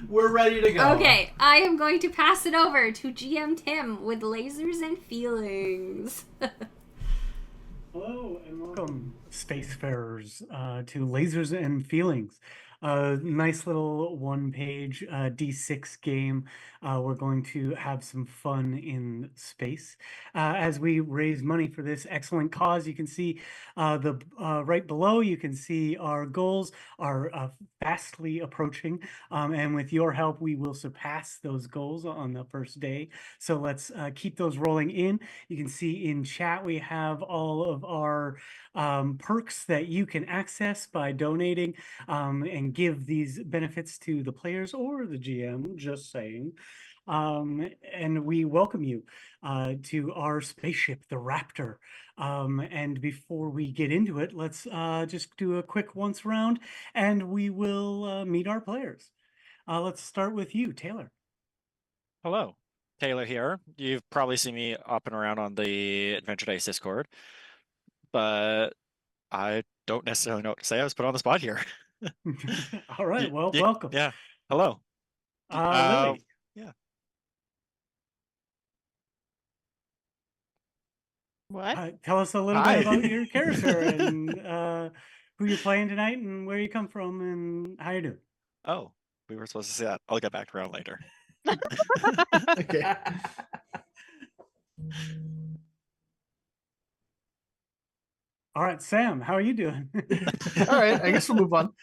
We're ready to go. Okay, I am going to pass it over to GM Tim with lasers and feelings. Hello and welcome, spacefarers, to Lasers and Feelings. Nice little one-page D6 game. We're going to have some fun in space as we raise money for this excellent cause. You can see the right below. You can see our goals are fastly approaching, and with your help, we will surpass those goals on the first day. So let's keep those rolling in. You can see in chat we have all of our perks that you can access by donating and give these benefits to the players or the GM, just saying. And we welcome you to our spaceship, the Raptor. And before we get into it, let's just do a quick once round and we will meet our players. Let's start with you, Taylor. Hello, Taylor here. You've probably seen me up and around on the Adventure Dice Discord, but I don't necessarily know what to say. I was put on the spot here. All right, well, Y- welcome. Yeah, hello. Lily. Yeah. What? Tell us a little Hi. bit about your character and who you're playing tonight and where you come from and how you doing. Oh, we were supposed to say that. I'll get back around later. Okay. All right, Sam, how are you doing? All right, I guess we'll move on.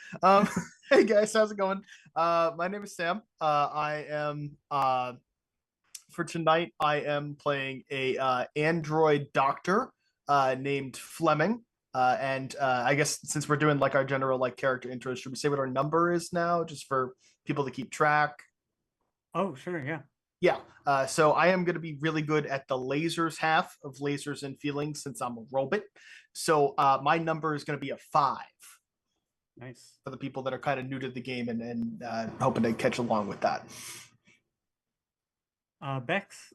Hey guys, how's it going? My name is Sam. I am for tonight. I am playing a android doctor named Fleming. And I guess since we're doing like our general like character intro, should we say what our number is now, just for people to keep track? Oh, sure, yeah. Yeah. So I am going to be really good at the lasers half of lasers and feelings since I'm a robot. So my number is going to be a 5. Nice. For the people that are kind of new to the game and hoping to catch along with that. Beccs.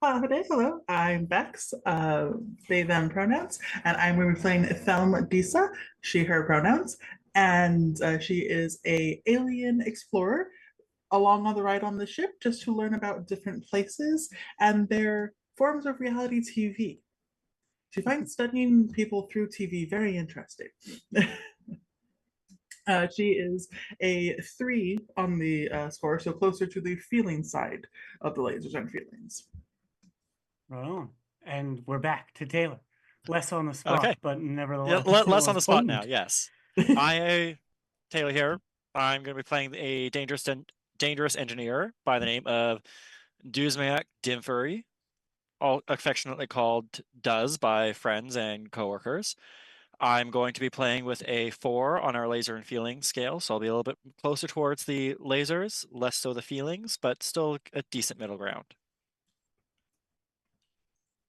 Hello, I'm Beccs, they, them pronouns, and I'm going to be playing Thelma Disa, she, her pronouns, and she is a alien explorer along on the ride on the ship just to learn about different places and their forms of reality TV. She finds studying people through TV very interesting. She is a 3 on the score, so closer to the feeling side of the lasers and feelings. Right on. And we're back to Taylor. Less on the spot, Okay. but Yeah, nevertheless. less on the spot now. potent. Yes, Taylor here. I'm going to be playing a dangerous engineer by the name of Duzmayak Dimfuri, all affectionately called Duz by friends and coworkers. I'm going to be playing with a 4 on our laser and feeling scale, so I'll be a little bit closer towards the lasers, less so the feelings, but still a decent middle ground.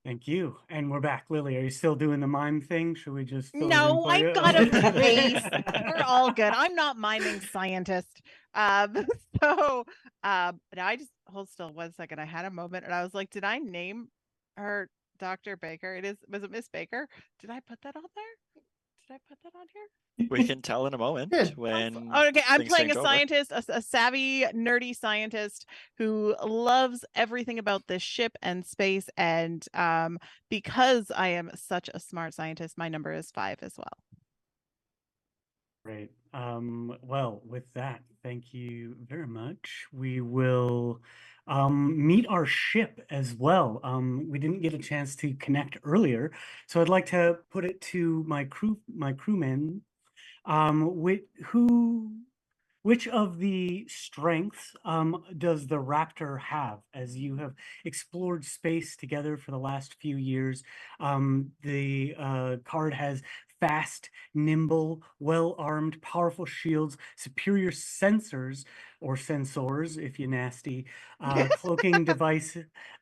Thank you. And we're back. Lily, are you still doing the mime thing? Should we just fill it in No, for I've you? got a Okay. face. We're all good. I'm not miming scientist. So but I just hold still 1 second. I had a moment and I was like, did I name her Dr. Baker? Was it Miss Baker? Did I put that on there? Did I put that on here? We can tell in a moment Yeah. when. Okay, I'm things playing a change over. scientist, a savvy, nerdy scientist who loves everything about this ship and space. And because I am such a smart scientist, my number is 5 as well. Great. Well, with that, thank you very much. We will meet our ship as well. We didn't get a chance to connect earlier, so I'd like to put it to my crewmen. Which of the strengths does the Raptor have? As you have explored space together for the last few years, the card has fast, nimble, well-armed, powerful shields, superior sensors, or sensors, if you're nasty, cloaking device,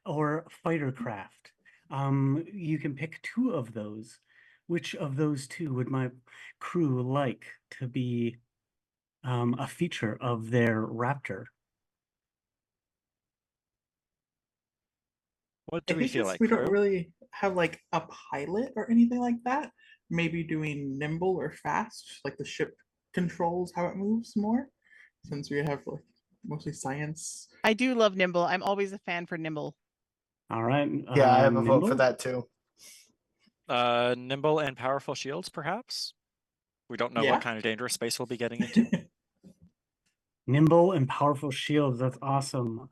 or fighter craft. You can pick 2 of those. Which of those 2 would my crew like to be a feature of their Raptor? What I do we think feel since like, we crew? don't really have like a pilot or anything like that, maybe doing nimble or fast, like the ship controls how it moves more. since we have like mostly science. I do love Nimble. I'm always a fan for Nimble. All right. Yeah, I have a vote for Nimble? that too. Nimble and powerful shields, perhaps. We don't know Yeah. what kind of dangerous space we'll be getting into. Nimble and powerful shields. That's awesome.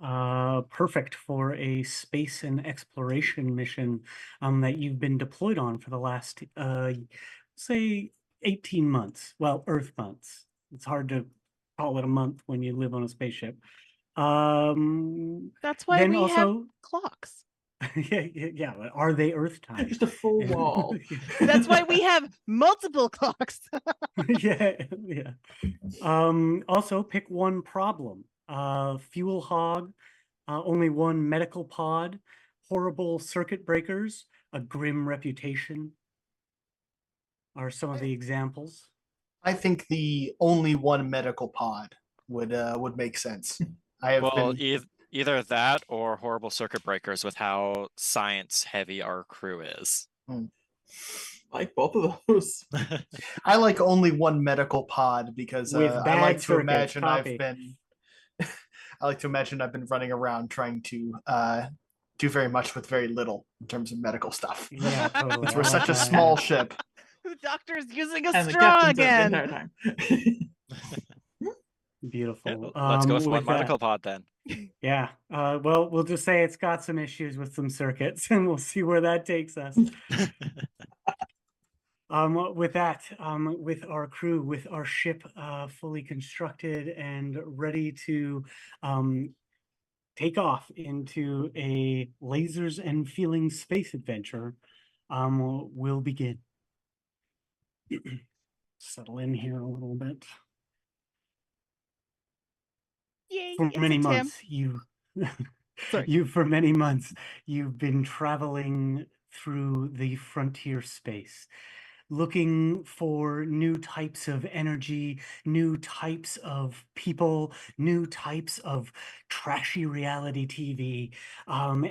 Perfect for a space and exploration mission that you've been deployed on for the last, say, 18 months. Well, Earth months. It's hard to call it a month when you live on a spaceship. That's why then we have also, clocks. yeah. But are they Earth time? Just a full wall. That's why we have multiple clocks. yeah. Also pick one problem. Fuel hog, only one medical pod, horrible circuit breakers, a grim reputation are some of the examples. I think the only one medical pod would make sense. I have Well, been either that or horrible circuit breakers with how science heavy our crew is. Like both of those. I like only one medical pod because With I bad like to circuits, imagine copy. I've been I like to imagine I've been running around trying to do very much with very little in terms of medical stuff. Yeah, totally. Because I we're like such a that, small yeah. ship. The doctor's using a And the straw captain's again. the entire time. Beautiful. Let's go with one that, medical pod then. Yeah. Well, we'll just say it's got some issues with some circuits, and we'll see where that takes us. With that, with our crew, with our ship fully constructed and ready to take off into a lasers and feelings space adventure, we'll begin. Settle in here a little bit. Yay, For it's many a Tim. months, for many months, you've been traveling through the frontier space, looking for new types of energy, new types of people, new types of trashy reality TV,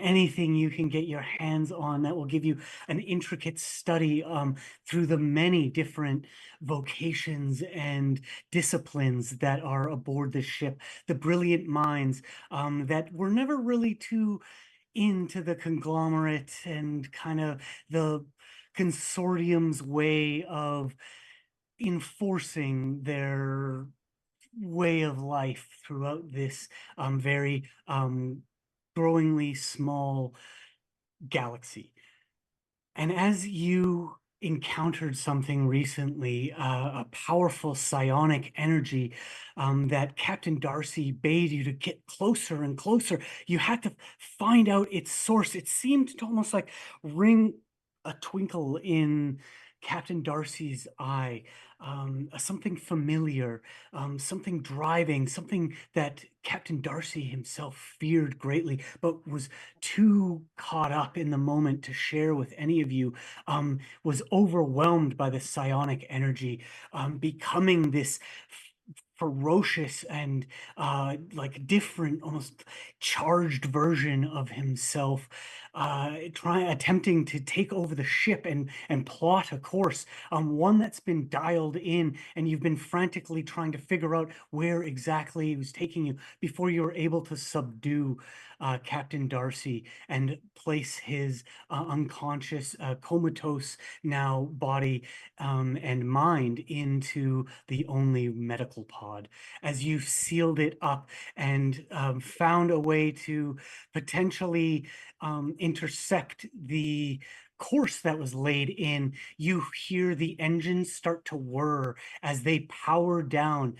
anything you can get your hands on that will give you an intricate study through the many different vocations and disciplines that are aboard the ship, the brilliant minds that were never really too into the conglomerate and kind of the Consortium's way of enforcing their way of life throughout this very growingly small galaxy. And as you encountered something recently, a powerful psionic energy that Captain Darcy bade you to get closer and closer, you had to find out its source. It seemed to almost like ring a twinkle in Captain Darcy's eye, something familiar, something driving, something that Captain Darcy himself feared greatly, but was too caught up in the moment to share with any of you, was overwhelmed by the psionic energy, becoming this ferocious and like different, almost charged version of himself, attempting to take over the ship and plot a course, one that's been dialed in, and you've been frantically trying to figure out where exactly he was taking you before you were able to subdue Captain Darcy and place his unconscious, comatose now body and mind into the only medical pod. As you sealed it up and found a way to potentially intersect the course that was laid in, you hear the engines start to whir as they power down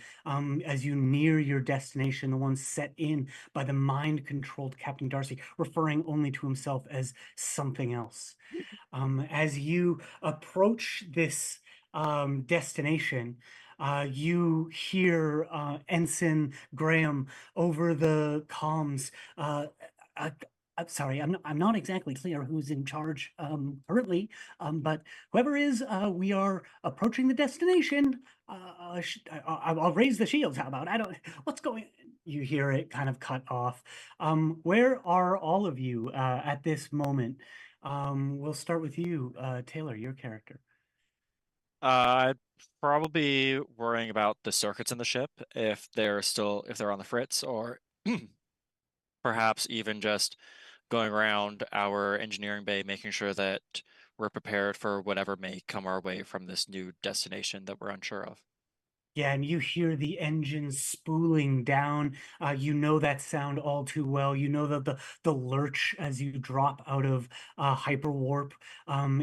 as you near your destination, the one set in by the mind-controlled Captain Darcy, referring only to himself as something else. As you approach this destination, you hear Ensign Graham over the comms. I'm sorry, I'm not exactly clear who's in charge currently, but whoever is, we are approaching the destination. I'll raise the shields. How about? What's going? You hear it kind of cut off. Where are all of you at this moment? We'll start with you, Taylor, your character. I'd probably worrying about the circuits in the ship if they're on the fritz, or perhaps even just going around our engineering bay, making sure that we're prepared for whatever may come our way from this new destination that we're unsure of. Yeah, and you hear the engines spooling down. You know that sound all too well. You know that the lurch as you drop out of hyperwarp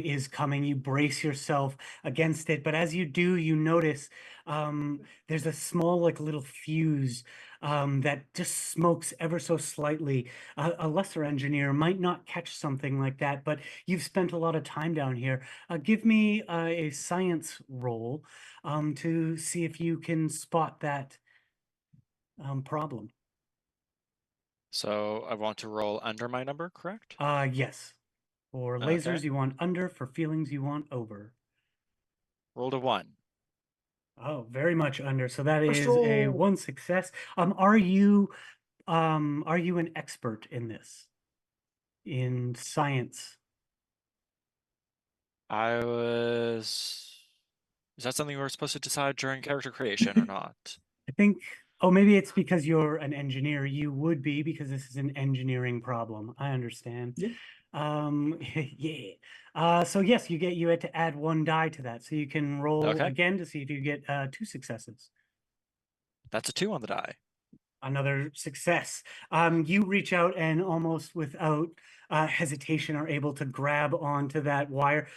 is coming. You brace yourself against it, but as you do, you notice there's a small, like, little fuse that just smokes ever so slightly. A lesser engineer might not catch something like that, but you've spent a lot of time down here. Give me a science roll to see if you can spot that problem. So I want to roll under my number, correct? Yes. For lasers, Okay. you want under. For feelings, you want over. Rolled a 1. Oh, very much under. So that is a Crystal. 1 success. Are you an expert in this? In science? I was. Is that something we were supposed to decide during character creation or not? I think, oh, maybe it's because you're an engineer. You would be, because this is an engineering problem. I understand. Yeah. Yeah. So yes, you had to add 1 die to that. So you can roll Okay. again to see if you get 2 successes. That's a 2 on the die. Another success. You reach out and almost without hesitation are able to grab onto that wire.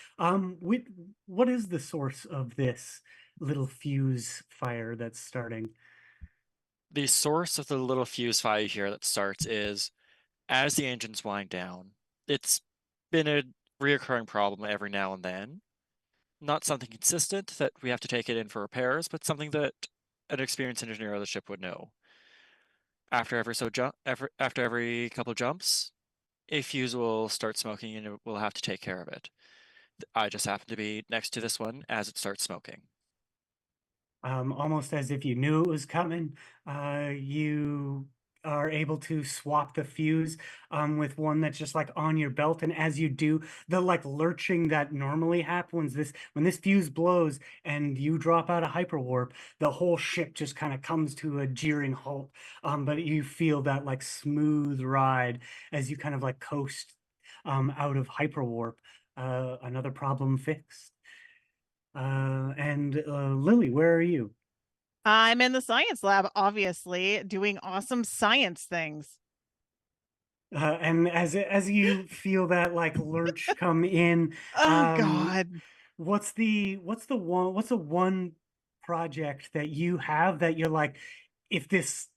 What is the source of this little fuse fire that's starting? The source of the little fuse fire here that starts is as the engines wind down. It's been a reoccurring problem every now and then. Not something consistent that we have to take it in for repairs, but something that an experienced engineer of the ship would know. After every couple jumps, a fuse will start smoking and we'll have to take care of it. I just happen to be next to this one as it starts smoking. Almost as if you knew it was coming. You are able to swap the fuse with one that's just like on your belt, and as you do, the like lurching that normally happens when this fuse blows and you drop out of hyperwarp, the whole ship just kind of comes to a jeering halt. But you feel that like smooth ride as you kind of like coast out of hyperwarp. Another problem fixed. And Lily, where are you? I'm in the science lab, obviously, doing awesome science things. And as you feel that like lurch come in, Oh God. what's the one project that you have that you're like, if this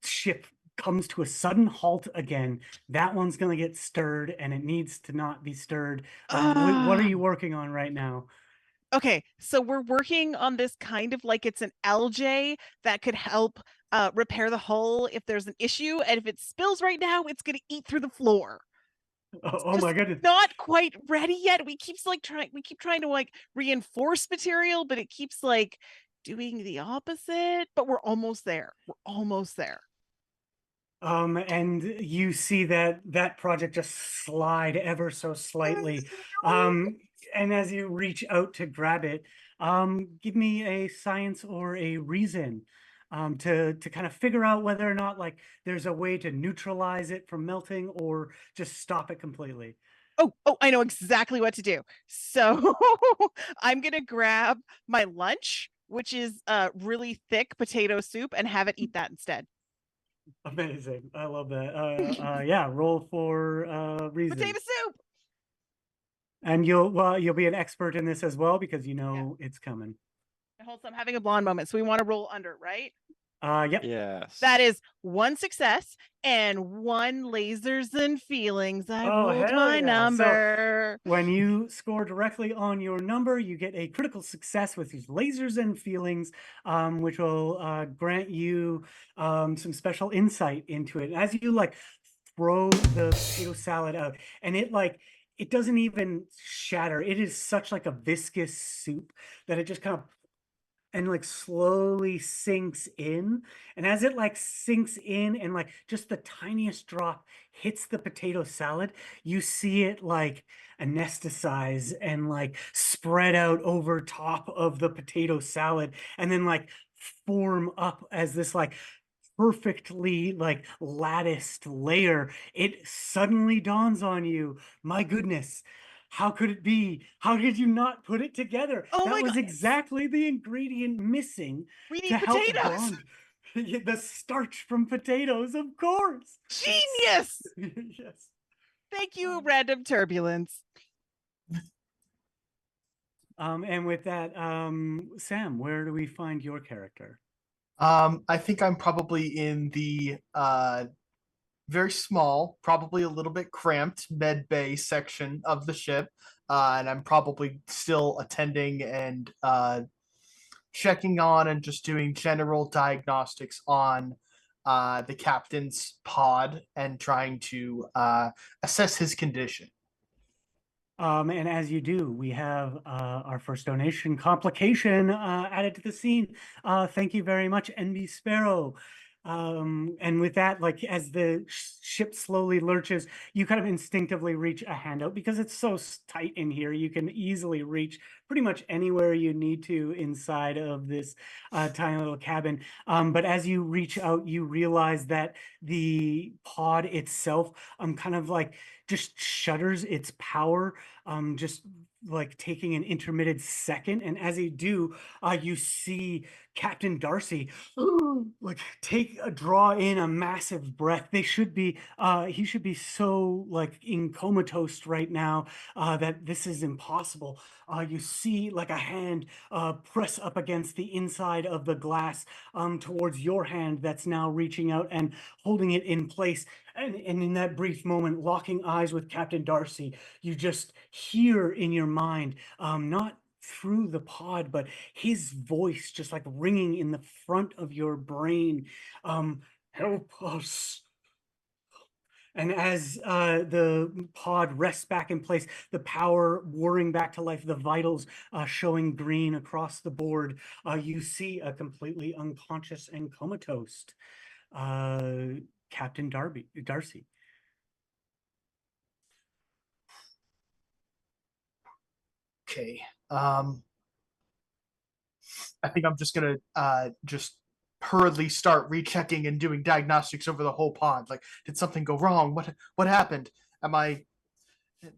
ship comes to a sudden halt again, that one's gonna get stirred and it needs to not be stirred. What are you working on right now? Okay, so we're working on this kind of like it's an LJ that could help repair the hull if there's an issue, and if it spills right now, it's gonna eat through the floor. Oh my goodness. Not quite ready yet. We keep trying to like reinforce material, but it keeps like doing the opposite, but we're almost there. We're almost there. And you see that project just slide ever so slightly. And as you reach out to grab it, give me a science or a reason to kind of figure out whether or not like there's a way to neutralize it from melting or just stop it completely. Oh, I know exactly what to do. So I'm gonna grab my lunch, which is really thick potato soup, and have it eat that instead. Amazing. I love that. Yeah, roll for reason. Potato soup. And you'll be an expert in this as well because you know it's coming. Hold on, I'm having a blonde moment. So we want to roll under, right? Yep. Yes. That is 1 success and 1 lasers and feelings. I rolled hell my yeah. number. So when you score directly on your number, you get a critical success with these lasers and feelings, which will grant you some special insight into it. As you like throw the potato salad out, and it doesn't even shatter. It is such like a viscous soup that it just kind of and like slowly sinks in. And as it like sinks in and like just the tiniest drop hits the potato salad, you see it like anesthetize and like spread out over top of the potato salad and then like form up as this like perfectly like latticed layer. It suddenly dawns on you, my goodness, how could it be? How did you not put it together? Oh That my was God. exactly the ingredient missing We to need help potatoes. bond. The starch from potatoes, of course. Genius. Yes. Thank you, Random Turbulence. And with that, Sam, where do we find your character? I think I'm probably in the very small, probably a little bit cramped med bay section of the ship, and I'm probably still attending and checking on and just doing general diagnostics on the captain's pod and trying to assess his condition. And as you do, we have our first donation, Complication, added to the scene. Thank you very much, NB Sparrow. And with that, like as the ship slowly lurches, you kind of instinctively reach a hand out because it's so tight in here. You can easily reach pretty much anywhere you need to inside of this tiny little cabin. But as you reach out, you realize that the pod itself kind of like just shutters its power, just like taking an intermittent second. And as you do, you see Captain Darcy like take a draw in a massive breath. He should be so like in comatose right now that this is impossible. You see like a hand press up against the inside of the glass towards your hand that's now reaching out and holding it in place. And in that brief moment, locking eyes with Captain Darcy, you just hear in your mind, not through the pod, but his voice just like ringing in the front of your brain. Help us. And as the pod rests back in place, the power whirring back to life, the vitals showing green across the board, you see a completely unconscious and comatose Captain Darcy. Okay. I think I'm just gonna just hurriedly start rechecking and doing diagnostics over the whole pod. Like, did something go wrong? What happened?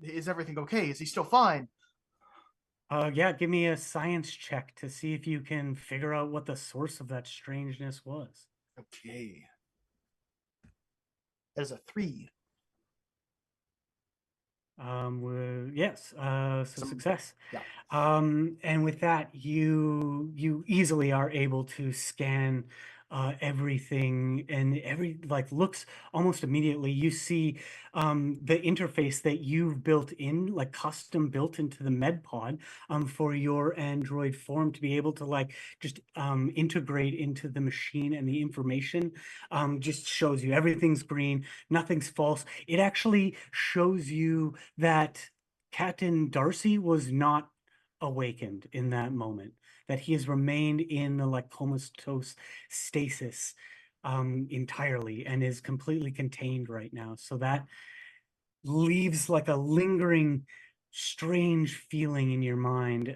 Is everything okay? Is he still fine? Yeah, give me a science check to see if you can figure out what the source of that strangeness was. Okay. There's a 3. Yes, so success. Yeah. And with that, you easily are able to scan everything, and every like looks almost immediately. You see the interface that you've built in, like custom built into the med pod for your Android form to be able to like just integrate into the machine, and the information just shows you everything's green, nothing's false. It actually shows you that Captain Darcy was not awakened in that moment, that he has remained in the like comatose stasis entirely and is completely contained right now. So that leaves like a lingering strange feeling in your mind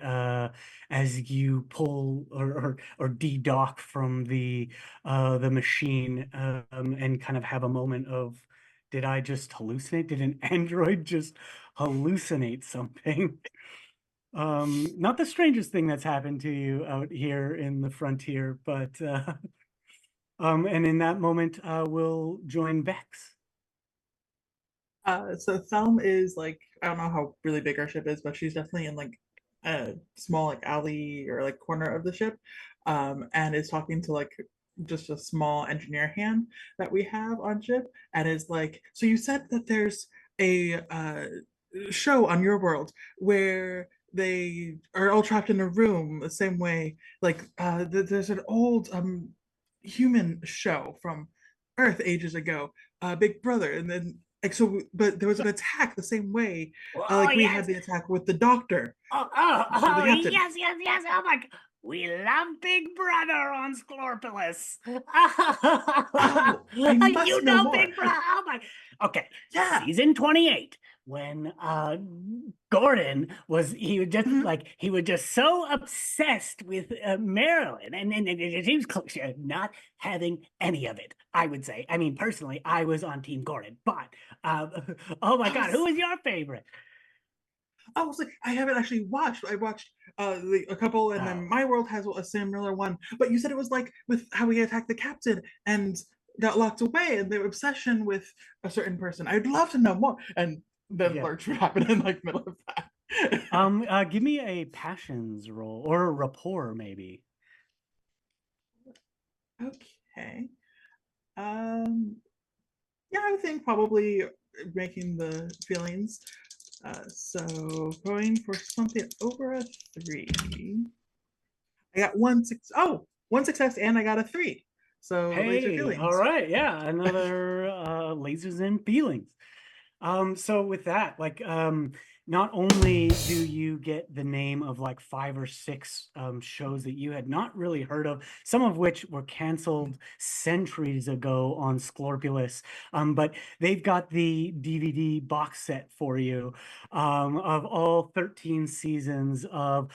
as you pull or de-dock from the machine and kind of have a moment of, did I just hallucinate? Did an android just hallucinate something? Not the strangest thing that's happened to you out here in the frontier, but and in that moment we'll join Beccs. So Thelm is like, I don't know how really big our ship is, but she's definitely in like a small like alley or like corner of the ship, and is talking to like just a small engineer hand that we have on ship, and is like, so you said that there's a show on your world where they are all trapped in a room the same way, like there's an old human show from Earth ages ago, Big Brother, and then like so, but there was an attack the same way, like we had the attack with the doctor. Oh, the captain. yes. Oh my God. We love Big Brother on Scorpulus. I must You know know more. Big Brother. Oh my. Okay. Yeah. Season 28. When Gordon was he was just so obsessed with Marilyn and he was not having any of it. I would say. I mean, personally, I was on Team Gordon, but oh my God, who was your favorite? I was like, I haven't actually watched. I watched a couple, and then My World has a similar one. But you said it was like with how he attacked the captain and got locked away, and their obsession with a certain person. I'd love to know more. And then Lurch would happen in like middle of that. Give me a passions roll or a rapport, maybe. Okay. Yeah, I think probably making the feelings. So going for something over a 3. I got one success and I got a 3. So laser Hey, feelings. all right, yeah, another lasers and feelings. So with that, like, not only do you get the name of like 5 or 6 shows that you had not really heard of, some of which were canceled centuries ago on Scorpulus, but they've got the DVD box set for you of all 13 seasons of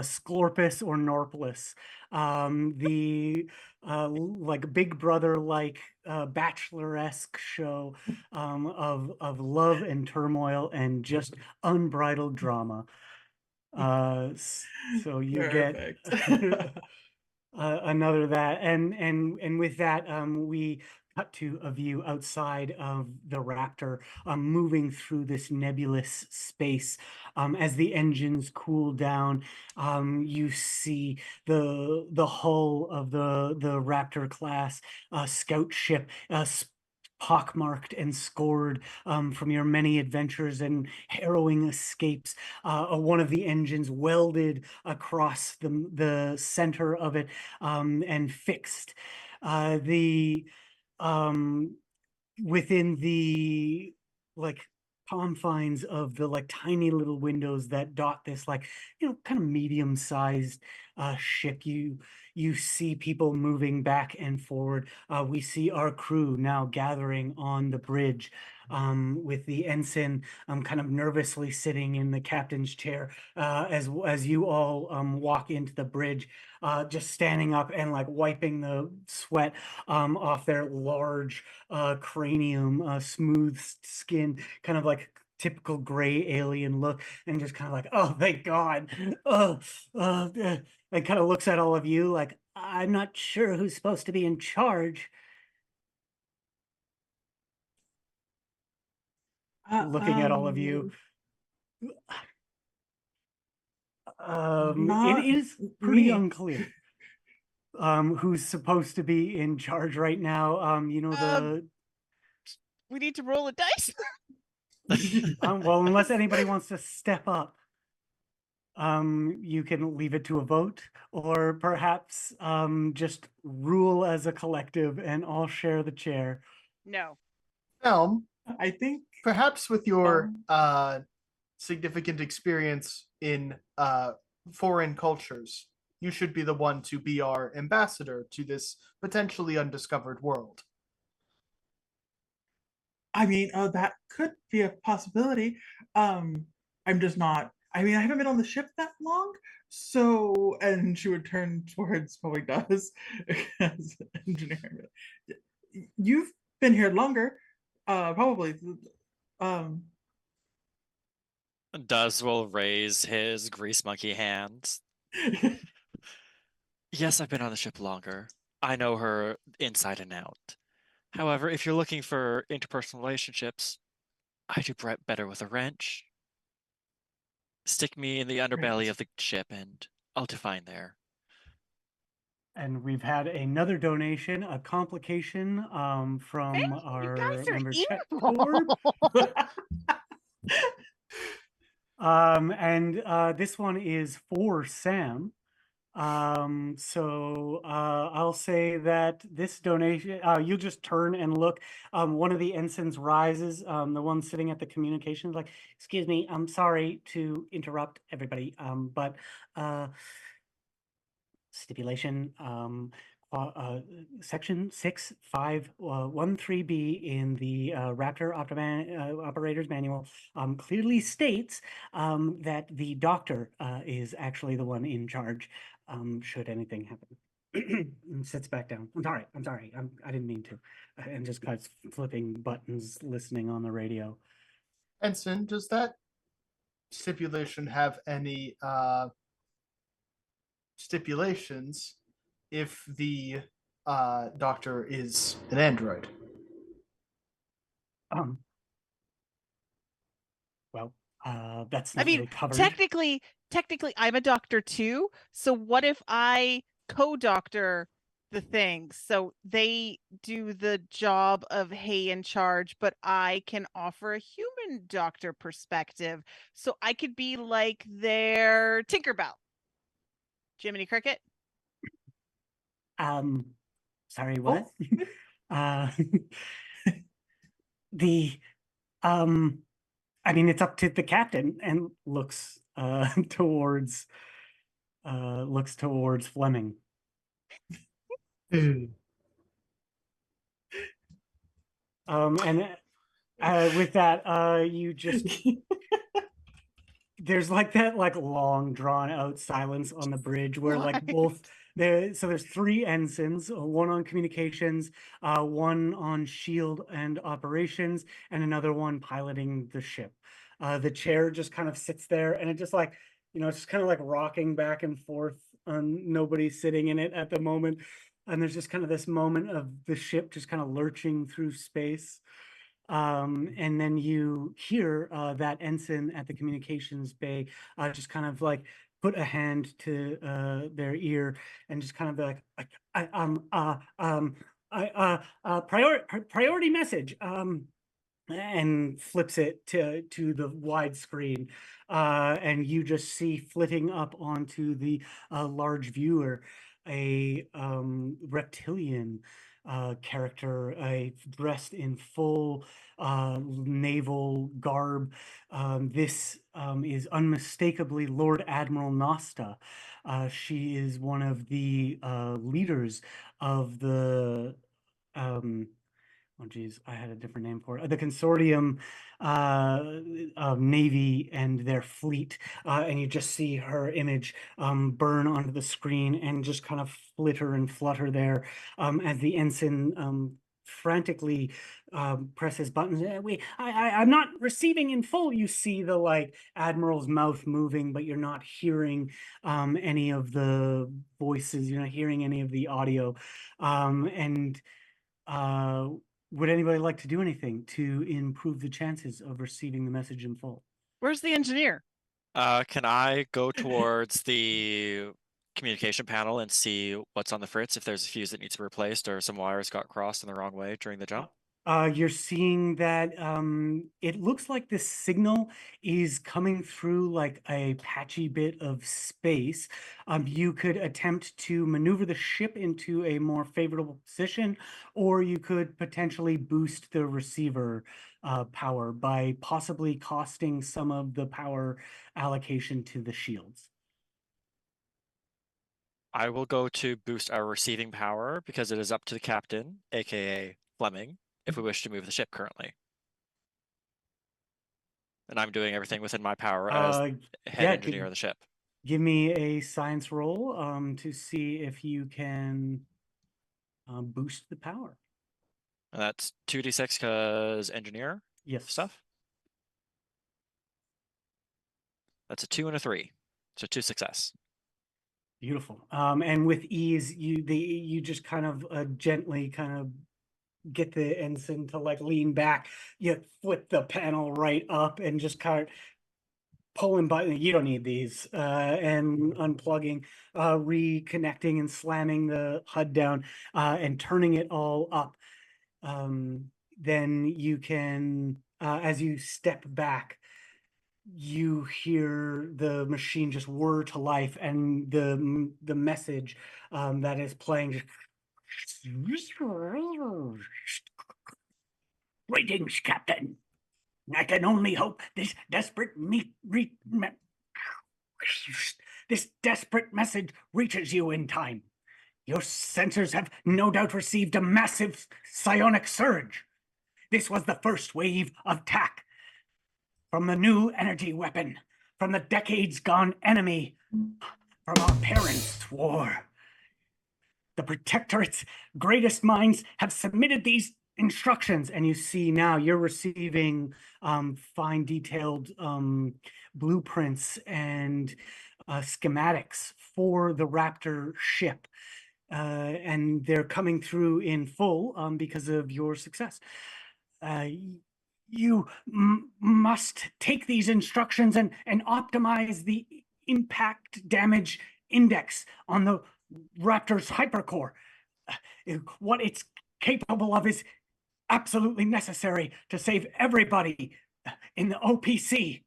Scorpus or Norpulus. The like Big Brother like bachelor-esque show of love and turmoil and just unbridled drama. So you get another that, and with that, we cut to a view outside of the Raptor, moving through this nebulous space. As the engines cool down, you see the hull of the Raptor class scout ship, pockmarked and scored from your many adventures and harrowing escapes. One of the engines welded across the center of it and fixed. The within the like confines of the like tiny little windows that dot this like kind of medium-sized ship, you see people moving back and forward. We see our crew now gathering on the bridge, with the ensign kind of nervously sitting in the captain's chair as you all walk into the bridge, just standing up and like wiping the sweat off their large cranium, smooth skin, kind of like typical gray alien look, and just kind of like, oh, thank God. And kind of looks at all of you like, I'm not sure who's supposed to be in charge. Looking at all of you. It is pretty unclear who's supposed to be in charge right now. We need to roll a dice. Well, unless anybody wants to step up, you can leave it to a vote, or perhaps just rule as a collective and all share the chair. No. I think perhaps with your significant experience in foreign cultures, you should be the one to be our ambassador to this potentially undiscovered world. I mean, that could be a possibility. I'm just not. I mean, I haven't been on the ship that long, so. And she would turn towards Public Does as engineer. You've been here longer, probably. Does will raise his grease monkey hands. Yes, I've been on the ship longer. I know her inside and out. However, if you're looking for interpersonal relationships, I do better with a wrench. Stick me in the underbelly of the ship and I'll define there. And we've had another donation, a complication from our member Chet Ford. And this one is for Sam. So I'll say that this donation, you'll just turn and look. One of the ensigns rises, the one sitting at the communications, like, excuse me, I'm sorry to interrupt everybody, but stipulation, section 6513B in the Raptor Operator's Manual clearly states that the doctor is actually the one in charge should anything happen. And sits back down. I'm sorry. I didn't mean to. And just starts flipping buttons, listening on the radio. Ensign, does that stipulation have any stipulations if the doctor is an android? Well, that's I not mean, really covered. technically, I'm a doctor too. So what if I co-doctor the things? So they do the job of hey in charge, but I can offer a human doctor perspective. So I could be like their Tinkerbell. Jiminy Cricket. Sorry, what? The I mean, it's up to the captain, and looks towards Fleming. And with that, you just there's like that long drawn out silence on the bridge where like both so there's three ensigns, one on communications, one on shield and operations, and another one piloting the ship. The chair just kind of sits there, and it just like, it's just kind of like rocking back and forth, nobody sitting in it at the moment. And there's just kind of this moment of the ship just kind of lurching through space. And then you hear that ensign at the communications bay just kind of like put a hand to their ear and just kind of be like, priority message, and flips it to the widescreen, and you just see flitting up onto the large viewer a reptilian character, dressed in full naval garb. This is unmistakably Lord Admiral Nosta. She is one of the leaders of the oh geez, I had a different name for it. The Consortium Navy and their fleet, and you just see her image burn onto the screen and just kind of flitter and flutter there as the ensign frantically presses buttons. I'm not receiving in full. You see the like admiral's mouth moving, but you're not hearing any of the voices. You're not hearing any of the audio, and would anybody like to do anything to improve the chances of receiving the message in full? Where's the engineer? Can I go towards the communication panel and see what's on the fritz, if there's a fuse that needs to be replaced or some wires got crossed in the wrong way during the jump? You're seeing that it looks like the signal is coming through like a patchy bit of space. You could attempt to maneuver the ship into a more favorable position, or you could potentially boost the receiver power by possibly costing some of the power allocation to the shields. I will go to boost our receiving power because it is up to the captain, aka Fleming, if we wish to move the ship currently. And I'm doing everything within my power as head engineer of the ship. Give me a science roll to see if you can boost the power. And that's 2d6 because engineer stuff. That's a 2 and a 3. So 2 success. Beautiful. And with ease, you just kind of gently kind of get the ensign to like lean back. You flip the panel right up and just kind of pulling button. You don't need these, and unplugging, reconnecting and slamming the HUD down, and turning it all up. Then you can, as you step back, you hear the machine just whir to life, and the message that is playing. Greetings, Captain. this desperate message reaches you in time. Your sensors have no doubt received a massive psionic surge. This was the first wave of attack from the new energy weapon, from the decades-gone enemy, from our parents' war. The Protectorate's greatest minds have submitted these instructions, and you see now you're receiving fine detailed blueprints and schematics for the Raptor ship. And they're coming through in full because of your success. You must take these instructions and optimize the impact damage index on the Raptor's hypercore. What it's capable of is absolutely necessary to save everybody in the OPC.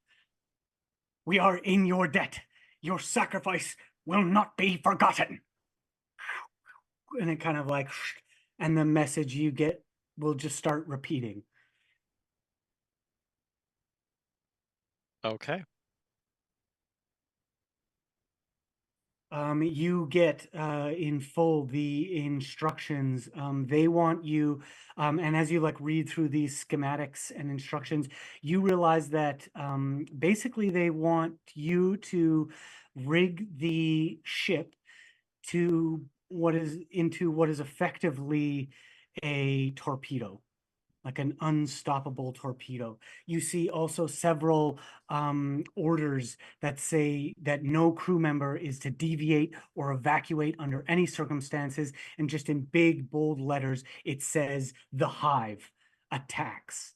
We are in your debt. Your sacrifice will not be forgotten. And it kind of like, and the message you get will just start repeating. Okay. You get in full the instructions. They want you, and as you like read through these schematics and instructions, you realize that basically they want you to rig the ship to what is effectively a torpedo, like an unstoppable torpedo. You see also several orders that say that no crew member is to deviate or evacuate under any circumstances. And just in big, bold letters, it says the Hive attacks.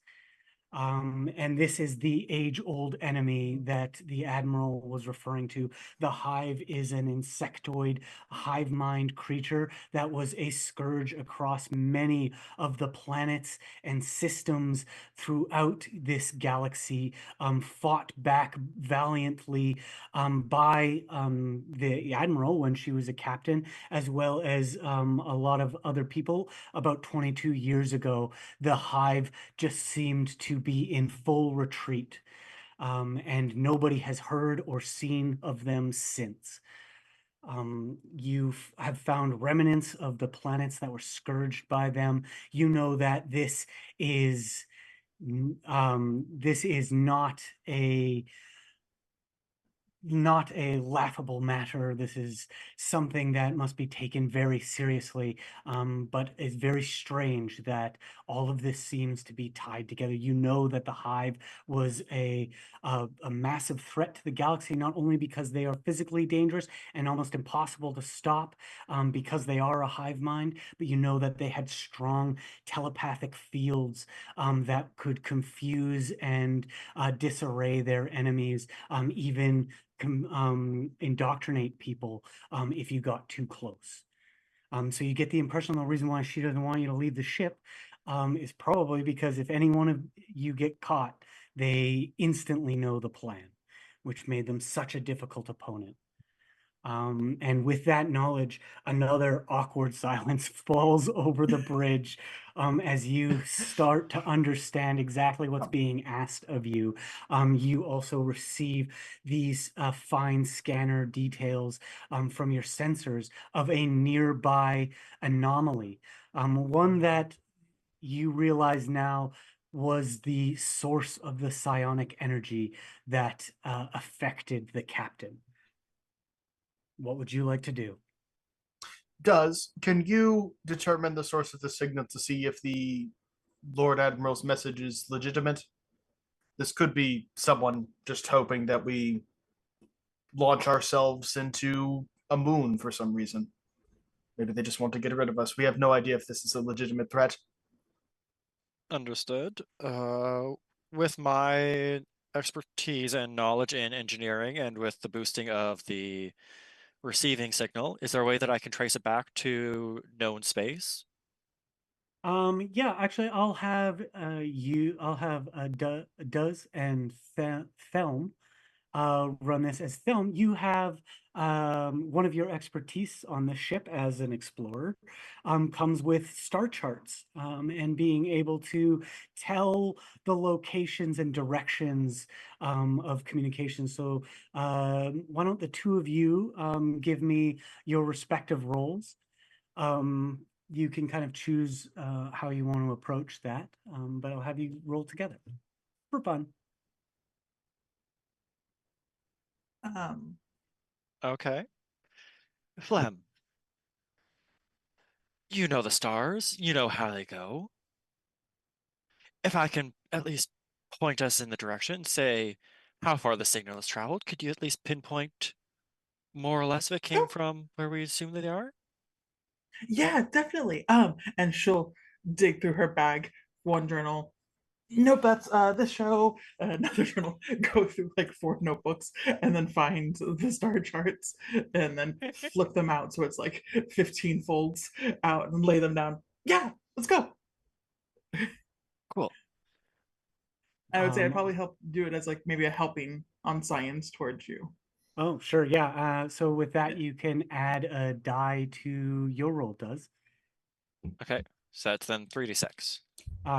And this is the age-old enemy that the Admiral was referring to. The Hive is an insectoid, hive mind creature that was a scourge across many of the planets and systems throughout this galaxy, fought back valiantly by the Admiral when she was a captain, as well as a lot of other people. About 22 years ago, the Hive just seemed to be in full retreat, and nobody has heard or seen of them since. You have found remnants of the planets that were scourged by them. You know that this is not a laughable matter. This is something that must be taken very seriously, but it's very strange that all of this seems to be tied together. You know that the Hive was a massive threat to the galaxy, not only because they are physically dangerous and almost impossible to stop because they are a hive mind, but you know that they had strong telepathic fields that could confuse and disarray their enemies, even indoctrinate people if you got too close. So you get the impression the reason why she doesn't want you to leave the ship is probably because if any one of you get caught, they instantly know the plan, which made them such a difficult opponent. And with that knowledge, another awkward silence falls over the bridge as you start to understand exactly what's being asked of you. You also receive these fine scanner details from your sensors of a nearby anomaly, one that you realize now was the source of the psionic energy that affected the captain. What would you like to do? Can you determine the source of the signal to see if the Lord Admiral's message is legitimate? This could be someone just hoping that we launch ourselves into a moon for some reason. Maybe they just want to get rid of us. We have no idea if this is a legitimate threat. Understood. With my expertise and knowledge in engineering and with the boosting of the receiving signal, is there a way that I can trace it back to known space? Yeah, actually, I'll have Does and Thelm run this as film, you have one of your expertise on the ship as an explorer comes with star charts and being able to tell the locations and directions of communication. So why don't the two of you give me your respective roles? You can kind of choose how you want to approach that, but I'll have you roll together for fun. Okay. Flem, you know the stars. You know how they go. If I can at least point us in the direction, say how far the signal has traveled, could you at least pinpoint more or less if it came from where we assume they are? Yeah, definitely. And she'll dig through her bag, one journal. Nope, that's this show. Another journal. Go through like 4 notebooks and then find the star charts and then flip them out so it's like 15 folds out and lay them down. Yeah, let's go. Cool. I would say I'd Um, probably help do it as like maybe a helping on science towards you. Oh, sure. Yeah. So with that, Yeah. you can add a die to your roll, does. Okay. So that's then 3d6.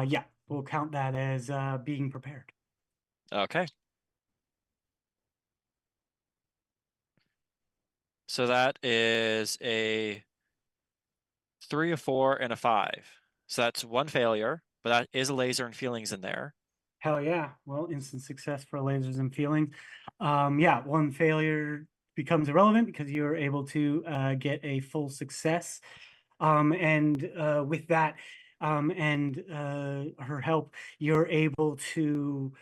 Yeah, we'll count that as being prepared. Okay. So that is a 3, a 4, and a 5. So that's 1 failure, but that is a laser and feelings in there. Hell yeah. Well, instant success for lasers and feelings. Yeah, 1 failure becomes irrelevant because you're able to get a full success. And with that and her help, you're able to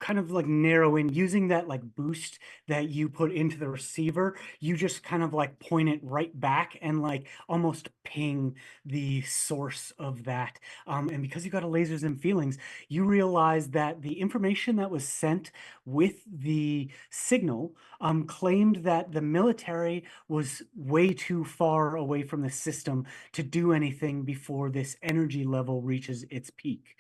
kind of like narrow in using that like boost that you put into the receiver. You just kind of like point it right back and like almost ping the source of that. And because you got a lasers and feelings, you realize that the information that was sent with the signal claimed that the military was way too far away from the system to do anything before this energy level reaches its peak.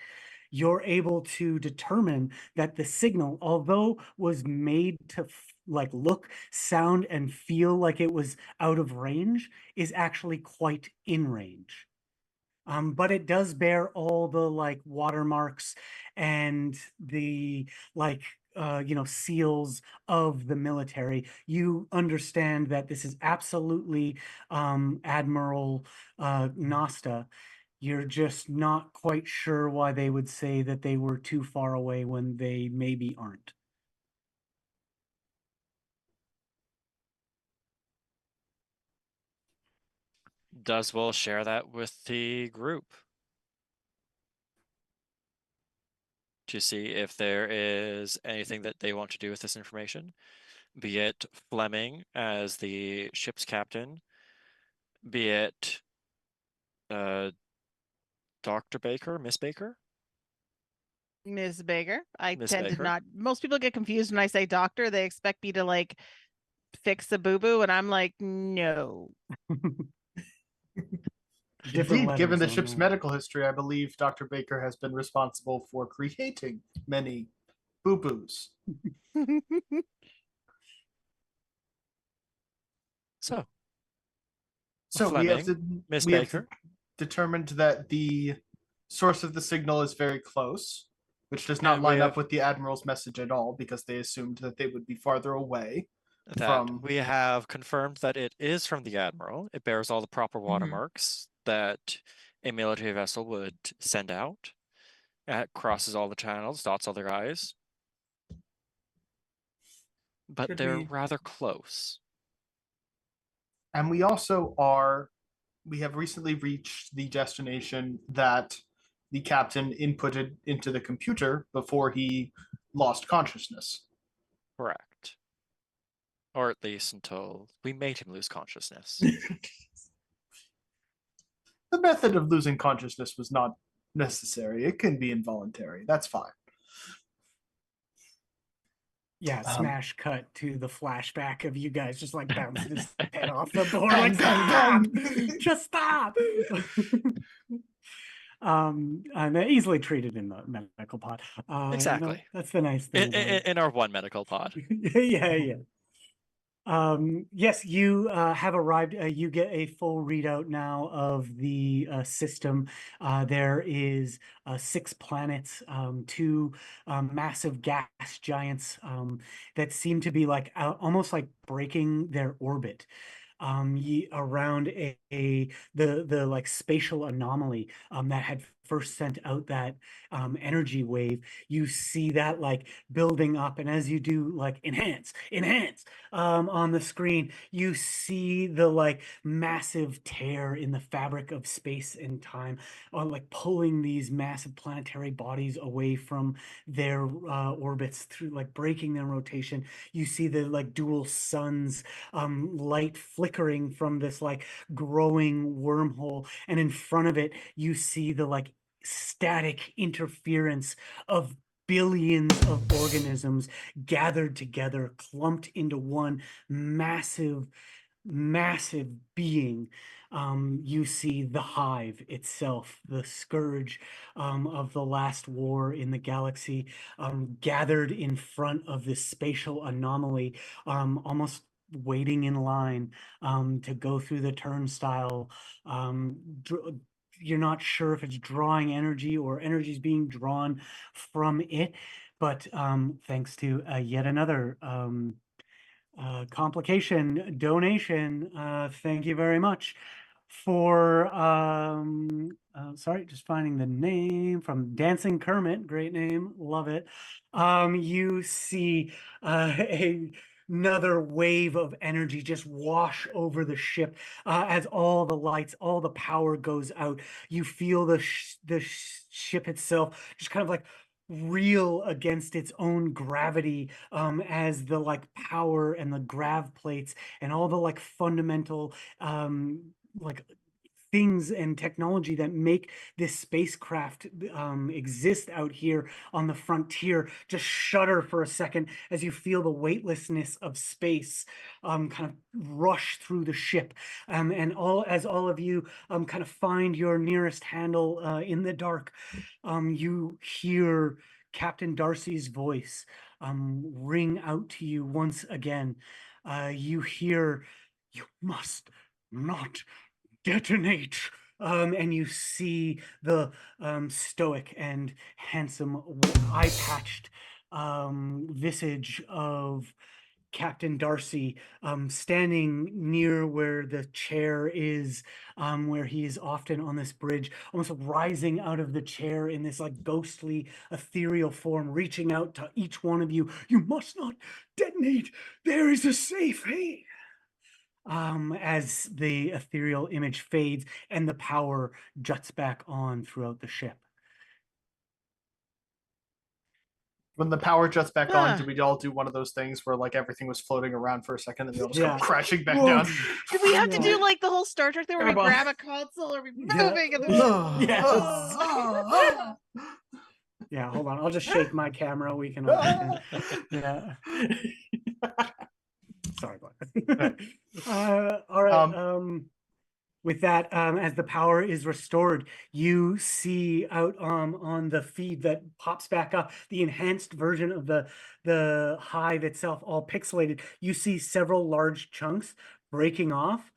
You're able to determine that the signal, although was made to like look, sound, and feel like it was out of range, is actually quite in range. But it does bear all the like watermarks and the like seals of the military. You understand that this is absolutely Admiral Nasta. You're just not quite sure why they would say that they were too far away when they maybe aren't. Does Will share that with the group to see if there is anything that they want to do with this information? Be it Fleming as the ship's captain, be it Dr. Baker, Miss Baker? Ms. Baker. I Miss tend to Baker. not. Most people get confused when I say doctor. They expect me to like fix a boo boo, and I'm like, no. Different Indeed, given the letters on ship's there. medical history, I believe Dr. Baker has been responsible for creating many boo-boos. So So we have Fleming, Miss we have Baker. determined that the source of the signal is very close, which does not And we line up have with the Admiral's message at all because they assumed that they would be farther away that from. we have confirmed that it is from the Admiral. It bears all the proper Mm-hmm. watermarks that a military vessel would send out. It crosses all the channels, dots all their I's. But Should they're we- rather close. And we have recently reached the destination that the captain inputted into the computer before he lost consciousness. Correct. Or at least until we made him lose consciousness. The method of losing consciousness was not necessary. It can be involuntary. That's fine. Yeah, Um, smash cut to the flashback of you guys just like bouncing his head off the board. Bang, Like, bang, stop! bang. Just stop! And they're easily treated in the medical pod. Exactly. That's the nice thing. In our one medical pod. Yeah. Yes, you have arrived. You get a full readout now of the system. There is 6 planets, 2 massive gas giants that seem to be like almost like breaking their orbit around the like spatial anomaly that had first sent out that energy wave. You see that like building up, and as you do like enhance on the screen, you see the like massive tear in the fabric of space and time, like pulling these massive planetary bodies away from their orbits through like breaking their rotation. You see the like dual suns light flickering from this like growing wormhole, and in front of it you see the like static interference of billions of organisms gathered together, clumped into one massive being. You see the hive itself, the scourge of the last war in the galaxy, gathered in front of this spatial anomaly, almost waiting in line to go through the turnstile. You're not sure if it's drawing energy or energy is being drawn from it, but thanks to yet another complication donation, thank you very much for sorry, just finding the name from Dancing Kermit, great name, love it. You see another wave of energy just wash over the ship as all the lights, all the power goes out. You feel the ship itself just kind of like reel against its own gravity as the like power and the grav plates and all the like fundamental like things and technology that make this spacecraft exist out here on the frontier just shudder for a second as you feel the weightlessness of space kind of rush through the ship, and all of you kind of find your nearest handle in the dark. You hear Captain Darcy's voice ring out to you once again. You hear, "You must not detonate." And you see the stoic and handsome eye-patched visage of Captain Darcy standing near where the chair is, where he is often on this bridge, almost rising out of the chair in this like ghostly ethereal form, reaching out to each one of you. "You must not detonate. There is a safe haven." As the ethereal image fades and the power juts back on throughout the ship. When the power juts back on, Ah. did we all do one of those things where like everything was floating around for a second and we all just Yeah. come crashing back down? Do we have to Yeah. do like the whole Star Trek thing where we Grab on. grab a console or we Yeah. moving and then Yes. Yeah, hold on. I'll just shake my camera. We can all yeah. Sorry about that. All right. With that, as the power is restored, you see out on the feed that pops back up the enhanced version of the hive itself, all pixelated. You see several large chunks breaking off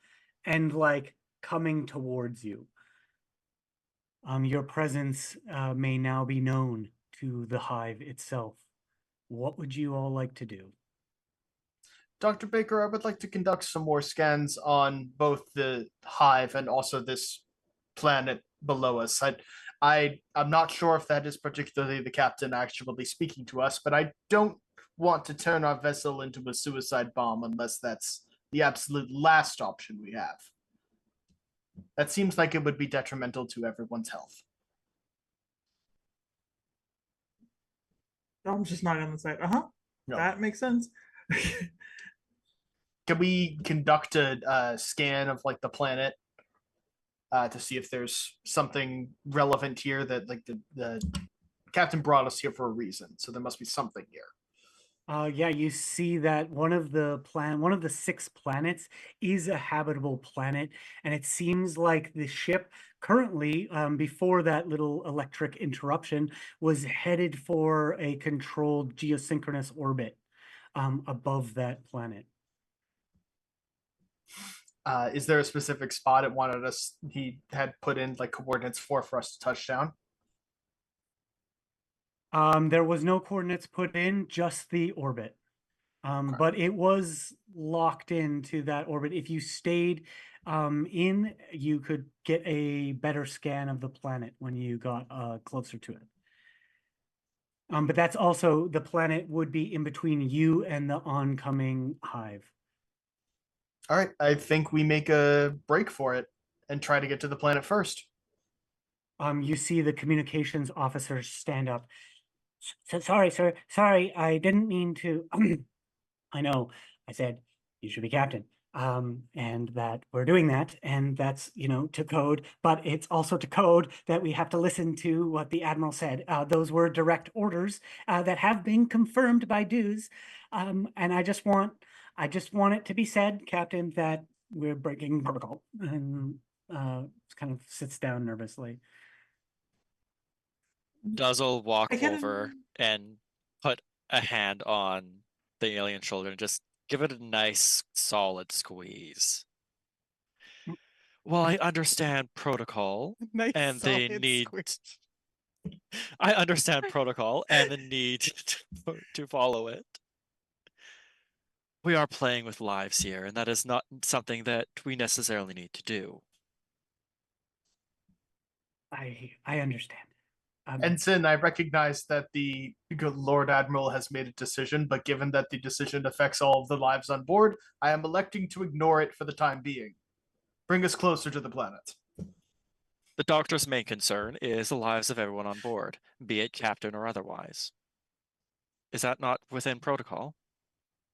and like coming towards you. Your presence may now be known to the hive itself. What would you all like to do? Dr. Baker, I would like to conduct some more scans on both the hive and also this planet below us. I'm not sure if that is particularly the captain actually speaking to us, but I don't want to turn our vessel into a suicide bomb unless that's the absolute last option we have. That seems like it would be detrimental to everyone's health. I'm just not on the side. No. That makes sense. Can we conduct a scan of like the planet to see if there's something relevant here that like the captain brought us here for a reason, so there must be something here. Yeah, you see that one of the 6 planets is a habitable planet, and it seems like the ship currently, before that little electric interruption, was headed for a controlled geosynchronous orbit above that planet. Is there a specific spot it wanted us? He had put in like coordinates for us to touch down. There was no coordinates put in, just the orbit. But it was locked into that orbit. If you stayed in, you could get a better scan of the planet when you got closer to it. But that's also, the planet would be in between you and the oncoming hive. All right, I think we make a break for it and try to get to the planet first. You see the communications officer stand up. Sorry, sir. Sorry, I didn't mean to. I know. I said you should be captain. And that we're doing that, and that's, to code, but it's also to code that we have to listen to what the admiral said. Those were direct orders that have been confirmed by dues. And I just want it to be said, Captain, that we're breaking protocol. And kind of sits down nervously. Duzzle walk I get over and put a hand on the alien shoulder and just give it a nice solid squeeze. Well, I understand protocol Nice and the solid need. squish. I understand protocol and the need to follow it. We are playing with lives here, and that is not something that we necessarily need to do. I understand. Ensign, I recognize that the Lord Admiral has made a decision, but given that the decision affects all of the lives on board, I am electing to ignore it for the time being. Bring us closer to the planet. The doctor's main concern is the lives of everyone on board, be it captain or otherwise. Is that not within protocol?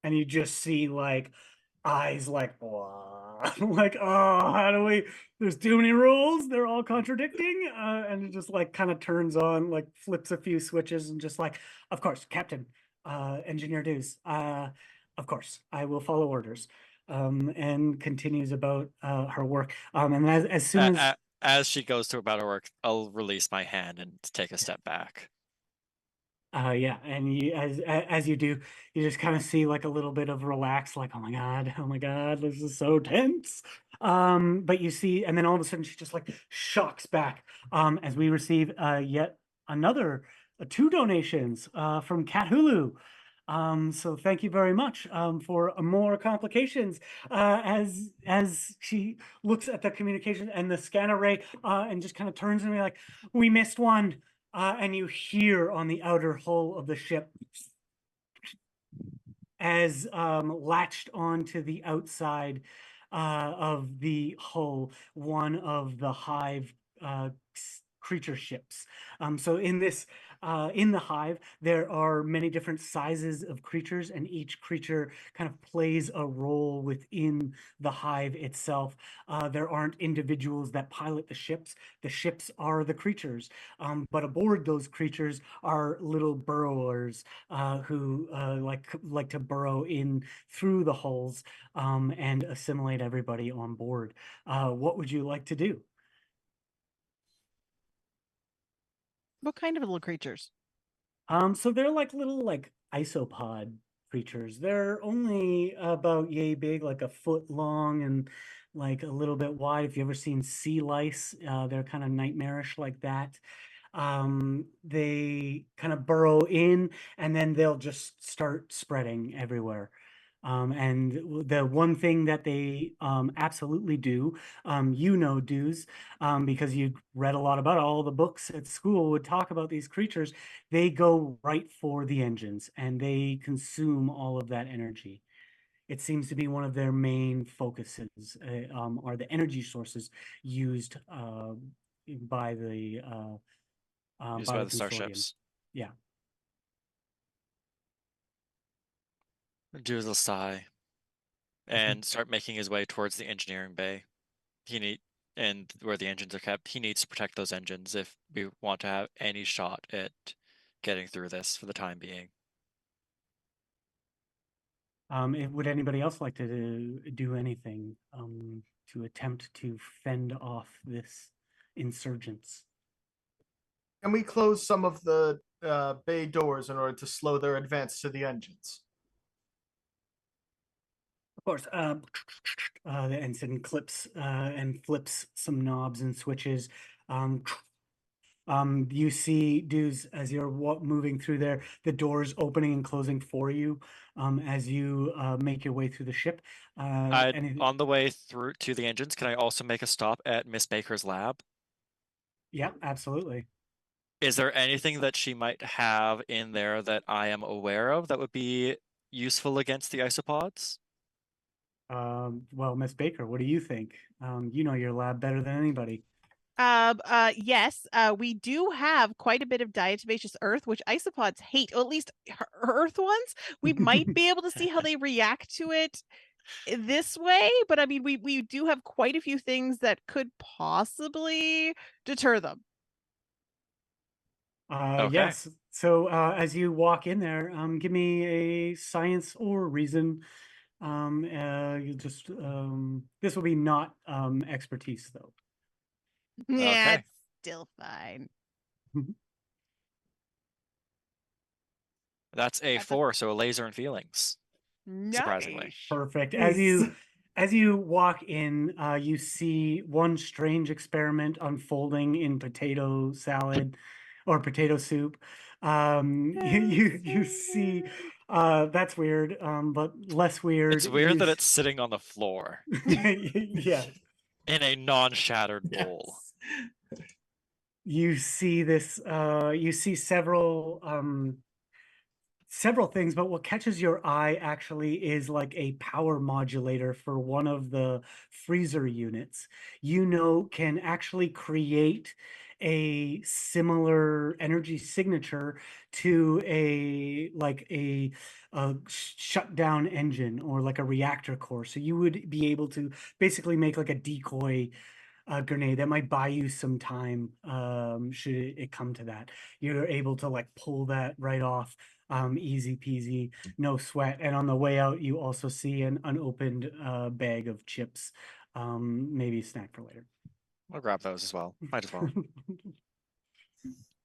And you just see like eyes like, blah. Like, oh, how do we, there's too many rules, they're all contradicting. And it just like kind of turns on, like flips a few switches and just like, of course, Captain, Engineer Deuce, of course, I will follow orders. And continues about her work. And as soon as she goes to about her work, I'll release my hand and take a step back. Yeah, and you, as you do, you just kind of see like a little bit of relax, like, oh my god, this is so tense. But you see, and then all of a sudden she just like shocks back as we receive yet another 2 donations from Cat Hulu. So thank you very much for more complications as she looks at the communication and the scan array and just kind of turns to me like, we missed one. And you hear on the outer hull of the ship as latched onto the outside of the hull, one of the hive creature ships. So in this, in the hive, there are many different sizes of creatures, and each creature kind of plays a role within the hive itself. There aren't individuals that pilot the ships. The ships are the creatures, but aboard those creatures are little burrowers who like to burrow in through the hulls and assimilate everybody on board. What would you like to do? What kind of little creatures? So they're like little like isopod creatures. They're only about yay big, like a foot long and like a little bit wide. If you ever seen sea lice, they're kind of nightmarish like that. They kind of burrow in and then they'll just start spreading everywhere. And the one thing that they absolutely do, dues, because you read a lot about all the books at school would talk about these creatures, they go right for the engines and they consume all of that energy. It seems to be one of their main focuses, are the energy sources used by the Used by the starships. Yeah. Do a sigh and start making his way towards the engineering bay. And where the engines are kept, he needs to protect those engines if we want to have any shot at getting through this for the time being. Would anybody else like to do anything to attempt to fend off this insurgents? Can we close some of the bay doors in order to slow their advance to the engines? Of course. The ensign clips and flips some knobs and switches. You see, dudes, as you're moving through there, the doors opening and closing for you as you make your way through the ship. On the way through to the engines, can I also make a stop at Miss Baker's lab? Yeah, absolutely. Is there anything that she might have in there that I am aware of that would be useful against the isopods? Well, Miss Baker, what do you think? You know your lab better than anybody. Yes, we do have quite a bit of diatomaceous earth, which isopods hate, or at least earth ones. We might be able to see how they react to it this way, but I mean, we do have quite a few things that could possibly deter them. Okay. Yes. So as you walk in there, give me a science or reason. You just this will be not expertise though. Yeah, Okay. it's still fine. That's a That's a 4, so a laser and feelings. Surprisingly. nice. Perfect. Nice. As you walk in, you see one strange experiment unfolding in potato salad or potato soup. You see that's weird, but less weird. It's weird that it's sitting on the floor yeah. in a non-shattered bowl. Yes. You see this you see several things, but what catches your eye actually is like a power modulator for one of the freezer units. You know, can actually create a similar energy signature to a shutdown engine or like a reactor core. So you would be able to basically make like a decoy grenade that might buy you some time should it come to that. You're able to like pull that right off, easy peasy, no sweat. And on the way out, you also see an unopened bag of chips, maybe a snack for later. I'll grab those as well. Might as well. Who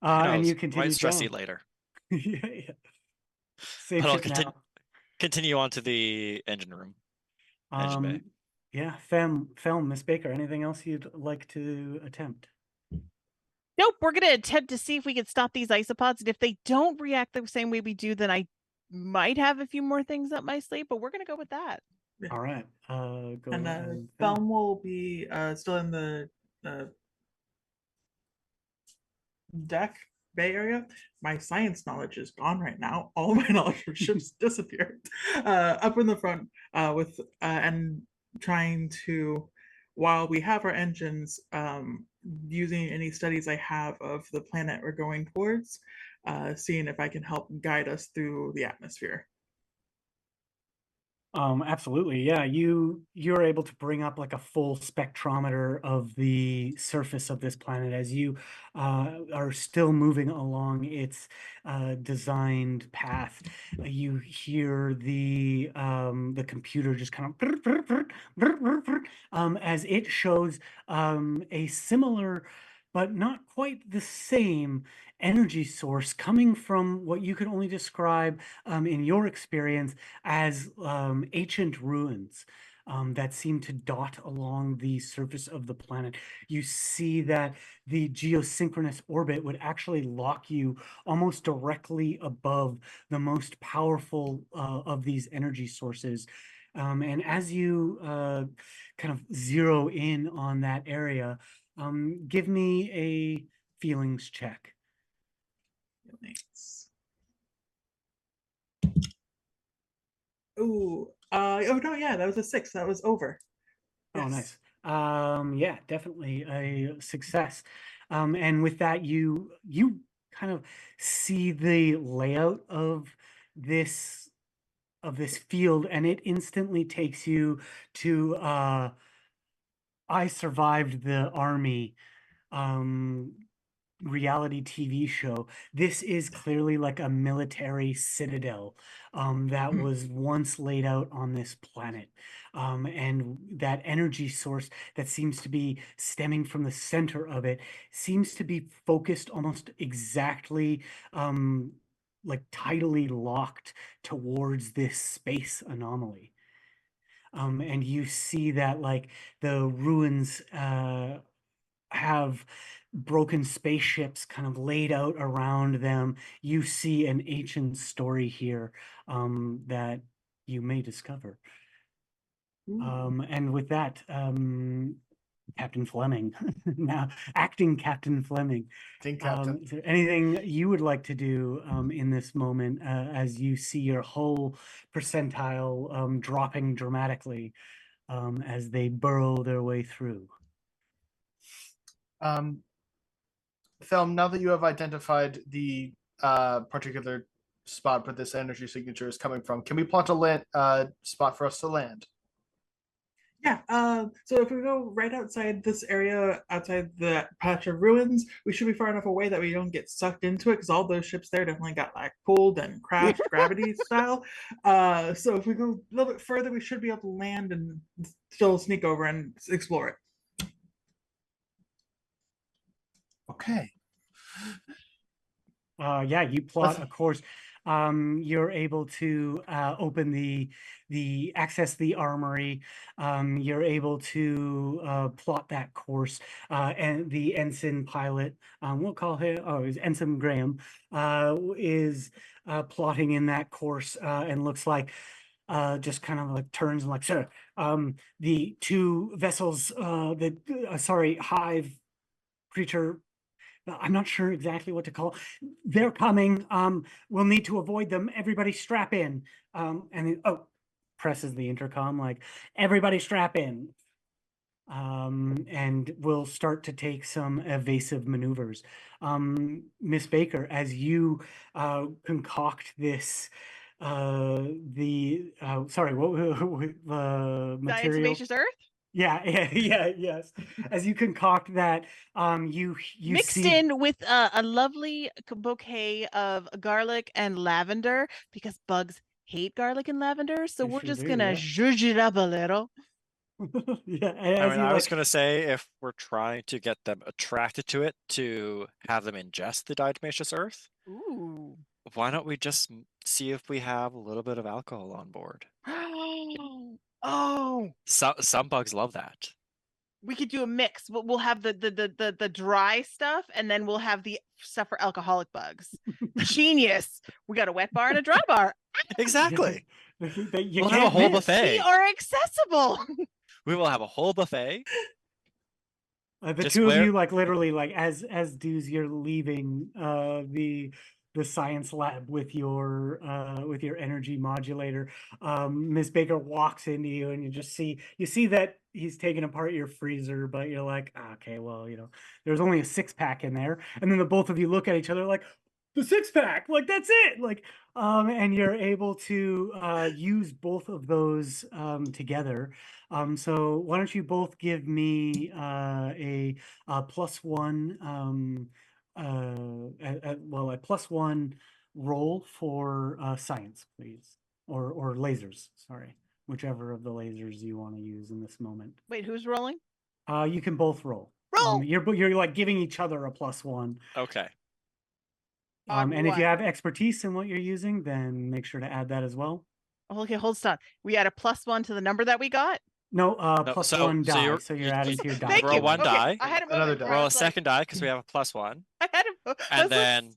And knows? you continue Might stress down. eat later. Yeah. Same But I'll ship now. continue on to the engine room. Engine bay. Yeah, film, Miss Baker, anything else you'd like to attempt? Nope, we're gonna attempt to see if we can stop these isopods, and if they don't react the same way we do, then I might have a few more things up my sleeve, but we're gonna go with that. All right. Go And and Thelm will be still in the deck bay area. My science knowledge is gone right now. All my knowledge from ships disappeared. Up in the front with and trying to, while we have our engines, using any studies I have of the planet we're going towards, seeing if I can help guide us through the atmosphere. Absolutely. Yeah, you're able to bring up like a full spectrometer of the surface of this planet as you are still moving along its designed path. You hear the computer just kind of as it shows a similar but not quite the same energy source coming from what you can only describe in your experience as ancient ruins that seem to dot along the surface of the planet. You see that the geosynchronous orbit would actually lock you almost directly above the most powerful of these energy sources. And as you kind of zero in on that area, give me a feelings check. Thanks. Ooh, oh no, yeah, that was a 6. That was over. Oh, Yes. nice. Yeah, definitely a success. And with that, you kind of see the layout of this field, and it instantly takes you to I survived the army reality TV show. This is clearly like a military citadel that was once laid out on this planet. And that energy source that seems to be stemming from the center of it seems to be focused almost exactly like tidally locked towards this space anomaly. And you see that like the ruins have broken spaceships kind of laid out around them. You see an ancient story here that you may discover. And with that, Captain Fleming, now acting Captain Fleming. Think, Captain. Is there anything you would like to do in this moment as you see your whole percentile dropping dramatically as they burrow their way through? Thelm, now that you have identified the particular spot where this energy signature is coming from, can we plot a spot for us to land? Yeah, so if we go right outside this area, outside the patch of ruins, we should be far enough away that we don't get sucked into it, because all those ships there definitely got like pulled and crashed gravity style. So if we go a little bit further, we should be able to land and still sneak over and explore it. Okay. Yeah, you plot a course. You're able to open the access the armory. You're able to plot that course. And the ensign pilot, we'll call him, it's Ensign Graham, is plotting in that course and looks like just kind of like turns and like, sir, the two vessels, hive creature, I'm not sure exactly what to call. They're coming. We'll need to avoid them. Everybody strap in. And presses the intercom like, everybody strap in. And we'll start to take some evasive maneuvers. Miss Baker, as you concoct this, what material? Diatomaceous earth? Yes. As you concoct that, you mixed see in with a lovely bouquet of garlic and lavender, because bugs hate garlic and lavender. So They we're sure just do, gonna yeah. zhuzh it up a little. Yeah, I mean, I was going to say, if we're trying to get them attracted to it, to have them ingest the diatomaceous earth, Ooh. why don't we just see if we have a little bit of alcohol on board? Oh, Some bugs love that. we could do a mix. We'll have the dry stuff, and then we'll have the stuff for alcoholic bugs. Genius. We got a wet bar and a dry bar. Exactly. you We'll have a can't whole miss. buffet. We are accessible. We will have a whole buffet. The Just two of where- you, like literally, like as Dooz, you're leaving the science lab with your energy modulator. Miss Baker walks into you, and you see that he's taking apart your freezer, but you're like, okay, well, there's only a 6-pack in there, and then the both of you look at each other like, the 6-pack, like that's it, like, and you're able to use both of those together. So why don't you both give me a +1, a +1 roll for science, please, or lasers. Sorry, whichever of the lasers you want to use in this moment. Wait, who's rolling? You can both roll. Roll. You're like giving each other a +1. Okay. On And if you what? have expertise in what you're using, then make sure to add that as well. Okay, hold on. We add a +1 to the number that we got. No, No, +1 die. you're- So you're you- adding you- to your die. Thank roll you. one Okay, die. I had a Another moment die. where I Roll a was like, second die because we have a +1, I had a, and then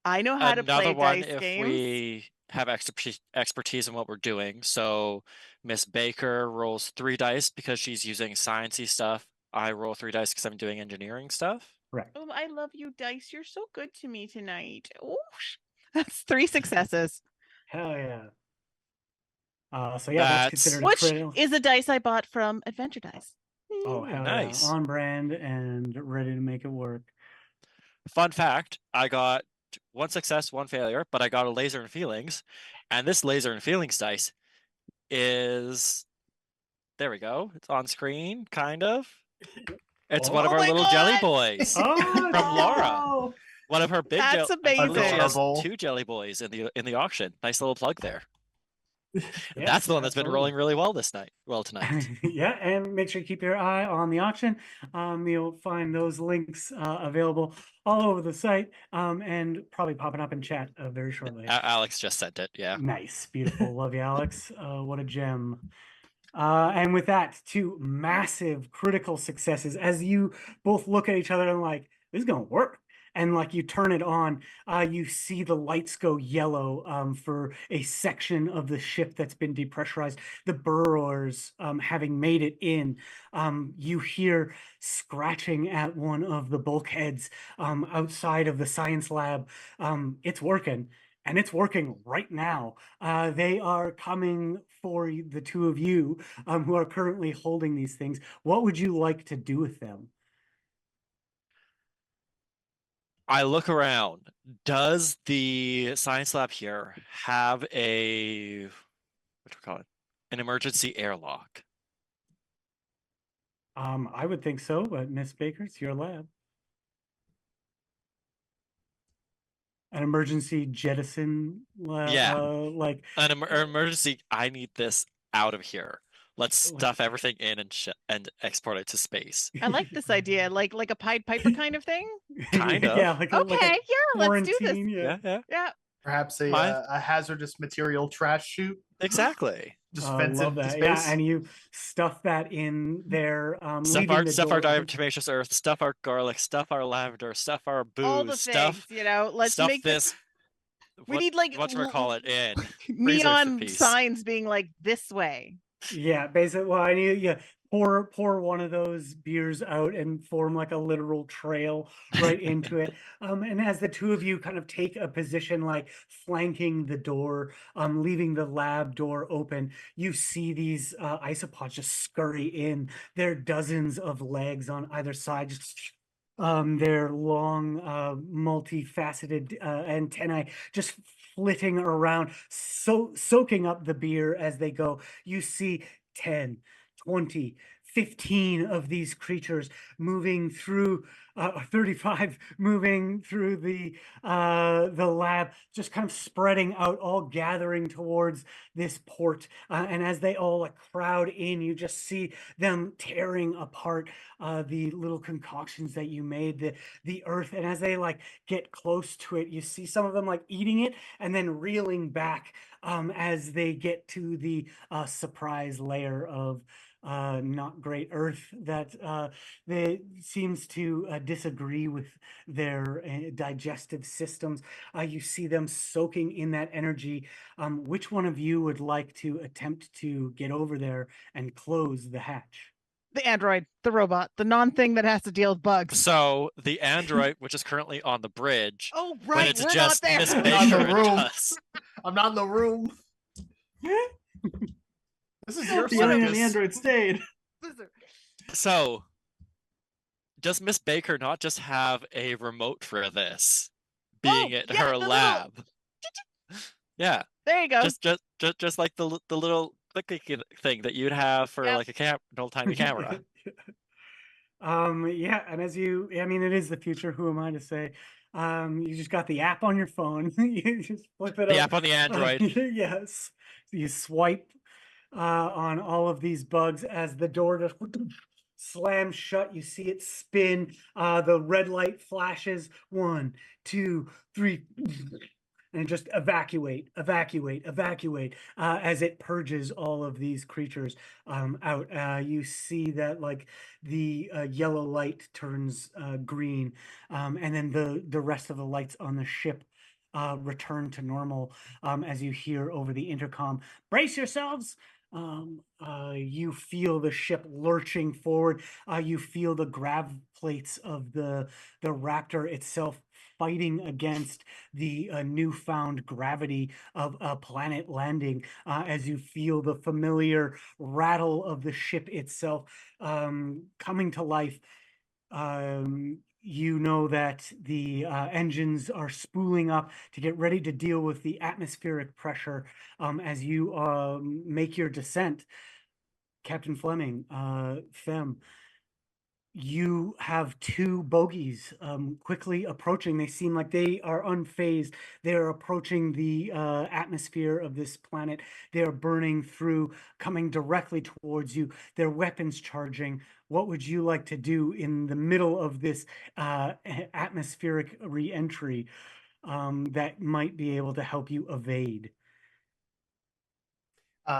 I know how to another play one dice if games. we have expertise in what we're doing. So Miss Baker rolls 3 dice because she's using sciencey stuff. I roll 3 dice because I'm doing engineering stuff. Correct. Oh, I love you, dice. You're so good to me tonight. Oh, that's 3 successes. Hell yeah. So yeah, that's considered a Which critical. is a dice I bought from Adventure Dice. Oh, hell Nice. yeah. On brand and ready to make it work. Fun fact, I got 1 success, 1 failure, but I got a laser and feelings. And this laser and feelings dice is, there we go. It's on screen, kind of. It's Oh. one of Oh our my little jelly God! boys. Oh, From Laura. Oh, One of her big That's I believe she has Adorable. 2 jelly boys in the auction. Nice little plug there. yeah, That's the one that's been absolutely. rolling really well tonight. Yeah, and make sure you keep your eye on the auction. You'll find those links available all over the site, and probably popping up in chat very shortly. Alex just sent it. Yeah. Nice, beautiful. Love you, Alex. What a gem. And with that, 2 massive critical successes as you both look at each other and like, this is gonna work. And like you turn it on, you see the lights go yellow for a section of the ship that's been depressurized. The burrowers having made it in, you hear scratching at one of the bulkheads outside of the science lab. It's working. And it's working right now. They are coming for the 2 of you who are currently holding these things. What would you like to do with them? I look around. Does the science lab here have what do we call it? An emergency airlock? I would think so, but Miss Baker, it's your lab. An emergency jettison, Yeah. like An emergency. I need this out of here. Let's stuff everything in and export it to space. I like this idea, like a Pied Piper kind of thing. Kind of. yeah, like Okay, a yeah, let's do this. quarantine. Yeah, yeah. Yeah, Perhaps Fine. a hazardous material trash chute. Exactly. Just fence it Love into that. space. Yeah, and you stuff that in there, leaving the Stuff door our open. diatomaceous earth, stuff our garlic, stuff our lavender, stuff our booze, all the things, let's stuff make this. We need like whatchamacallit in. neon piece. signs being like this way. Yeah, basically. Well, I need you pour one of those beers out and form like a literal trail right into it. And as the 2 of you kind of take a position like flanking the door, leaving the lab door open, you see these isopods just scurry in. There are dozens of legs on either side, just their long, multifaceted antennae just flitting around, soaking up the beer as they go. You see 10, 20, 15 of these creatures moving through 35 moving through the lab, just kind of spreading out, all gathering towards this port. And as they all like crowd in, you just see them tearing apart the little concoctions that you made, the earth. And as they like get close to it, you see some of them like eating it and then reeling back as they get to the surprise layer of not great earth that they seems to disagree with their digestive systems. You see them soaking in that energy. Which one of you would like to attempt to get over there and close the hatch? The android, the robot, the non-thing that has to deal with bugs. So the android, which is currently on the bridge, Oh, when right, it's we're just not there. Miss I'm not in the Baker and room. us. I'm not in the room. This is your the alien and the circus. android stayed. So does Miss Baker not just have a remote for this, being Oh, at yeah, her the little- lab? Yeah, There you go. just like the little clicky thing that you'd have for Yep. like an old-timey camera. Yeah, and I mean, it is the future. Who am I to say? You just got the app on your phone. You just flip it The up. app on the Android. Yes. You swipe on all of these bugs as the door just slams shut. You see it spin. The red light flashes. 1, 2, 3. And just evacuate as it purges all of these creatures out. You see that like the yellow light turns green, and then the rest of the lights on the ship return to normal as you hear over the intercom, brace yourselves. You feel the ship lurching forward. You feel the grav plates of the Raptor itself fighting against the newfound gravity of a planet landing as you feel the familiar rattle of the ship itself coming to life. You know that the engines are spooling up to get ready to deal with the atmospheric pressure as you make your descent. Captain Fleming, Fem, you have two bogies quickly approaching. They seem like they are unfazed. They're approaching the atmosphere of this planet. They're burning through, coming directly towards you. Their weapons charging. What would you like to do in the middle of this atmospheric re-entry that might be able to help you evade?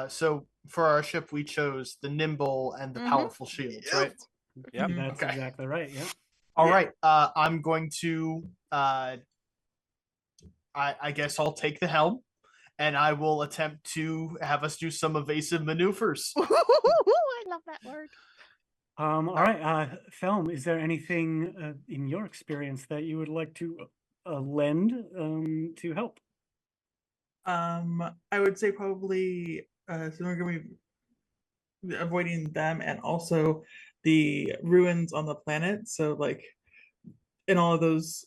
So for our ship, we chose the nimble and the powerful shields, right? Yep. That's Okay. exactly right. Yeah. All Yeah. right. I'm going to. I guess I'll take the helm, and I will attempt to have us do some evasive maneuvers. I love that word. All right. Film, is there anything in your experience that you would like to lend to help? I would say probably so we're going to be avoiding them and also the ruins on the planet. So like in all of those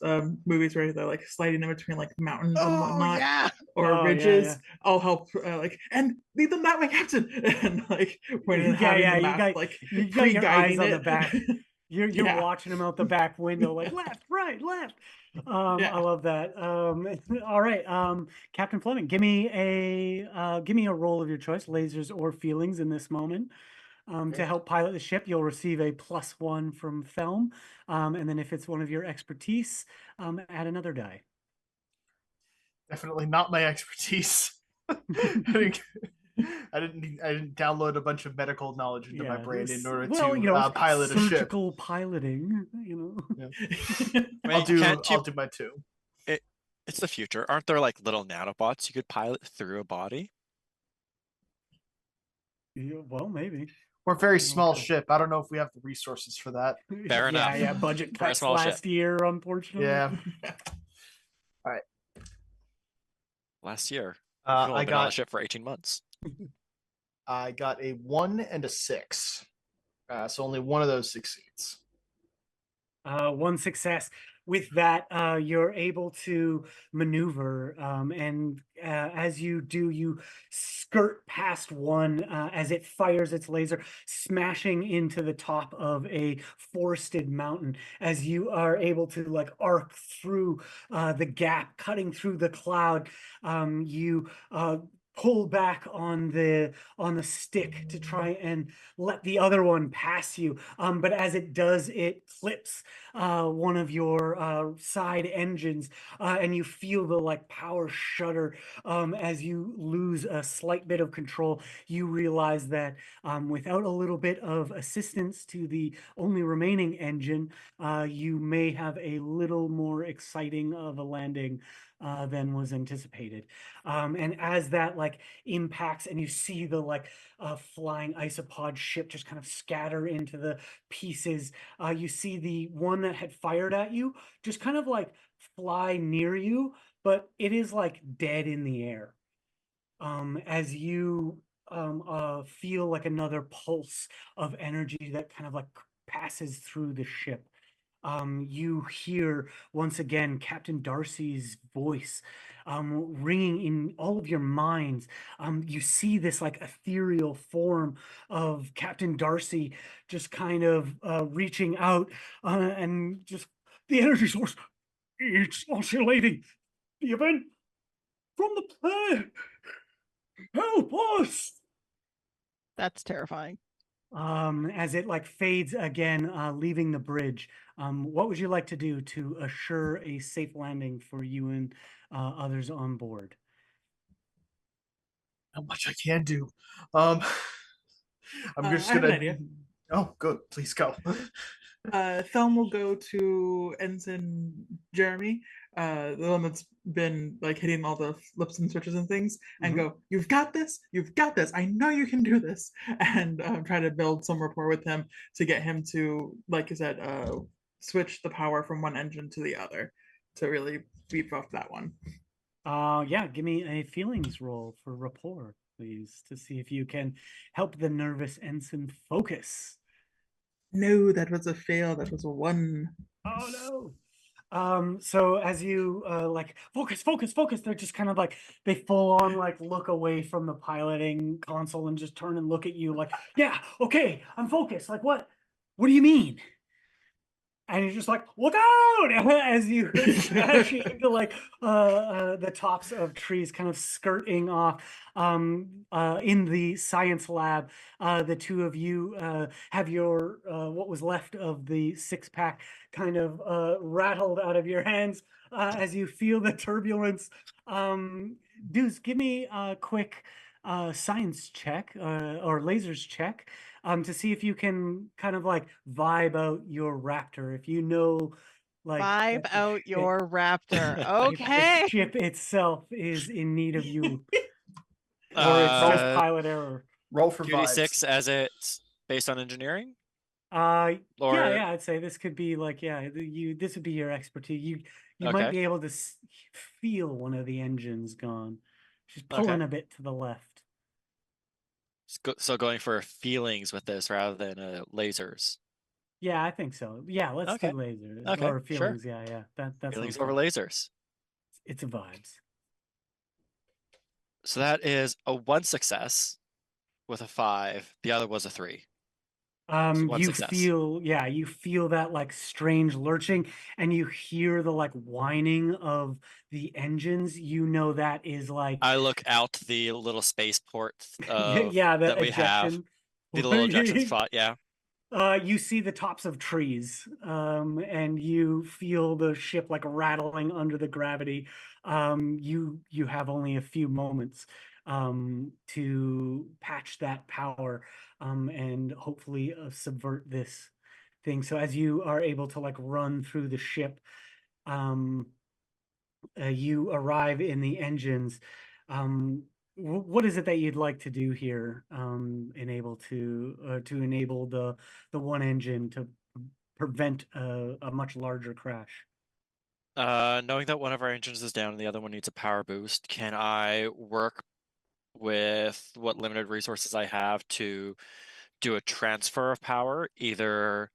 movies where they're like sliding in between like mountains and whatnot yeah. or Oh, yeah, ridges, yeah. I'll help like and lead them that way, Captain, and like pointing and Yeah, having yeah, the you map got- like you got your eyes pre-guiding on the it. back. You're Yeah. watching them out the back window, like left, right, left. I Yeah. love that. All right, Captain Fleming, give me a roll of your choice, lasers or feelings in this moment. To Okay. help pilot the ship, you'll receive a +1 from Film, and then if it's one of your expertise, add another die. Definitely not my expertise. I didn't download a bunch of medical knowledge into my brain in order to pilot a ship. Surgical piloting, Yeah. I mean, I'll can't you? do my 2. It's the future. Aren't there like little nanobots you could pilot through a body? Yeah, well, maybe. We're a very I don't small know. ship. I don't know if we have the resources for that. Fair enough. Yeah, budget For a cuts small ship. last year, unfortunately. Yeah. Last year, we've only been on the I ship for 18 months. got a 1 and a 6. So only one of those succeeds. One success. With that, you're able to maneuver, and as you do, you skirt past one as it fires its laser, smashing into the top of a forested mountain. As you are able to like arc through the gap, cutting through the cloud, you pull back on the stick to try and let the other one pass you. But as it does, it clips one of your side engines, and you feel the like power shudder as you lose a slight bit of control. You realize that without a little bit of assistance to the only remaining engine, you may have a little more exciting of a landing than was anticipated. And as that like impacts and you see the like flying isopod ship just kind of scatter into the pieces, you see the one that had fired at you just kind of like fly near you, but it is like dead in the air. As you feel like another pulse of energy that kind of like passes through the ship. You hear once again Captain Darcy's voice ringing in all of your minds. You see this like ethereal form of Captain Darcy just kind of reaching out and just the energy source. It's oscillating. The event from the planet. Help us! That's terrifying. As it like fades again, leaving the bridge. What would you like to do to assure a safe landing for you and others on board? Not much I can do. I'm just I have an gonna. idea. Oh, good. Please go. Thelm will go to Ensign Jeremy, the one that's been like hitting all the flips and switches and things, and go, "You've got this. You've got this. I know you can do this." And try to build some rapport with him to get him to, like you said, switch the power from one engine to the other to really beef up that one. Yeah, give me a feelings roll for rapport, please, to see if you can help the nervous ensign focus. No, that was a fail. That was a 1. Oh no. So as you like focus, they're just kind of like they full on like look away from the piloting console and just turn and look at you like, yeah, okay, I'm focused. Like what do you mean? and you're just like, look out, as you smash into like the tops of trees, kind of skirting off. In the science lab, the two of you have your what was left of the 6-pack kind of rattled out of your hands as you feel the turbulence. Dudes, give me a quick science check or lasers check to see if you can kind of like vibe out your raptor. If you know, like Vibe that the out ship- your raptor. if the Okay. ship itself is in need of you, or it's just pilot error. Roll for 2d6 vibes. as it's based on engineering? Yeah, Or I'd say this could be like, this would be your expertise. You might Okay. be able to feel one of the engines gone. She's Okay. pulling a bit to the left. So going for feelings with this rather than lasers. Yeah, I think so. Yeah, let's Okay. do lasers Okay, or sure. feelings. Yeah. That Feelings sounds over good. lasers. It's a vibes. So that is a 1 success with a 5. The other was a 3. So 1 You success. you feel that like strange lurching, and you hear the like whining of the engines. You know that is like I look out the little spaceport that that we have. ejection. The little ejection spot, yeah. You see the tops of trees, and you feel the ship like rattling under the gravity. You have only a few moments to patch that power, and hopefully subvert this thing. So as you are able to like run through the ship, you arrive in the engines. What is it that you'd like to do here? Enable to enable the one engine to prevent a much larger crash. Knowing that one of our engines is down and the other one needs a power boost, can I work with what limited resources I have to do a transfer of power, either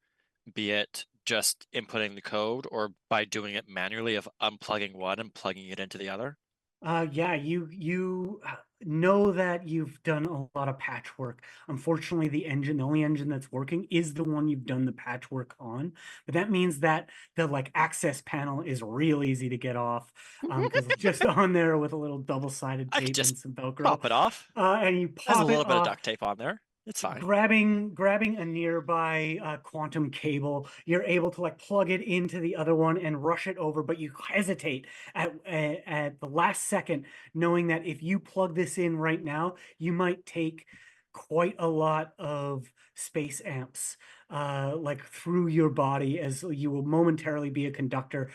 be it just inputting the code or by doing it manually of unplugging one and plugging it into the other? Yeah, you know that you've done a lot of patchwork. Unfortunately, the only engine that's working is the one you've done the patchwork on. But that means that the like access panel is real easy to get off because it's just on there with a little double-sided I could tape just and some Velcro. pop it off. And you There's a pop little it bit of off. duct tape on there. It's fine. Grabbing a nearby quantum cable, you're able to like plug it into the other one and rush it over, but you hesitate at the last second, knowing that if you plug this in right now, you might take quite a lot of space amps like through your body, as you will momentarily be a conductor.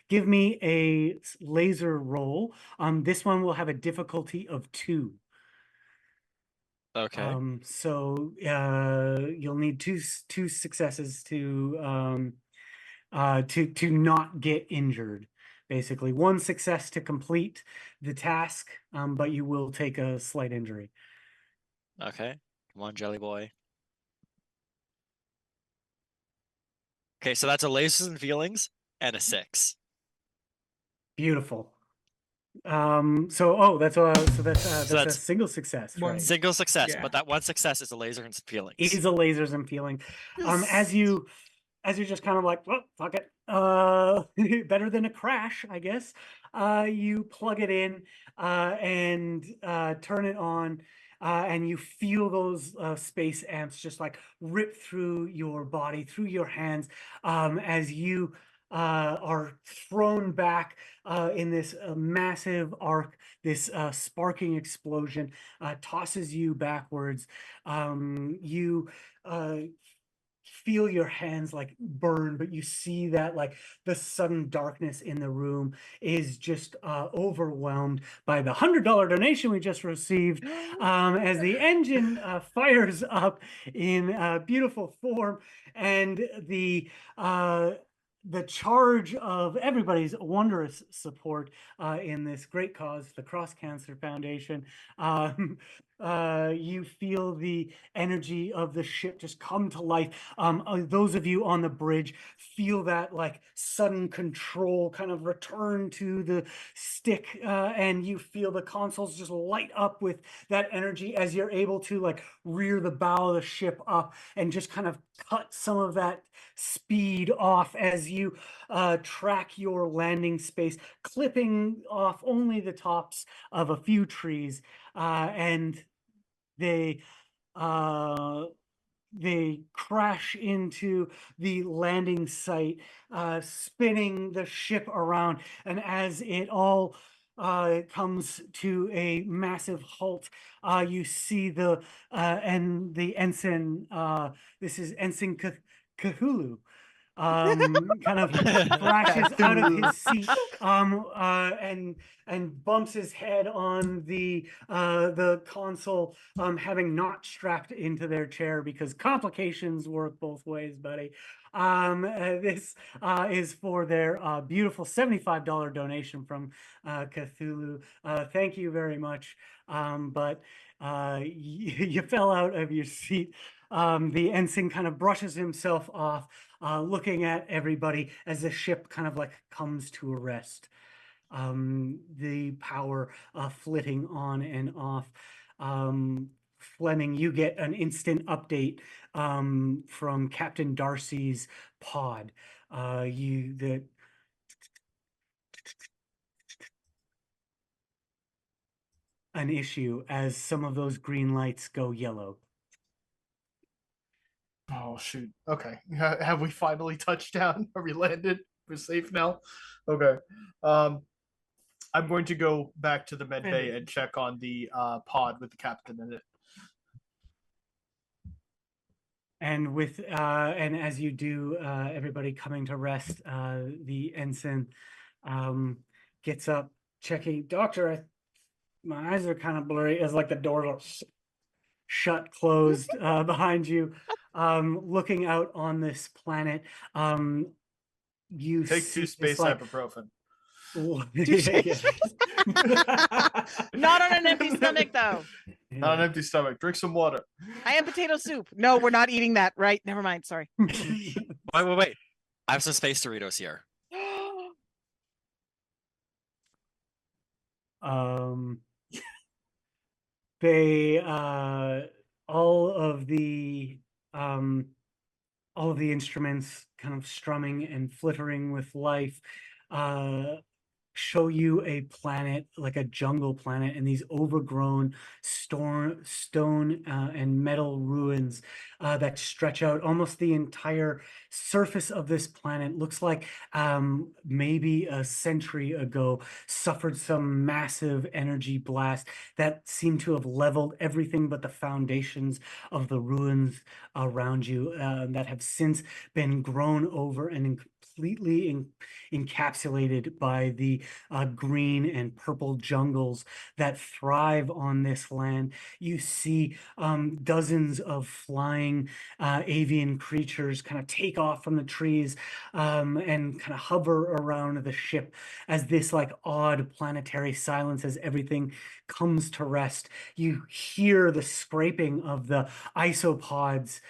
Give me a laser roll. This one will have a difficulty of 2. Okay. So you'll need two successes to not get injured. Basically, 1 success to complete the task, but you will take a slight injury. Okay. Come on, Jelly Boy. Okay, so that's a lasers and feelings and a 6. Beautiful. That's a that's single success, one. right? Single success, Yeah. but that 1 success is a laser and feelings. Is a lasers and feeling. As you're just kind of like, well, fuck it. Better than a crash, I guess. You plug it in and turn it on, and you feel those space amps just like rip through your body, through your hands, as you are thrown back in this massive arc. This sparking explosion tosses you backwards. You feel your hands like burn, but you see that like the sudden darkness in the room is just overwhelmed by the $100 donation we just received, as the engine fires up in beautiful form, and the charge of everybody's wondrous support in this great cause, the Cross Cancer Foundation, you feel the energy of the ship just come to life. Those of you on the bridge feel that like sudden control kind of return to the stick, and you feel the consoles just light up with that energy as you're able to like rear the bow of the ship up and just kind of cut some of that speed off as you track your landing space, clipping off only the tops of a few trees, and they crash into the landing site, spinning the ship around. And as it all comes to a massive halt, you see the ensign. This is Ensign Cthulhu. Kind of flashes out of his seat, and bumps his head on the console, having not strapped into their chair because complications work both ways, buddy. This is for their beautiful $75 donation from Cthulhu. Thank you very much. But you fell out of your seat. The ensign kind of brushes himself off, looking at everybody as the ship kind of like comes to a rest. The power flitting on and off. Fleming, you get an instant update from Captain Darcy's pod. An issue as some of those green lights go yellow. Oh shoot. Okay. Have we finally touched down? Are we landed? We're safe now? Okay. I'm going to go back to the med bay and check on the pod with the captain in it. And with and as you do, everybody coming to rest, the ensign gets up, checking. Doctor, my eyes are kind of blurry as like the doors are shut, closed behind you. Looking out on this planet, you Take see 2 space like, ibuprofen. Not on an empty stomach, though. Not an empty stomach. Drink some water. I am potato soup. No, we're not eating that. Right? Never mind. Sorry. Wait. I have some space Doritos here. They all of the instruments kind of strumming and flittering with life show you a planet, like a jungle planet, and these overgrown stone and metal ruins that stretch out. Almost the entire surface of this planet looks like maybe a century ago suffered some massive energy blast that seemed to have leveled everything but the foundations of the ruins around you, that have since been grown over and completely encapsulated by the green and purple jungles that thrive on this land. You see dozens of flying avian creatures kind of take off from the trees and kind of hover around the ship as this like odd planetary silence as everything comes to rest. You hear the scraping of the isopods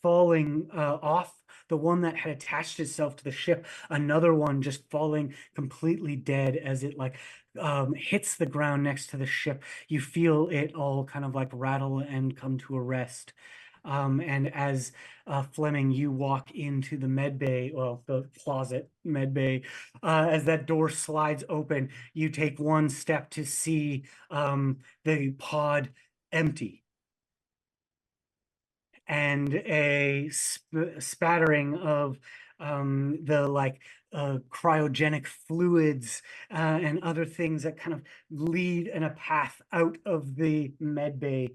falling off the one that had attached itself to the ship, another one just falling completely dead as it like hits the ground next to the ship. You feel it all kind of like rattle and come to a rest. And as Fleming, you walk into the med bay, well, the closet med bay, as that door slides open, you take one step to see the pod empty. And a spattering of the like cryogenic fluids and other things that kind of lead in a path out of the med bay.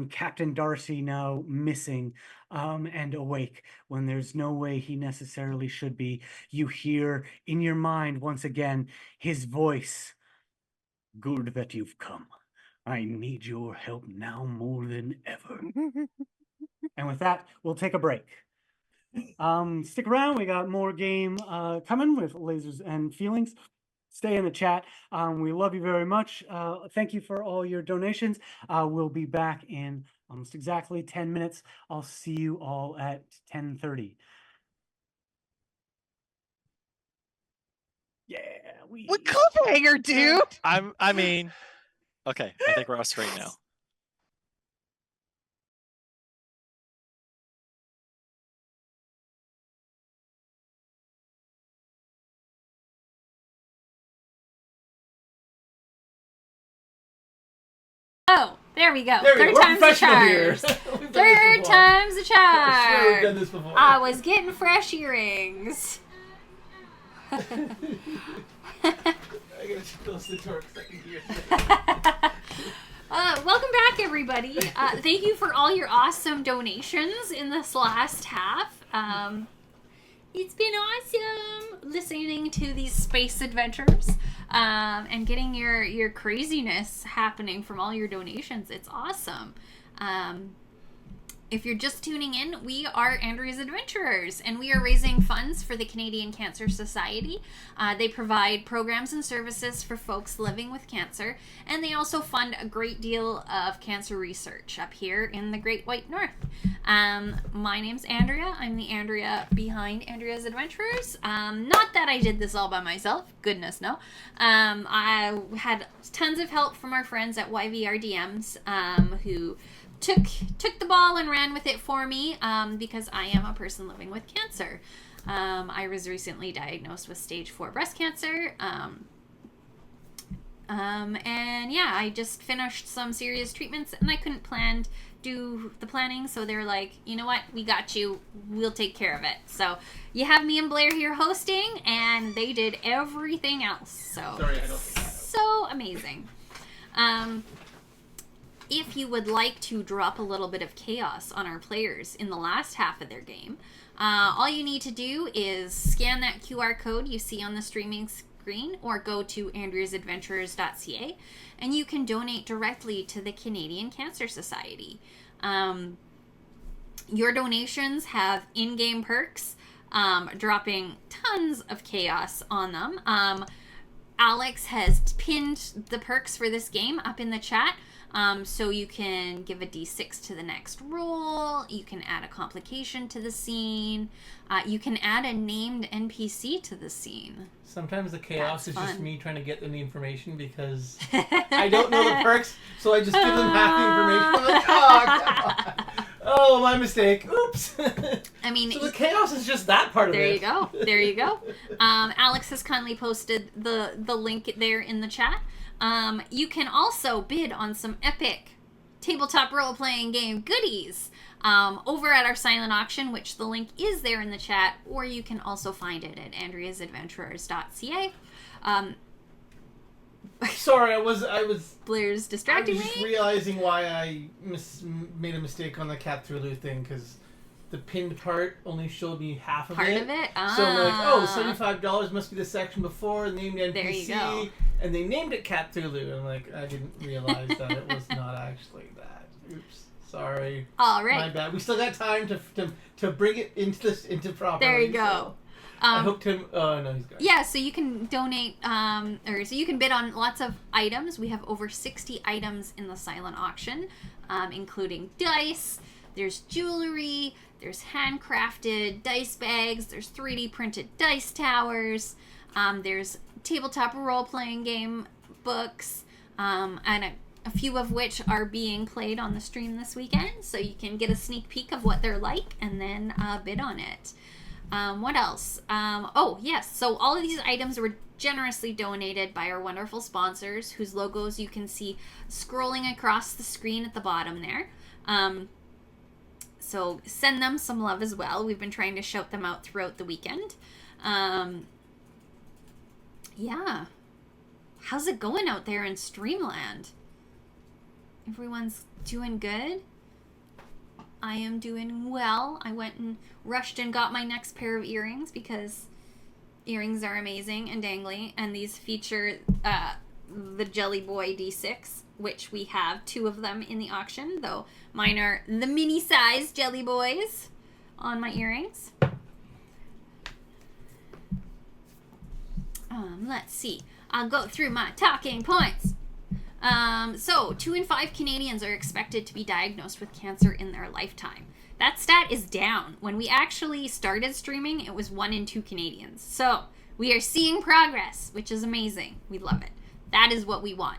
Captain Darcy now missing and awake when there's no way he necessarily should be. You hear in your mind once again his voice. Good that you've come. I need your help now more than ever. And with that, we'll take a break. Stick around. We got more game coming with Lasers and Feelings. stay in the chat. We love you very much. Thank you for all your donations. We'll be back in almost exactly 10 minutes. I'll see you all at 10:30. Yeah, What cliffhanger, dude? I mean, okay, I think we're off screen now. Oh, there we go. There we Third go. We're time's the professional here. charm. We've done this Third before. time's the charm. I swear we've done this before. I was getting fresh earrings. I gotta close the door because I can hear. Welcome back, everybody. Thank you for all your awesome donations in this last half. It's been awesome listening to these space adventures and getting your craziness happening from all your donations. It's awesome. If you're just tuning in, we are Andrea's Adventurers, and we are raising funds for the Canadian Cancer Society. They provide programs and services for folks living with cancer, and they also fund a great deal of cancer research up here in the Great White North. My name's Andrea. I'm the Andrea behind Andrea's Adventurers. Not that I did this all by myself. Goodness, no. I had tons of help from our friends at YVRDMs who took the ball and ran with it for me because I am a person living with cancer. I was recently diagnosed with stage 4 breast cancer. And yeah, I just finished some serious treatments and I couldn't do the planning, so they're like, you know what, we got you, we'll take care of it. So you have me and Blair here hosting, and they did everything else. So Sorry, I don't think I have. so amazing. If you would like to drop a little bit of chaos on our players in the last half of their game, all you need to do is scan that QR code you see on the streaming screen or go to andreasadventurers.ca and you can donate directly to the Canadian Cancer Society. Your donations have in-game perks, dropping tons of chaos on them. Alex has pinned the perks for this game up in the chat. So you can give a d6 to the next roll, you can add a complication to the scene, you can add a named NPC to the scene. Sometimes the chaos That's is just fun. me trying to get them the information because I don't know the perks, so I just give them half the information. I'm like, oh, come on. Oh, my mistake. Oops. I mean, So the chaos is just that part of it. there you go. There you go. Alex has kindly posted the link there in the chat. You can also bid on some epic tabletop role-playing game goodies over at our silent auction, which the link is there in the chat, or you can also find it at andreasadventurers.ca. Sorry, I was Blair's distracting just me. realizing why I made a mistake on the Cat Through thing because the pinned part only showed me half of Part it. of it? So I'm like, oh, Ah. $75 must be the section before named NPC. There you go. And they named it Cat Thulu. I'm like, I didn't realize that it was not actually that. Oops. Sorry. All My right. bad. We still got time to bring it into properly. There you go. So I hooked him. Oh, no, he's gone. Yeah, so you can donate, or so you can bid on lots of items. We have over 60 items in the silent auction, including dice, there's jewelry, there's handcrafted dice bags, there's 3D printed dice towers, there's tabletop role-playing game books, and a few of which are being played on the stream this weekend, so you can get a sneak peek of what they're like and then bid on it. What else? Oh, yes. So all of these items were generously donated by our wonderful sponsors, whose logos you can see scrolling across the screen at the bottom there. So send them some love as well. We've been trying to shout them out throughout the weekend. Yeah. How's it going out there in Streamland? Everyone's doing good? I am doing well. I went and rushed and got my next pair of earrings because earrings are amazing and dangly, and these feature the Jelly Boy D6, which we have 2 of them in the auction, though mine are the mini size Jelly Boys on my earrings. Let's see. I'll go through my talking points. So 2 in 5 Canadians are expected to be diagnosed with cancer in their lifetime. That stat is down. When we actually started streaming, it was 1 in 2 Canadians. So we are seeing progress, which is amazing. We love it. That is what we want.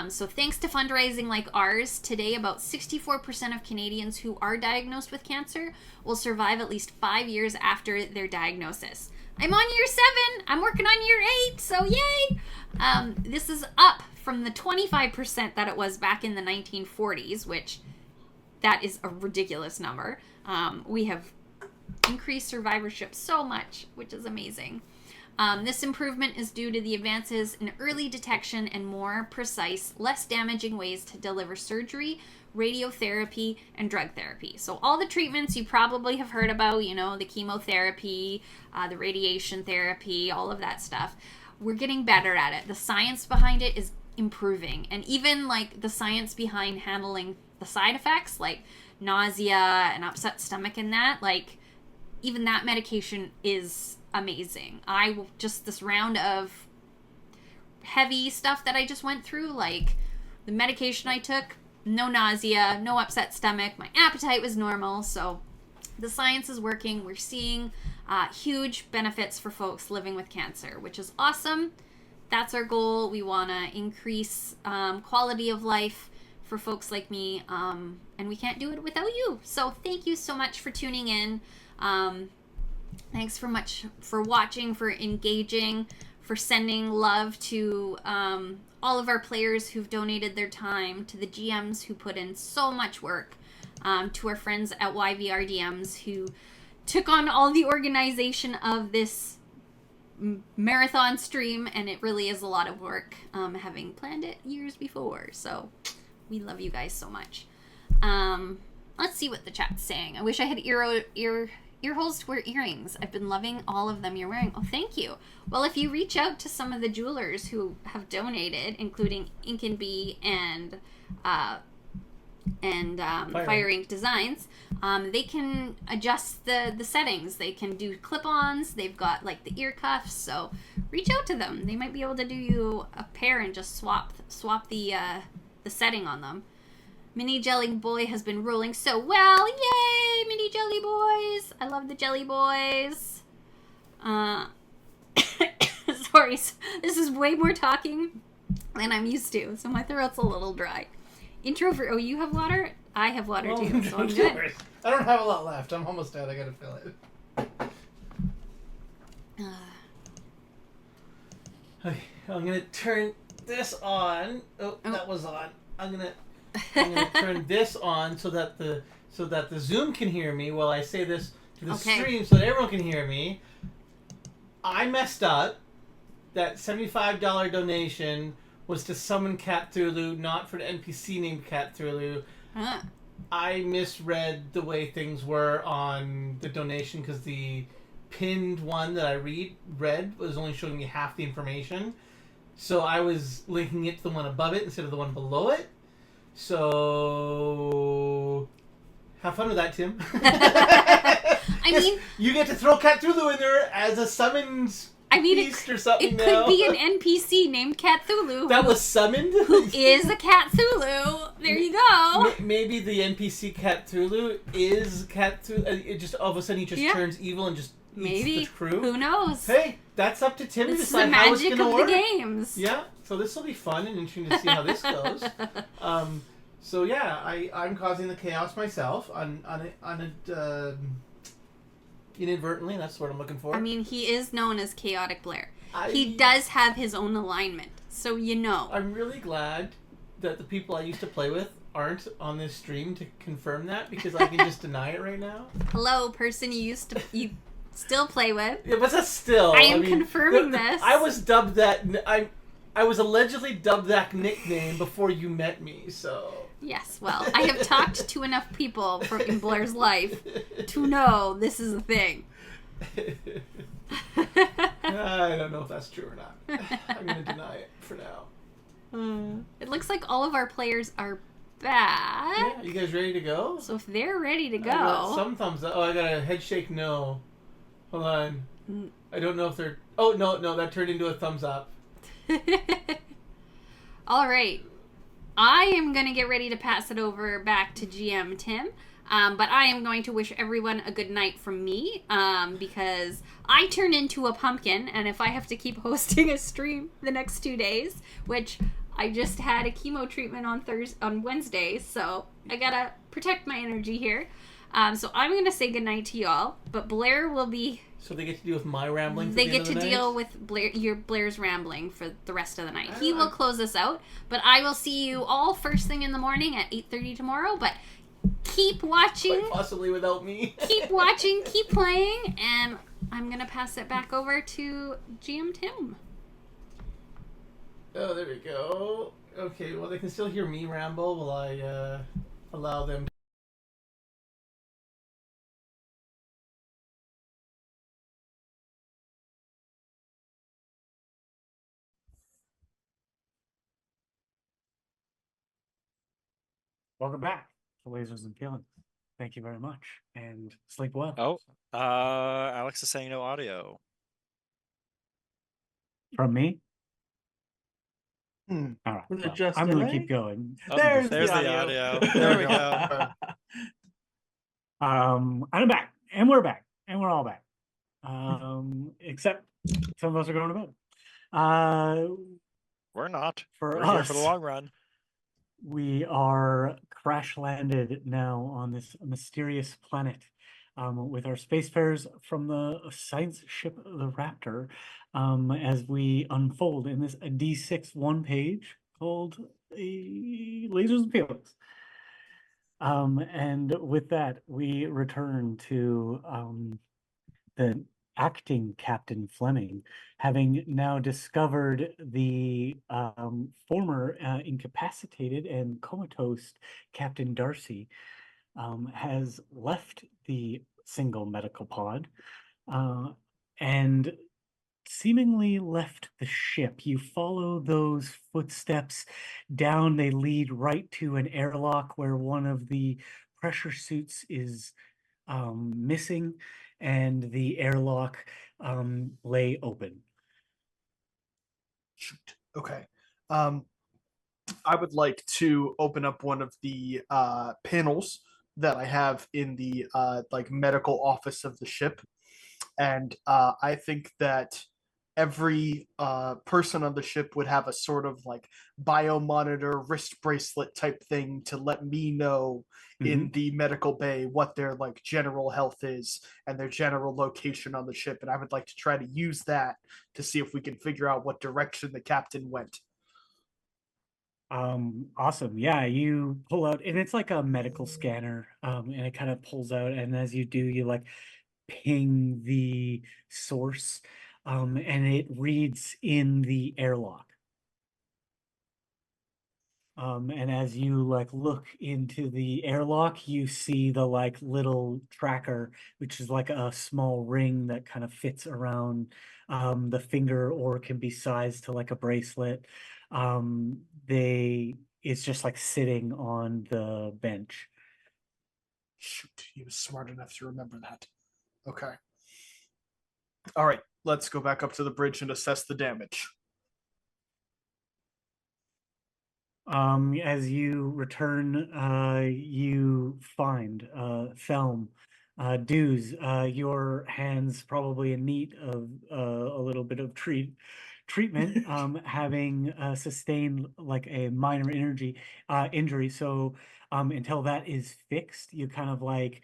So thanks to fundraising like ours, today about 64% of Canadians who are diagnosed with cancer will survive at least 5 years after their diagnosis. I'm on year 7. I'm working on year 8, so yay! This is up from the 25% that it was back in the 1940s, which that is a ridiculous number. We have increased survivorship so much, which is amazing. This improvement is due to the advances in early detection and more precise, less damaging ways to deliver surgery, radiotherapy, and drug therapy. So all the treatments you probably have heard about, you know, the chemotherapy, the radiation therapy, all of that stuff, we're getting better at it. The science behind it is improving. And even like the science behind handling the side effects, like nausea and upset stomach and that, like even that medication is amazing. Just this round of heavy stuff that I just went through, like the medication I took, no nausea, no upset stomach, my appetite was normal. So the science is working. We're seeing huge benefits for folks living with cancer, which is awesome. That's our goal. We want to increase quality of life for folks like me, and we can't do it without you. So thank you so much for tuning in. Thanks for watching, for engaging, for sending love to all of our players who've donated their time, to the GMs who put in so much work, to our friends at YVRDMs who took on all the organization of this marathon stream, and it really is a lot of work, having planned it years before. So we love you guys so much. Let's see what the chat's saying. I wish I had ear holes to wear earrings. I've been loving all of them you're wearing. Oh, thank you. Well, if you reach out to some of the jewelers who have donated, including Ink and Bee and Fire Ink Designs, they can adjust the settings. They can do clip-ons. They've got like the ear cuffs. So reach out to them. They might be able to do you a pair and just swap the setting on them. Mini Jelly Boy has been rolling so well. Yay, Mini Jelly Boys. I love the Jelly Boys. Sorry, this is way more talking than I'm used to, so my throat's a little dry. Introvert. Oh, you have water? I have water too, so I'm good. I don't have a lot left. I'm almost dead. I gotta fill it. Okay, I'm gonna turn this on. Oh, that was on. I'm gonna turn this on so that the Zoom can hear me while I say this to the stream so that everyone can hear me. I messed up. That $75 donation was to summon Cthulhu, not for the NPC named Cthulhu. I misread the way things were on the donation because the pinned one that I read was only showing me half the information. So I was linking it to the one above it instead of the one below it. So have fun with that, Tim. I mean, you get to throw Cthulhu in there as a summons beast or something. It could be an NPC named Cthulhu. That was summoned? Who is a Cthulhu. There you go. Maybe the NPC Cthulhu is Cthulhu. It just all of a sudden he just turns evil and just eats the crew. Who knows? Hey, that's up to Tim to decide how it's going to work. This is the magic of the games. Yeah, so this will be fun and interesting to see how this goes. So yeah, I'm causing the chaos myself inadvertently. That's what I'm looking for. I mean, he is known as Chaotic Blair. He does have his own alignment, so you know. I'm really glad that the people I used to play with aren't on this stream to confirm that, because I can just deny it right now. Hello, person you still play with. Yeah, but that's still. I mean, confirming this. I was dubbed that. I was allegedly dubbed that nickname before you met me, so. Yes, well, I have talked to enough people in Blair's life to know this is a thing. I don't know if that's true or not. I'm going to deny it for now. It looks like all of our players are back. Yeah, you guys ready to go? So if they're ready to go. I got some thumbs up. Oh, I got a head shake no. Hold on. I don't know if they're... Oh, no, that turned into a thumbs up. All right. I am going to get ready to pass it over back to GM Tim. But I am going to wish everyone a good night from me because I turned into a pumpkin, and if I have to keep hosting a stream the next 2 days, which I just had a chemo treatment on Wednesday, so I gotta protect my energy here. So I'm gonna say goodnight to y'all, but Blair will be. So they get to deal with my rambling. They get to deal with Blair's rambling for the rest of the night. He will close us out, but I will see you all first thing in the morning at 8:30 tomorrow. But keep watching. Quite possibly without me. Keep watching, keep playing, and I'm gonna pass it back over to GM Tim. Oh, there we go. Okay, well, they can still hear me ramble. Will I allow them? Welcome back to Lasers and Feelings. Thank you very much, and sleep well. Oh, Alex is saying no audio. From me? Hmm. All right. Was it well, just I'm going to delay? keep going. Oh, There's there's the the audio. audio. There we go. I'm back, and we're back, and we're all back. Except some of us are going to bed. We're not. For We're here for the us. long run. We are crash landed now on this mysterious planet with our spacefarers from the science ship, the Raptor, as we unfold in this D6 one page called Lasers and Feelings. And with that, we return to the acting Captain Fleming, having now discovered the former incapacitated and comatose Captain Darcy, has left the single medical pod and seemingly left the ship. You follow those footsteps down, they lead right to an airlock where one of the pressure suits is missing and the airlock lay open. Shoot. Okay. I would like to open up one of the panels that I have in the like medical office of the ship, and I think that every person on the ship would have a sort of like biomonitor wrist bracelet type thing to let me know in the medical bay what their like general health is and their general location on the ship, and I would like to try to use that to see if we can figure out what direction the captain went. Awesome. Yeah, you pull out, and it's like a medical scanner, and it kind of pulls out, and as you do, you like ping the source, and it reads in the airlock. And as you like look into the airlock, you see the like little tracker, which is like a small ring that kind of fits around the finger or can be sized to like a bracelet. It's just like sitting on the bench. Shoot, he was smart enough to remember that. Okay. All right, let's go back up to the bridge and assess the damage. As you return, you find Thelm, Dews, your hands probably in need of a little bit of treatment, having sustained like a minor injury. So until that is fixed, you kind of like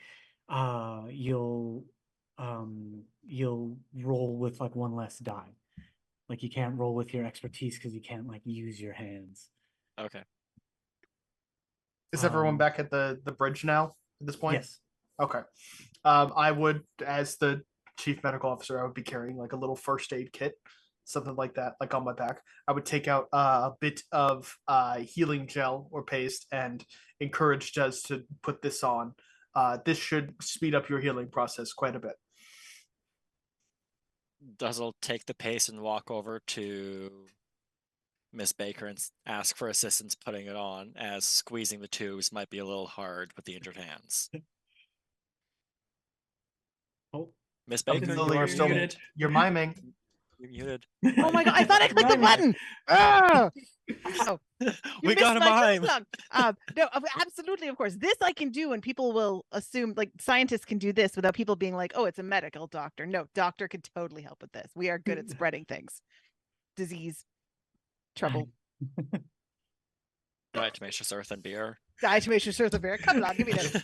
you'll roll with like one less die. Like you can't roll with your expertise because you can't like use your hands. Okay. Is everyone back at the bridge now at this point? Yes. Okay. I would, as the chief medical officer, I would be carrying like a little first aid kit, something like that, like on my back. I would take out a bit of healing gel or paste and encourage Jez to put this on. This should speed up your healing process quite a bit. Duzzle take the pace and walk over to Miss Baker and ask for assistance putting it on, as squeezing the tubes might be a little hard with the injured hands. Oh, Miss Okay, Baker, Lily, you are you're still muted. you're miming. You're muted. Oh my god! I thought I clicked the Right. button. Oh, oh. You We got missed a my mime. runesong. No, absolutely, of course. This I can do, and people will assume like scientists can do this without people being like, "Oh, it's a medical doctor." No, doctor could totally help with this. We are good at spreading things, disease, trouble, Diatomaceous earth and beer. diatomaceous earth of beer. Come along, give me this.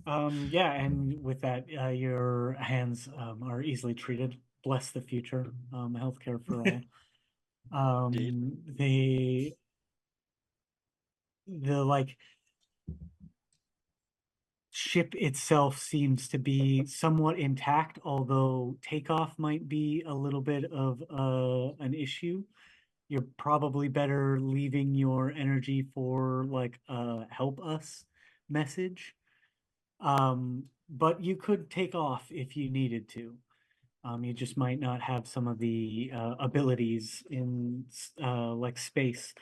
Yeah, and with that, your hands are easily treated. Bless the future. Healthcare for all. Indeed. The like ship itself seems to be somewhat intact, although takeoff might be a little bit of an issue. You're probably better leaving your energy for like a help us message. But you could take off if you needed to. You just might not have some of the abilities in like space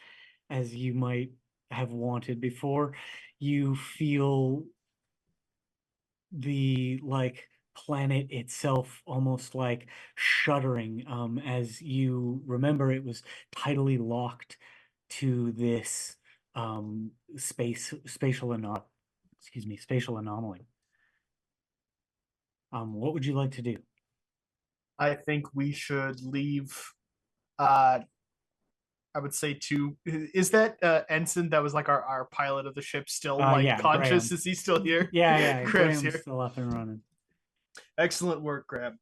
as you might have wanted before. You feel the like planet itself almost like shuddering as you remember it was tidally locked to this spatial anomaly. What would you like to do? I think we should leave. I would say is that Ensign that was like our pilot of the ship still like Yeah, conscious? Graham. Is he still here? Yeah, Graham's Graham's here. still up and running. Excellent work, Graham.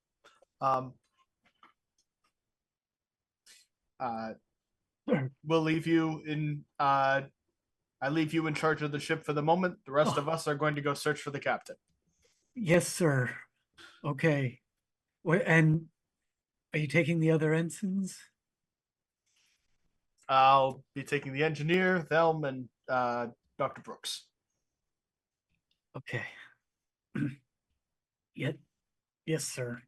We'll leave you in. I leave you in charge of the ship for the moment. The rest of us are going to go search for the captain. Yes, sir. Okay. And are you taking the other ensigns? I'll be taking the engineer, Thelm, and Dr. Brooks. Okay. Yes, sir.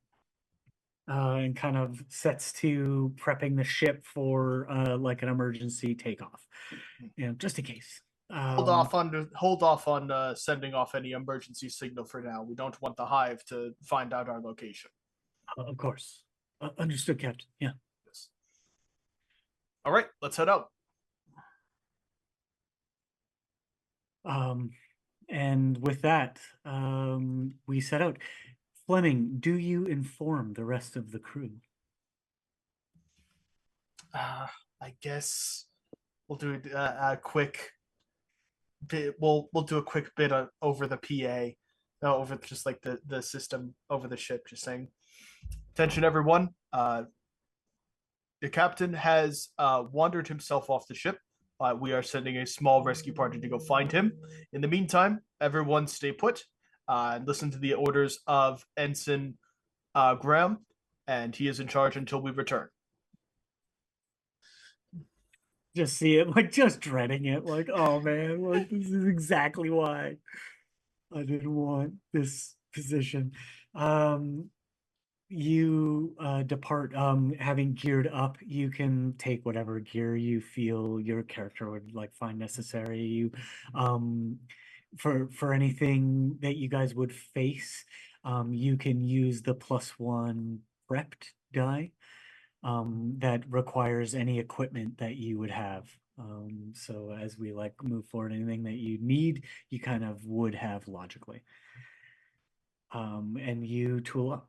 And kind of sets to prepping the ship for like an emergency takeoff, just in case. Hold off on sending off any emergency signal for now. We don't want the hive to find out our location. Of course. Understood, Captain. Yeah. Yes. All right, let's head out. And with that, we set out. Fleming, do you inform the rest of the crew? I guess we'll do a quick bit. We'll do a quick bit over the PA, over just like the system over the ship, just saying, "Attention, everyone! The captain has wandered himself off the ship. We are sending a small rescue party to go find him. In the meantime, everyone stay put and listen to the orders of Ensign Graham, and he is in charge until we return." Just see it, like just dreading it, like, oh man, like this is exactly why I didn't want this position. You depart having geared up. You can take whatever gear you feel your character would like find necessary. You for anything that you guys would face, you can use the +1 prepped die that requires any equipment that you would have. So as we like move forward, anything that you need, you kind of would have logically. And you tool up.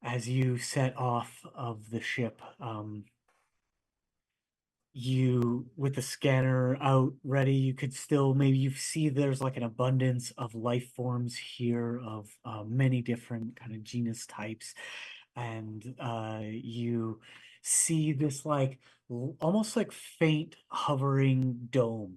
As you set off of the ship, you with the scanner out ready, you could still maybe you see there's like an abundance of life forms here of many different kind of genus types, and you see this like almost like faint hovering dome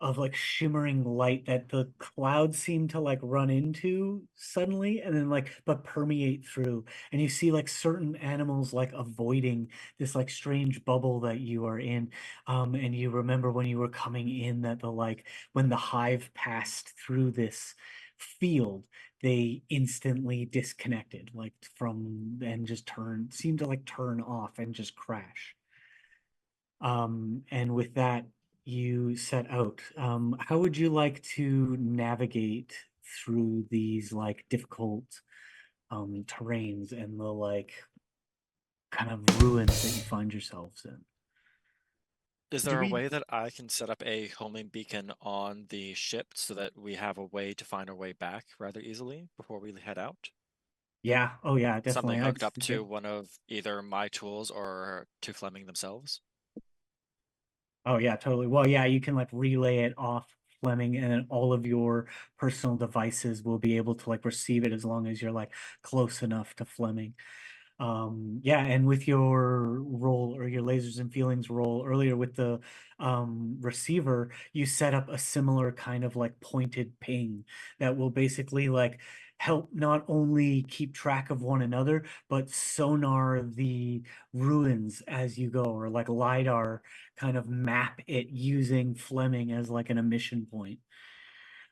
of like shimmering light that the clouds seem to like run into suddenly and then like but permeate through, and you see like certain animals like avoiding this like strange bubble that you are in, and you remember when you were coming in that the like when the hive passed through this field they instantly disconnected like from and just seemed to like turn off and just crash. And with that you set out. How would you like to navigate through these like difficult terrains and the like kind of ruins that you find yourselves in. Is there a way that I can set up a homing beacon on the ship so that we have a way to find our way back rather easily before we head out? Yeah. Oh, yeah, definitely. Something hooked up to one of either my tools or to Fleming themselves. Oh, yeah, totally. Well, yeah, you can like relay it off Fleming, and then all of your personal devices will be able to like receive it as long as you're like close enough to Fleming. Yeah, and with your roll or your lasers and feelings roll earlier with the receiver, you set up a similar kind of like pointed ping that will basically like help not only keep track of one another, but sonar the ruins as you go, or like LiDAR kind of map it using Fleming as like an emission point.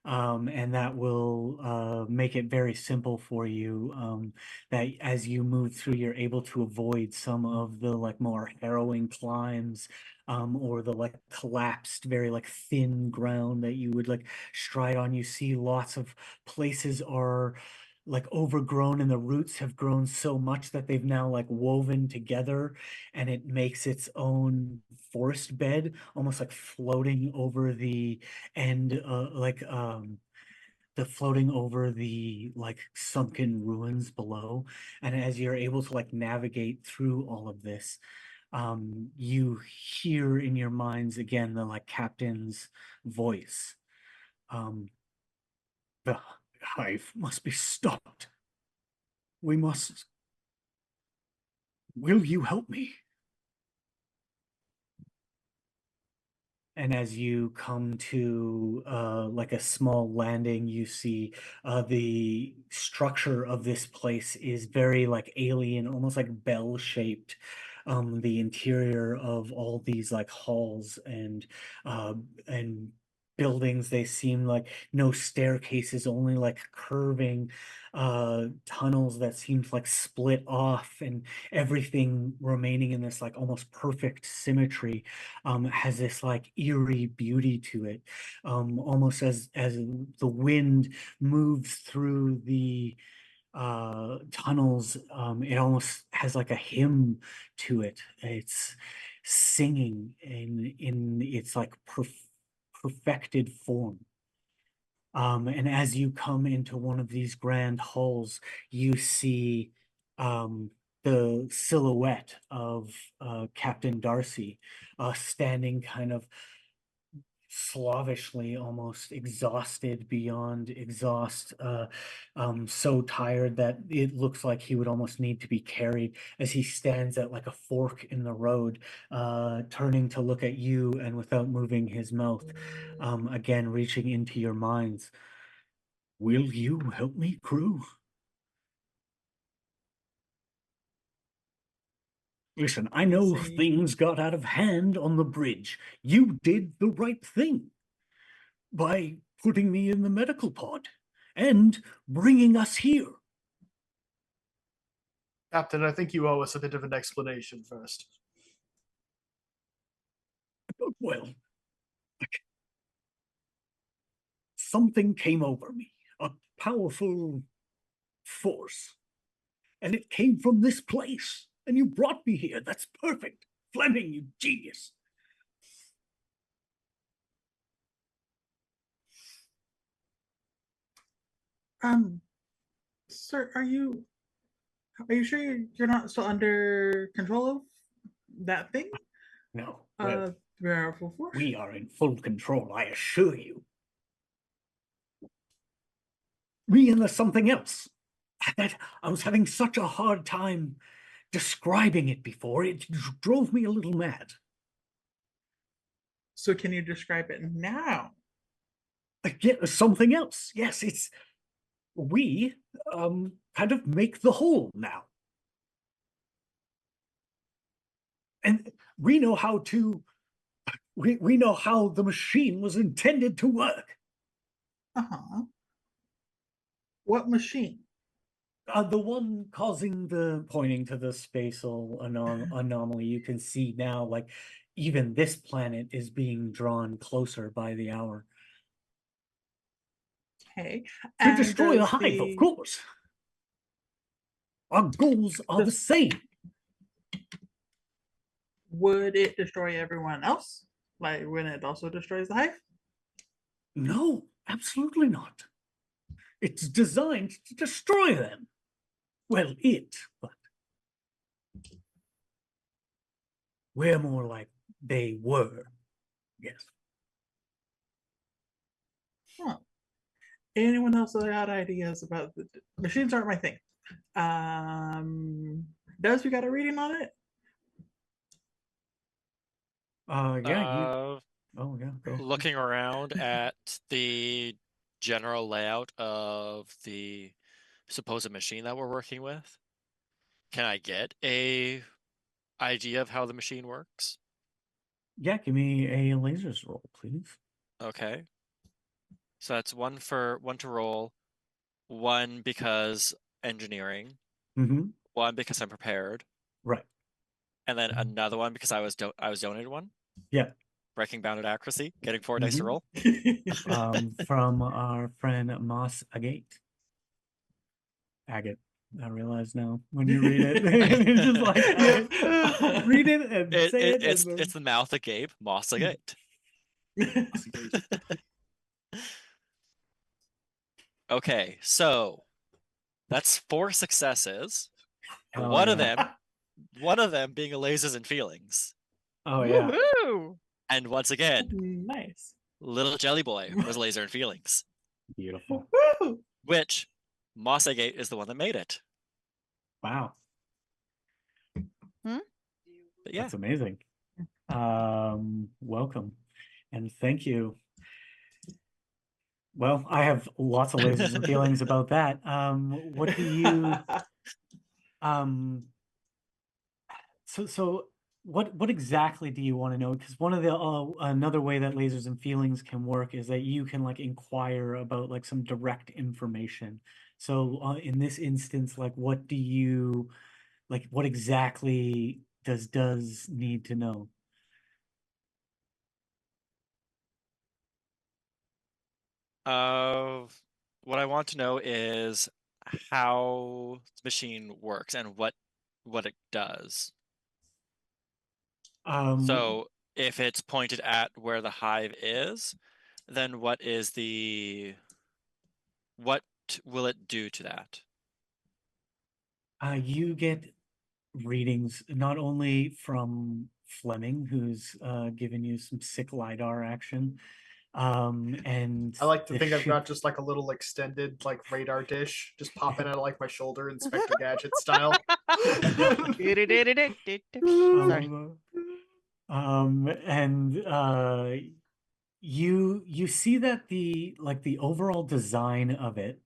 And that will make it very simple for you, that as you move through, you're able to avoid some of the like more harrowing climbs, or the like collapsed, very like thin ground that you would like stride on. You see lots of places are like overgrown, and the roots have grown so much that they've now like woven together, and it makes its own forest bed, almost like floating over the end, the floating over the like sunken ruins below. And as you're able to like navigate through all of this, you hear in your minds again the like captain's voice. The hive must be stopped. We must. Will you help me? And as you come to like a small landing, you see the structure of this place is very like alien, almost like bell-shaped. The interior of all these like halls and buildings, they seem like no staircases, only like curving tunnels that seem to like split off, and everything remaining in this like almost perfect symmetry, has this like eerie beauty to it, almost as the wind moves through the tunnels. It almost has like a hymn to it. It's singing in its like perfected form. And as you come into one of these grand halls, you see the silhouette of Captain Darcy, standing kind of slavishly, almost exhausted beyond exhaust, so tired that it looks like he would almost need to be carried, as he stands at like a fork in the road, turning to look at you, and without moving his mouth, again reaching into your minds. Will you help me, crew? Listen, I know things got out of hand on the bridge. You did the right thing by putting me in the medical pod and bringing us here. Captain, I think you owe us a bit of an explanation first. Well, something came over me, a powerful force, and it came from this place, and you brought me here. That's perfect. Fleming, you genius. Sir, are you sure you're not still under control of that thing? No. Well, Powerful force? we are in full control, I assure you. Me and there's something else. That I was having such a hard time describing it before. It drove me a little mad. So can you describe it now? Yeah, something else. Yes, it's we kind of make the whole now. And we know how to we know how the machine was intended to work. Uh-huh. What machine? The one causing the, pointing to the spatial anomaly. You can see now, like, even this planet is being drawn closer by the hour. Okay. To destroy the hive, of course. Our goals are the same. Would it destroy everyone else? Like when it also destroys the hive? No, absolutely not. It's designed to destroy them. Well, but we're more like they were. Yes. Huh. Anyone else that got ideas about the machines aren't my thing. Does we got a reading on it? Yeah, oh yeah, go. Looking around at the general layout of the supposed machine that we're working with, can I get a idea of how the machine works? Yeah, give me a lasers roll, please. Okay. So that's one to roll, one because engineering, Mm-hmm. one because I'm prepared, Right. and then another one because I was donated one. Yeah. Breaking bounded accuracy, getting 4 dice to roll. From our friend Moss Agate. Agate. I realize now when you read it, it's just like read it and say it. It's the mouth agape, moss agape. Okay, so that's 4 successes. Hell One yeah. of them being a lasers and feelings. Oh yeah. Woohoo! And once again, Nice. little jelly boy was laser and feelings, Beautiful. Woo! which moss agate is the one that made it. Wow. But yeah, That's amazing. Welcome and thank you. Well, I have lots of lasers and feelings about that. What do you so what exactly do you want to know? Because one of the another way that lasers and feelings can work is that you can like inquire about like some direct information. So in this instance, like what do you like what exactly does need to know? what I want to know is how the machine works and what it does. So if it's pointed at where the hive is, then what will it do to that? You get readings not only from Fleming, who's given you some sick LiDAR action, and I like to think I've ship. got just like a little extended like radar dish just popping out of like my shoulder, Inspector Gadget style. Sorry. And you see that the overall design of it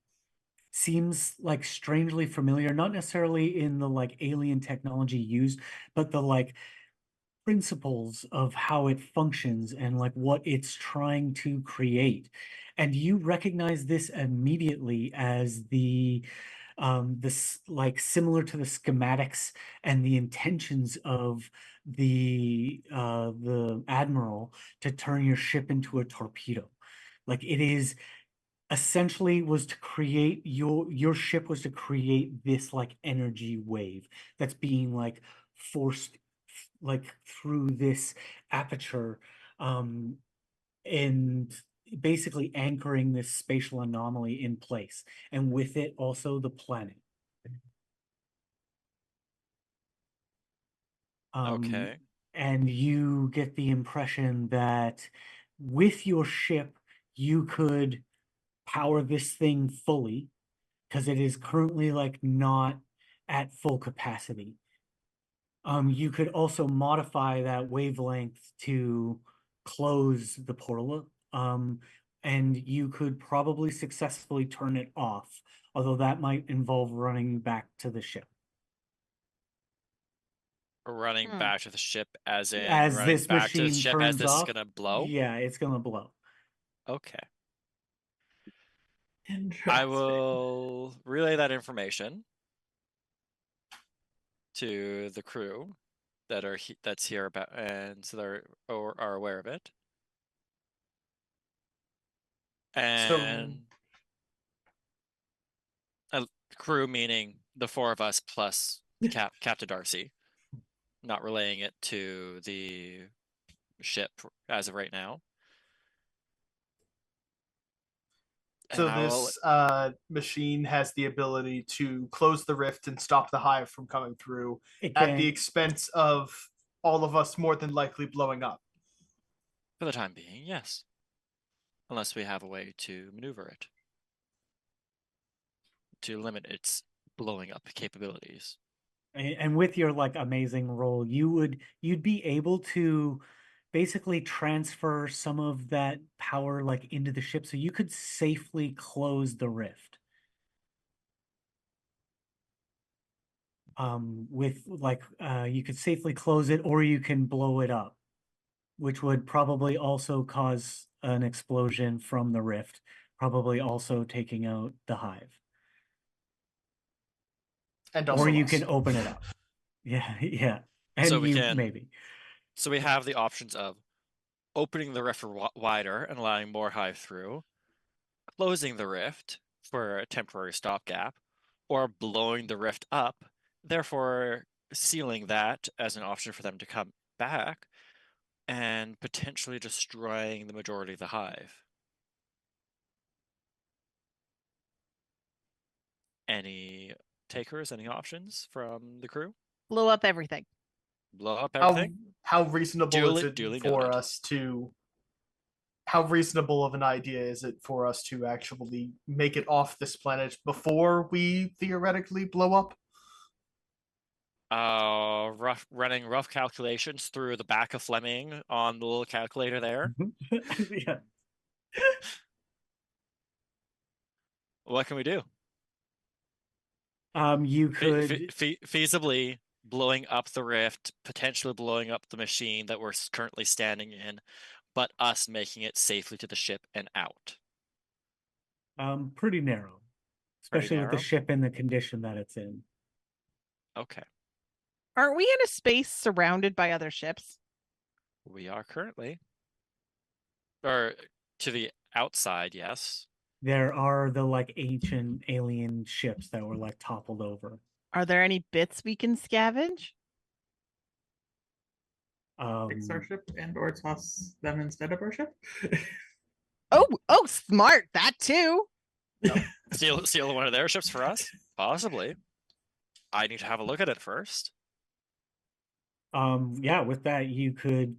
seems like strangely familiar, not necessarily in the like alien technology used, but the like principles of how it functions and like what it's trying to create. And you recognize this immediately as this like similar to the schematics and the intentions of the admiral to turn your ship into a torpedo. Like it is essentially was to create your ship was to create this like energy wave that's being like forced like through this aperture, and basically anchoring this spatial anomaly in place, and with it also the planet. Okay. And you get the impression that with your ship you could power this thing fully because it is currently like not at full capacity. You could also modify that wavelength to close the portal, and you could probably successfully turn it off, although that might involve running back to the ship. Running back to the ship as in As running this back to the machine ship as turns this is off, gonna blow? yeah, it's gonna blow. Okay. Interesting. I will relay that information to the crew that's here about, and so they are aware of it. And crew meaning the four of us plus Captain Darcy, not relaying it to the ship as of right now. So And this machine has the ability to close the rift and stop the hive from coming through It at the can. expense of all of us more than likely blowing up. for the time being, yes. Unless we have a way to maneuver it. To limit its blowing up capabilities. And with your like amazing roll, you'd be able to basically transfer some of that power like into the ship, so you could safely close the rift. With like you could safely close it, or you can blow it up, which would probably also cause an explosion from the rift, probably also taking out the hive. And Or also you us. can open it up. Yeah, yeah. And So we you can- maybe. So we have the options of opening the rift wider and allowing more hive through, closing the rift for a temporary stopgap, or blowing the rift up, therefore sealing that as an option for them to come back and potentially destroying the majority of the hive. Any takers, any options from the crew? Blow up everything. Blow up everything? How reasonable is it Duly for noted. us to? How reasonable of an idea is it for us to actually make it off this planet before we theoretically blow up? Running rough calculations through the back of Fleming on the little calculator there. Yeah. What can we do? You could Feasibly blowing up the rift, potentially blowing up the machine that we're currently standing in, but us making it safely to the ship and out. pretty narrow, Pretty especially with the narrow? ship in the condition that it's in. Okay. Aren't we in a space surrounded by other ships? We are currently. Or to the outside, yes. There are the like ancient alien ships that were like toppled over. Are there any bits we can scavenge? Fix our ship and or toss them instead of our ship. Oh, smart. That too. Steal one of their ships for us? Possibly. I need to have a look at it first. Yeah, with that you could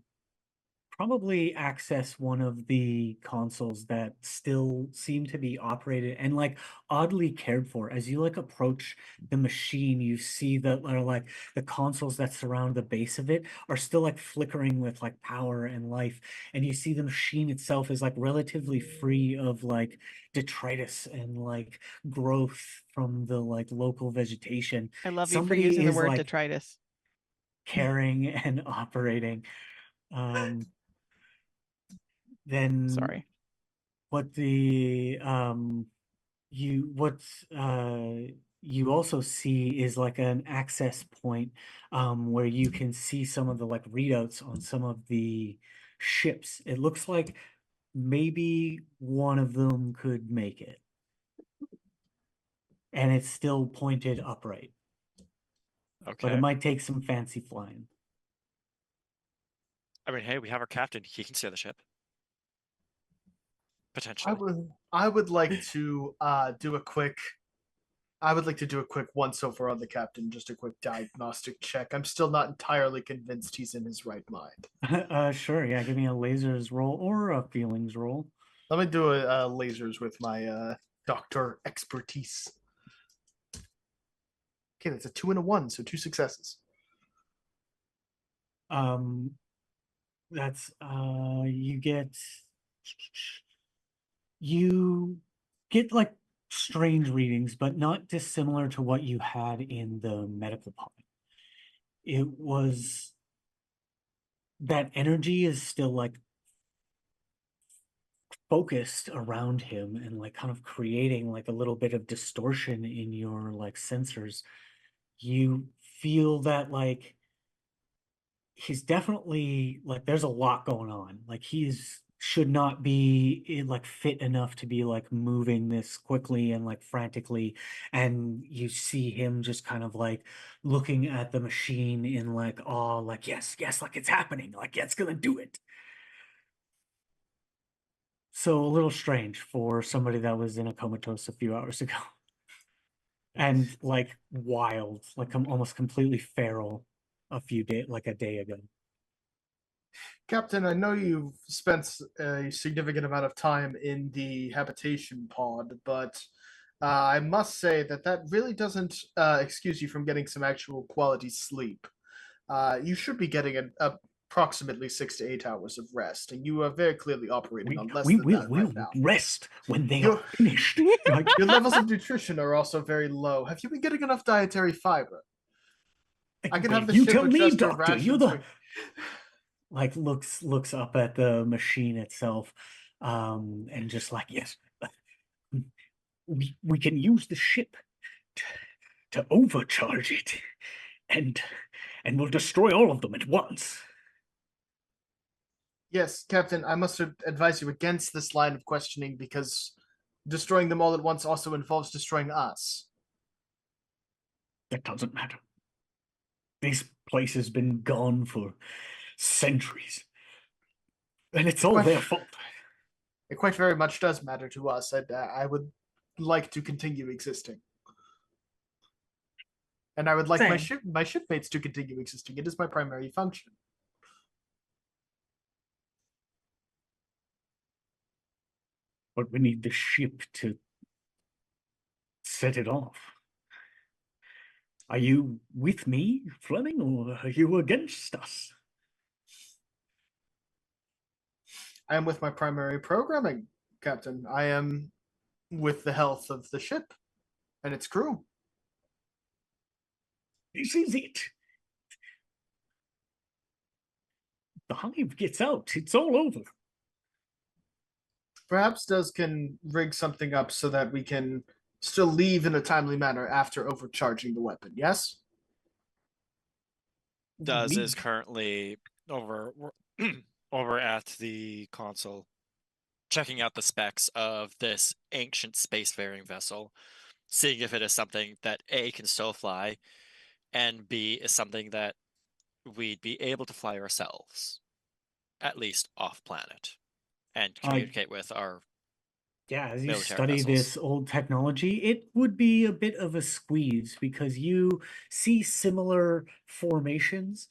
probably access one of the consoles that still seem to be operated and like oddly cared for. As you like approach the machine, you see that are like the consoles that surround the base of it are still like flickering with like power and life, and you see the machine itself is like relatively free of like detritus and like growth from the like local vegetation. I love Somebody you for using the is, word like, detritus. caring and operating. Then Sorry. what the you also see is like an access point where you can see some of the like readouts on some of the ships. It looks like maybe one of them could make it, and it's still pointed upright, but Okay. it might take some fancy flying. I mean, hey, we have our captain. He can steer the ship. Potentially. I would like to do a quick once over on the captain, just a quick diagnostic check. I'm still not entirely convinced he's in his right mind. Sure, yeah, give me a lasers roll or a feelings roll. Let me do a lasers with my doctor expertise. Okay, that's a 2 and a 1, so 2 successes. That's you get like strange readings, but not dissimilar to what you had in the medical pod. It was that energy is still like focused around him and like kind of creating like a little bit of distortion in your like sensors. You feel that like he's definitely like there's a lot going on. Like he's should not be like fit enough to be like moving this quickly and like frantically. And you see him just kind of like looking at the machine in like awe, like, yes, like it's happening, like, yeah, it's gonna do it. So a little strange for somebody that was in a comatose a few hours ago. And like wild, like almost completely feral a day ago. Captain, I know you've spent a significant amount of time in the habitation pod, but I must say that really doesn't excuse you from getting some actual quality sleep. You should be getting approximately 6 to 8 hours of rest, and you are very clearly operating on less than that right now. Rest when they Your- are finished. Like, Your levels of nutrition are also very low. Have you been getting enough dietary fiber? I can have the you ship tell me, adjust your doctor. You're rations the for- like looks up at the machine itself, and just like, yes, we can use the ship to overcharge it, and we'll destroy all of them at once. Yes, Captain, I must advise you against this line of questioning because destroying them all at once also involves destroying us. That doesn't matter. This place has been gone for centuries, and it's all their fault. It quite very much does matter to us, and I would like to continue existing. And I would like my shipmates to continue existing. It is my primary function. But we need the ship to set it off. Are you with me, Fleming, or are you against us? I am with my primary programming, Captain. I am with the health of the ship and its crew. This is it. The hive gets out. It's all over. Perhaps Duz can rig something up so that we can still leave in a timely manner after overcharging the weapon, yes? Duz is currently over over at the console, checking out the specs of this ancient spacefaring vessel, seeing if it is something that A, can still fly, and B, is something that we'd be able to fly ourselves, at least off planet, and communicate with our as you military study vessels. this old technology, it would be a bit of a squeeze because you see similar formations,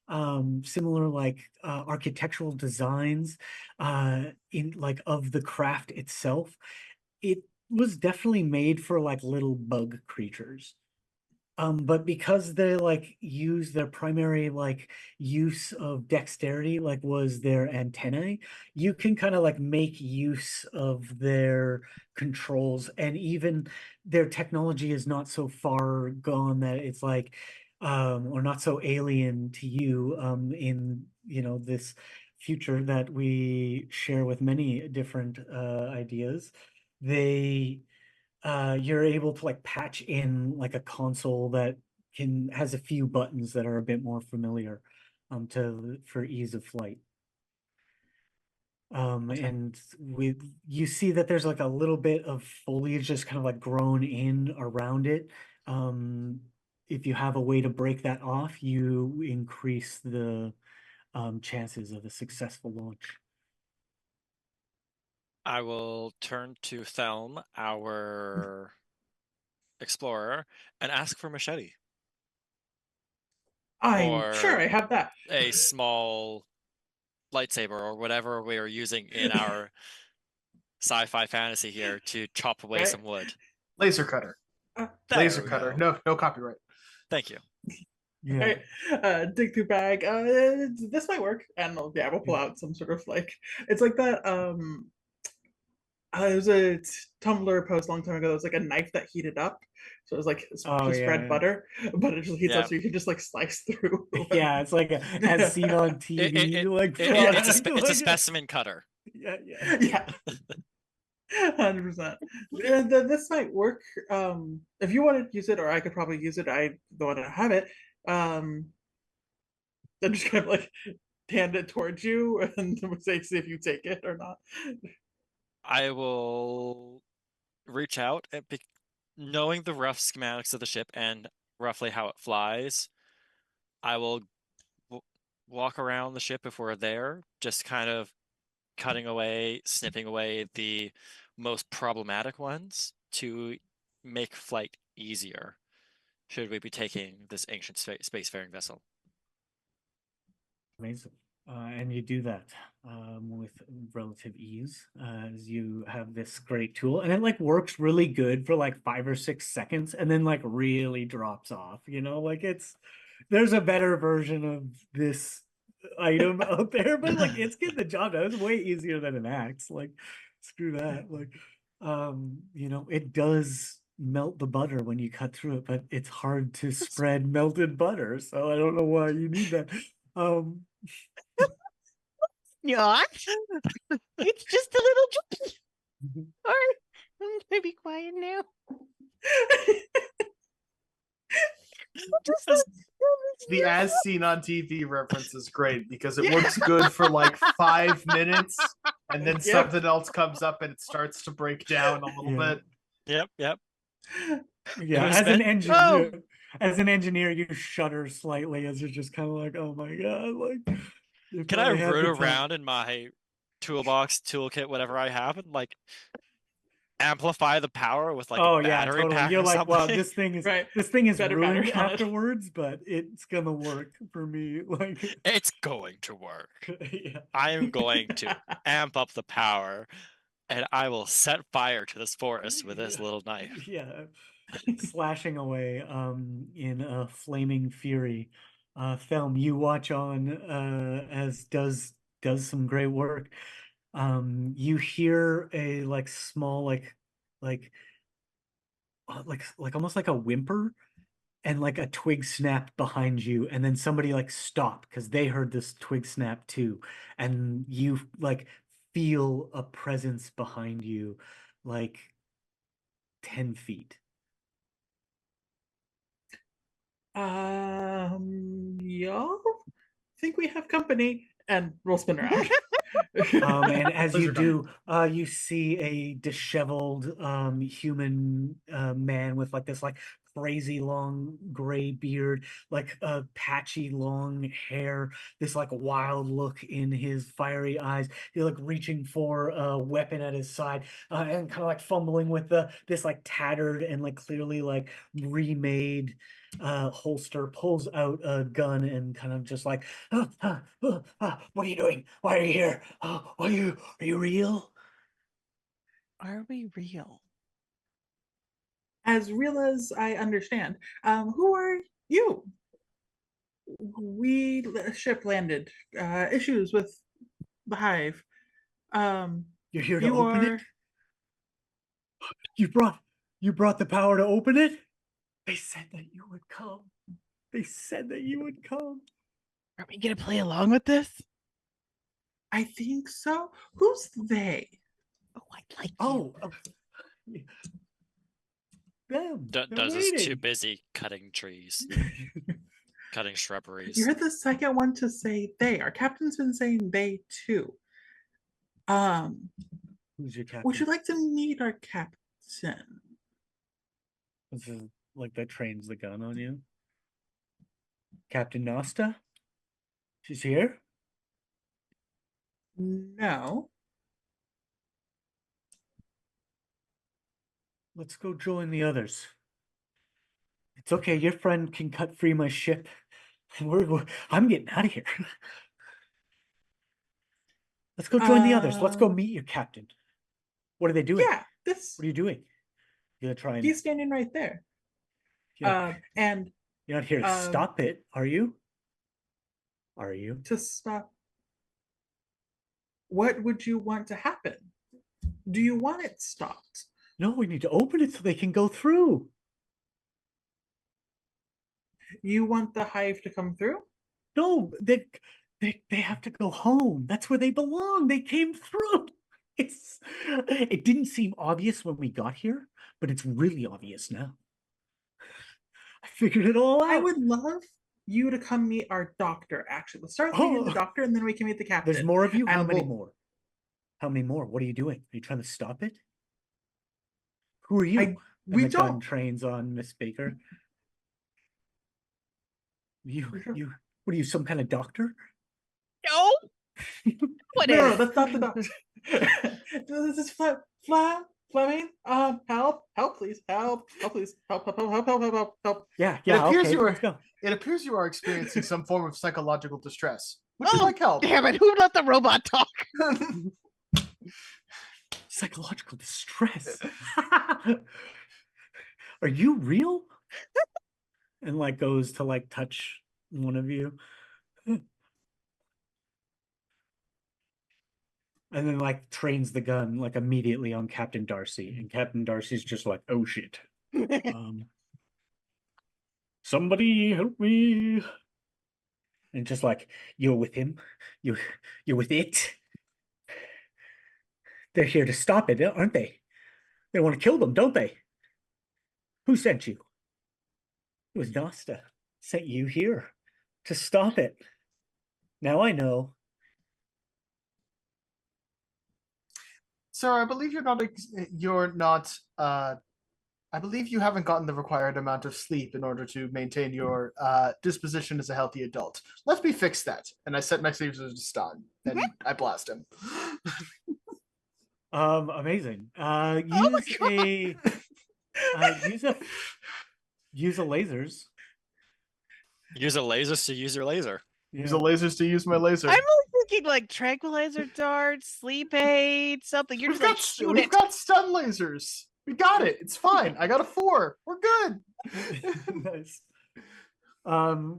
similar like architectural designs in like of the craft itself. It was definitely made for like little bug creatures. But because they like use their primary like use of dexterity, like was their antennae, you can kind of like make use of their controls, and even their technology is not so far gone that it's like or not so alien to you in this future that we share with many different ideas. They you're able to like patch in like a console that has a few buttons that are a bit more familiar for ease of flight. And you see that there's like a little bit of foliage just kind of like grown in around it. If you have a way to break that off, you increase the chances of a successful launch. I will turn to Thelm, our explorer, and ask for machete. I'm sure I have that. A small lightsaber or whatever we are using in our sci-fi fantasy here to chop away some wood. Laser cutter. Laser cutter. No copyright. Thank you. Yeah. Dig through bag. This might work, and we'll pull out some sort of like it's like that. It was a Tumblr post a long time ago. It was like a knife that heated up, so it was like spread butter, but it just heats up, so you can just like slice through. Yeah, it's like as seen on TV. It's a specimen cutter. Yeah. 100%. This might work. If you want to use it, or I could probably use it. I don't want to have it. I'm just kind of like hand it towards you and say, see if you take it or not. I will reach out and knowing the rough schematics of the ship and roughly how it flies, I will walk around the ship if we're there, just kind of cutting away, snipping away the most problematic ones to make flight easier, should we be taking this ancient spacefaring vessel. Amazing. And you do that with relative ease as you have this great tool, and it like works really good for like 5 or 6 seconds and then like really drops off, you know, like there's a better version of this item out there, but like it's getting the job done. It's way easier than an axe. Like screw that. Like you know, it does melt the butter when you cut through it, but it's hard to spread melted butter, so I don't know why you need that. Not. It's just a little joke. All right, I'm gonna be quiet now. The as seen on TV reference is great because it works good for like 5 minutes, and then something else comes up and it starts to break down a little bit. Yep. Yeah, as an engineer, you shudder slightly as you're just kind of like, oh my god, like. Can I root around in my toolbox, toolkit, whatever I have, and like amplify the power with like a battery pack You're or like, something? well, this thing is Better ruined battery on it. afterwards, but it's gonna work for me. Like It's going to work. yeah. I am going to amp up the power, and I will set fire to this forest with this little knife. Yeah, slashing away in a flaming fury. Film, you watch on as does some great work. You hear a like small like almost like a whimper, and like a twig snap behind you, and then somebody like stop because they heard this twig snap too, and you like feel a presence behind you like 10 feet. Y'all think we have company, and we'll spin around. And as you Lizard do, you see a disheveled human man with like this like crazy long gray beard, like patchy long hair, this like wild look in his fiery eyes. He's like reaching for a weapon at his side, and kind of like fumbling with this like tattered and like clearly like remade holster, pulls out a gun and kind of just like, what are you doing? Why are you here? Are you real? Are we real? As real as I understand. Who are you? Ship landed. Issues with the hive. You're here to open it? You brought the power to open it? They said that you would come. Are we gonna play along with this? I think so. Who's they? Oh, I'd like Them. Does is too busy cutting trees, cutting shrubberies. You're the second one to say they. Our captain's been saying they too. Who's your captain? Would you like to meet our captain? This is like that trains the gun on you. Captain Nosta? She's here? No. Let's go join the others. It's okay, your friend can cut free my ship. I'm getting out of here. Let's go join the others. Let's go meet your captain. What are they doing? Yeah, What are you doing? You're gonna try and... He's standing right there. And you're not here to stop it, are you? Are you? To stop. What would you want to happen? Do you want it stopped? No, we need to open it so they can go through. You want the hive to come through? No, they have to go home. That's where they belong. They came through. It didn't seem obvious when we got here, but it's really obvious now. I figured it all out. I would love you to come meet our doctor, actually. Let's start with meeting the doctor, and then we can meet the captain. There's more of you? How And many we'll- more? How many more? What are you doing? Are you trying to stop it? Who are you? And we the gun don't. trains on Miss Baker. You, what are you, some kind of doctor? No. What is? No, that's not the doctor. This is Fleming. Help, please. Help, please. Help. Yeah, It appears okay, you are. let's go. It appears you are experiencing some form of psychological distress. Would you like help? Damn it! Who let the robot talk? Psychological distress. Are you real? And like goes to like touch one of you. And then like trains the gun like immediately on Captain Darcy. And Captain Darcy's just like, oh shit. Somebody help me. And just like, you're with him. You're with it. They're here to stop it, aren't they? They want to kill them, don't they? Who sent you? It was Nasta. Sent you here to stop it. Now I know. Sir, I believe you're not. I believe you haven't gotten the required amount of sleep in order to maintain your disposition as a healthy adult. Let me fix that. And I set my sleeves to stun, and I blast him. Amazing. Use a lasers. Use a lasers to use your laser. Use the lasers to use my laser. I'm only thinking like tranquilizer darts, sleep aid, something. You're We've just like, got shoot we've it. got stun lasers. We got it. It's fine. I got a 4. We're good. Nice.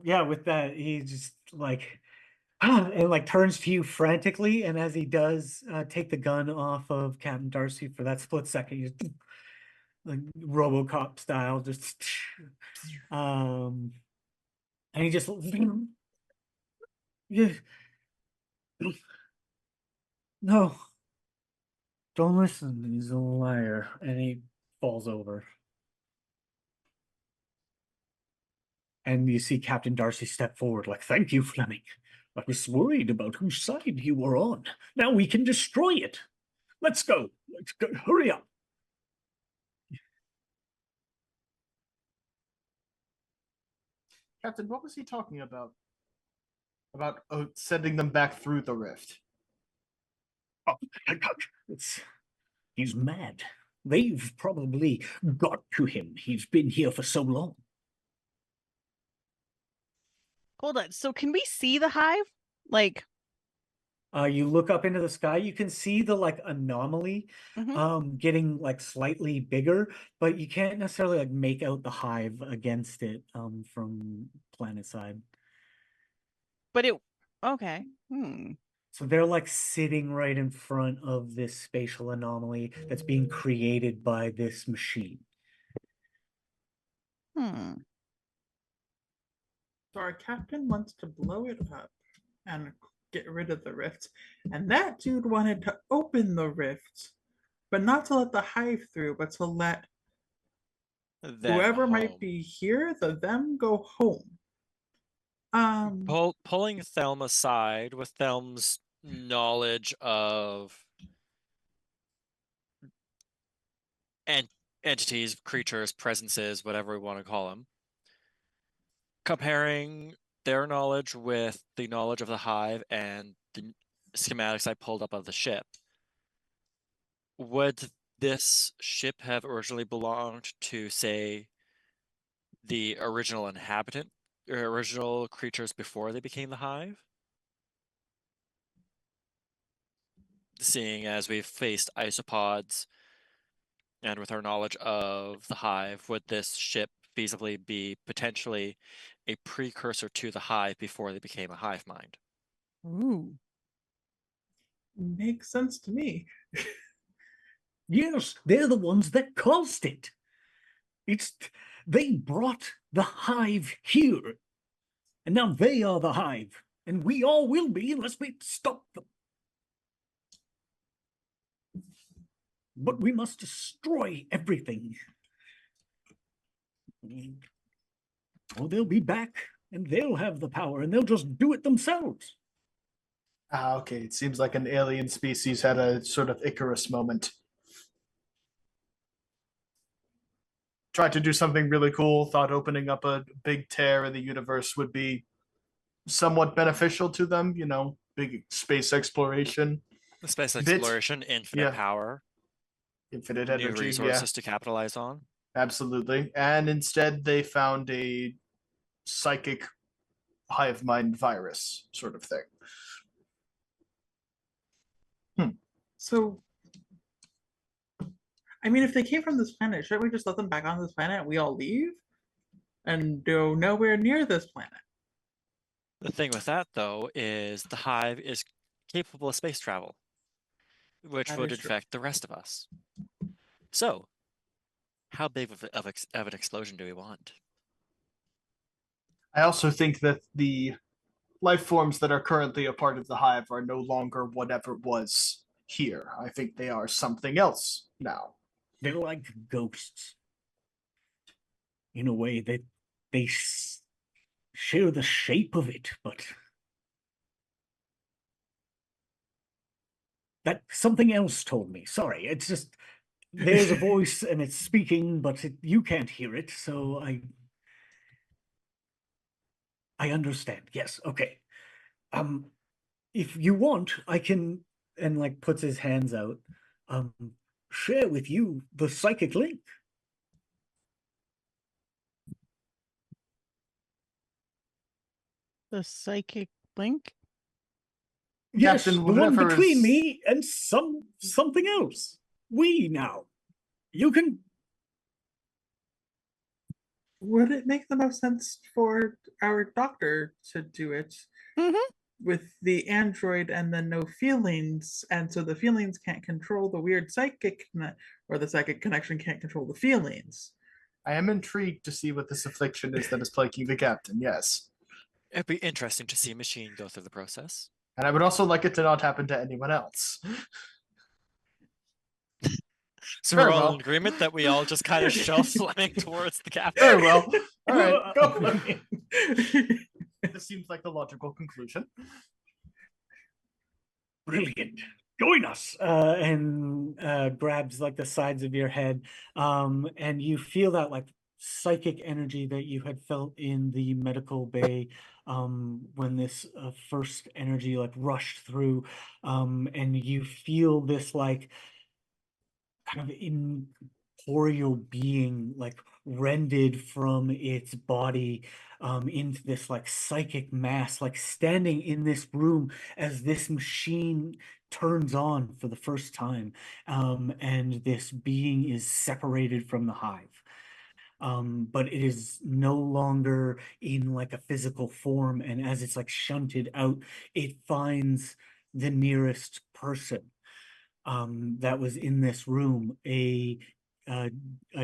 Yeah, with that, he just like and like turns to you frantically, and as he does, take the gun off of Captain Darcy for that split second, you just, like RoboCop style, just and he just yeah. No, don't listen. He's a liar, and he falls over. And you see Captain Darcy step forward, like, thank you, Fleming. I was worried about whose side you were on. Now we can destroy it. Let's go. Let's go. Hurry up. Captain, what was he talking about? About sending them back through the rift. Oh, he's mad. They've probably got to him. He's been here for so long. Hold on. So can we see the hive? Like, you look up into the sky, you can see the like anomaly getting like slightly bigger, but you can't necessarily like make out the hive against it from planet side. but it okay. So they're like sitting right in front of this spatial anomaly that's being created by this machine. So our captain wants to blow it up and get rid of the rift. And that dude wanted to open the rift, but not to let the hive through, but to let whoever might be here, them go home. Pulling Thelm aside with Thelm's knowledge of entities, creatures, presences, whatever we want to call them, comparing their knowledge with the knowledge of the hive and the schematics I pulled up of the ship, would this ship have originally belonged to, say, the original inhabitant or original creatures before they became the hive? Seeing as we've faced isopods, and with our knowledge of the hive, would this ship feasibly be potentially a precursor to the hive before they became a hive mind? Ooh. Makes sense to me. Yes, they're the ones that caused it. They brought the hive here. And now they are the hive. And we all will be unless we stop them. But we must destroy everything. Oh, they'll be back. and they'll have the power, and they'll just do it themselves. Ah, okay. It seems like an alien species had a sort of Icarus moment. Tried to do something really cool, thought opening up a big tear in the universe would be somewhat beneficial to them, big space exploration. The space Bit. exploration, infinite Yeah. power, Infinite new energy, resources to capitalize on. absolutely. And instead they found a psychic hive mind virus sort of thing. So, I mean, if they came from this planet, shouldn't we just let them back on this planet and we all leave and go nowhere near this planet? The thing with that, though, is the hive is capable of space travel, which That would is true. infect the rest of us. So, how big of an explosion do we want? I also think that the life forms that are currently a part of the hive are no longer whatever was here. I think they are something else now. They're like ghosts. In a way that they share the shape of it, but that something else told me. Sorry, it's just there's a voice and it's speaking, but you can't hear it, so I understand. Yes, okay. If you want, I can, and like puts his hands out, share with you the psychic link. The psychic link? Yes, Captain, the one whatever between is- me and something else. We now. You can. Would it make the most sense for our doctor to do it Mm-hmm. with the android and then no feelings, and so the feelings can't control the weird psychic, or the psychic connection can't control the feelings? I am intrigued to see what this affliction is that is plaguing the captain, yes. It'd be interesting to see a machine go through the process. And I would also like it to not happen to anyone else. So Very we're all well. in agreement that we all just kind of shove Fleming towards the captain. Very well. All right, go. This seems like the logical conclusion. Brilliant. Join us. And grabs like the sides of your head. And you feel that like psychic energy that you had felt in the medical bay when this first energy like rushed through. And you feel this like kind of incorporeal being like rended from its body into this like psychic mass, like standing in this room as this machine turns on for the first time, and this being is separated from the hive. But it is no longer in like a physical form, and as it's like shunted out, it finds the nearest person that was in this room, a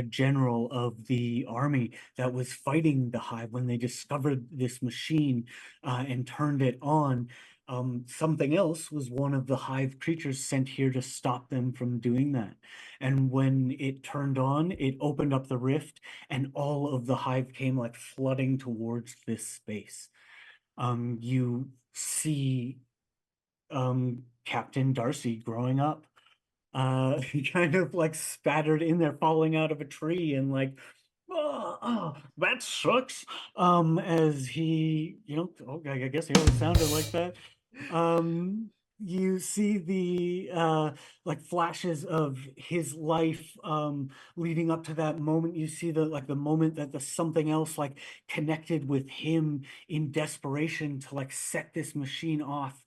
general of the army that was fighting the hive when they discovered this machine and turned it on. Something else was one of the hive creatures sent here to stop them from doing that. And when it turned on, it opened up the rift, and all of the hive came like flooding towards this space. You see Captain Darcy growing up, kind of like spattered in there, falling out of a tree, and like, oh, that sucks. As he, I guess he always sounded like that. You see the like flashes of his life leading up to that moment. You see the moment that the something else like connected with him in desperation to like set this machine off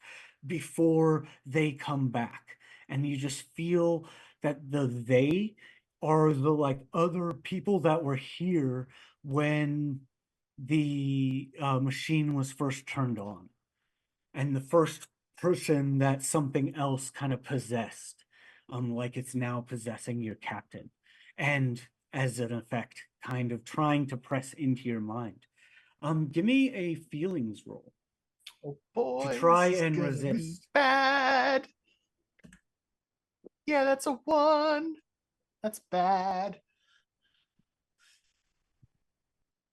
before they come back. And you just feel that they are the like other people that were here when the machine was first turned on, and the first person that something else kind of possessed, like it's now possessing your captain, and as an effect kind of trying to press into your mind. Give me a feelings roll Oh boy, to try this is and gonna be resist. bad. Yeah, that's a 1. That's bad.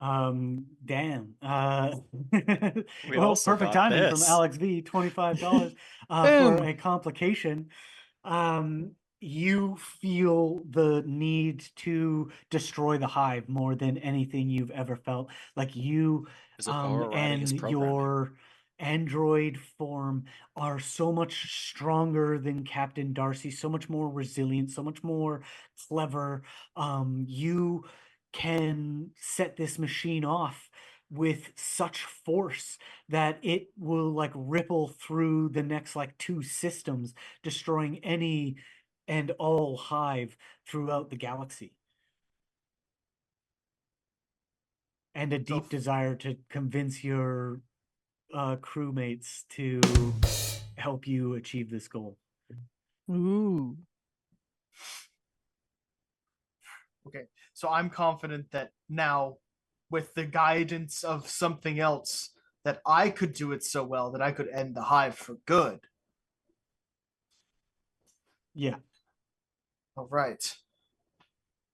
Damn. We Well, also perfect got timing from this. Alex V, $25 for Boom. a complication. You feel the need to destroy the hive more than anything you've ever felt. Like you Is it overriding his and programming? your android form are so much stronger than Captain Darcy, so much more resilient, so much more clever. You can set this machine off with such force that it will like ripple through the next like 2 systems, destroying any and all hive throughout the galaxy. And a deep desire to convince your crewmates to help you achieve this goal. Ooh. Okay, so I'm confident that now, with the guidance of something else, that I could do it so well that I could end the hive for good. Yeah. All right.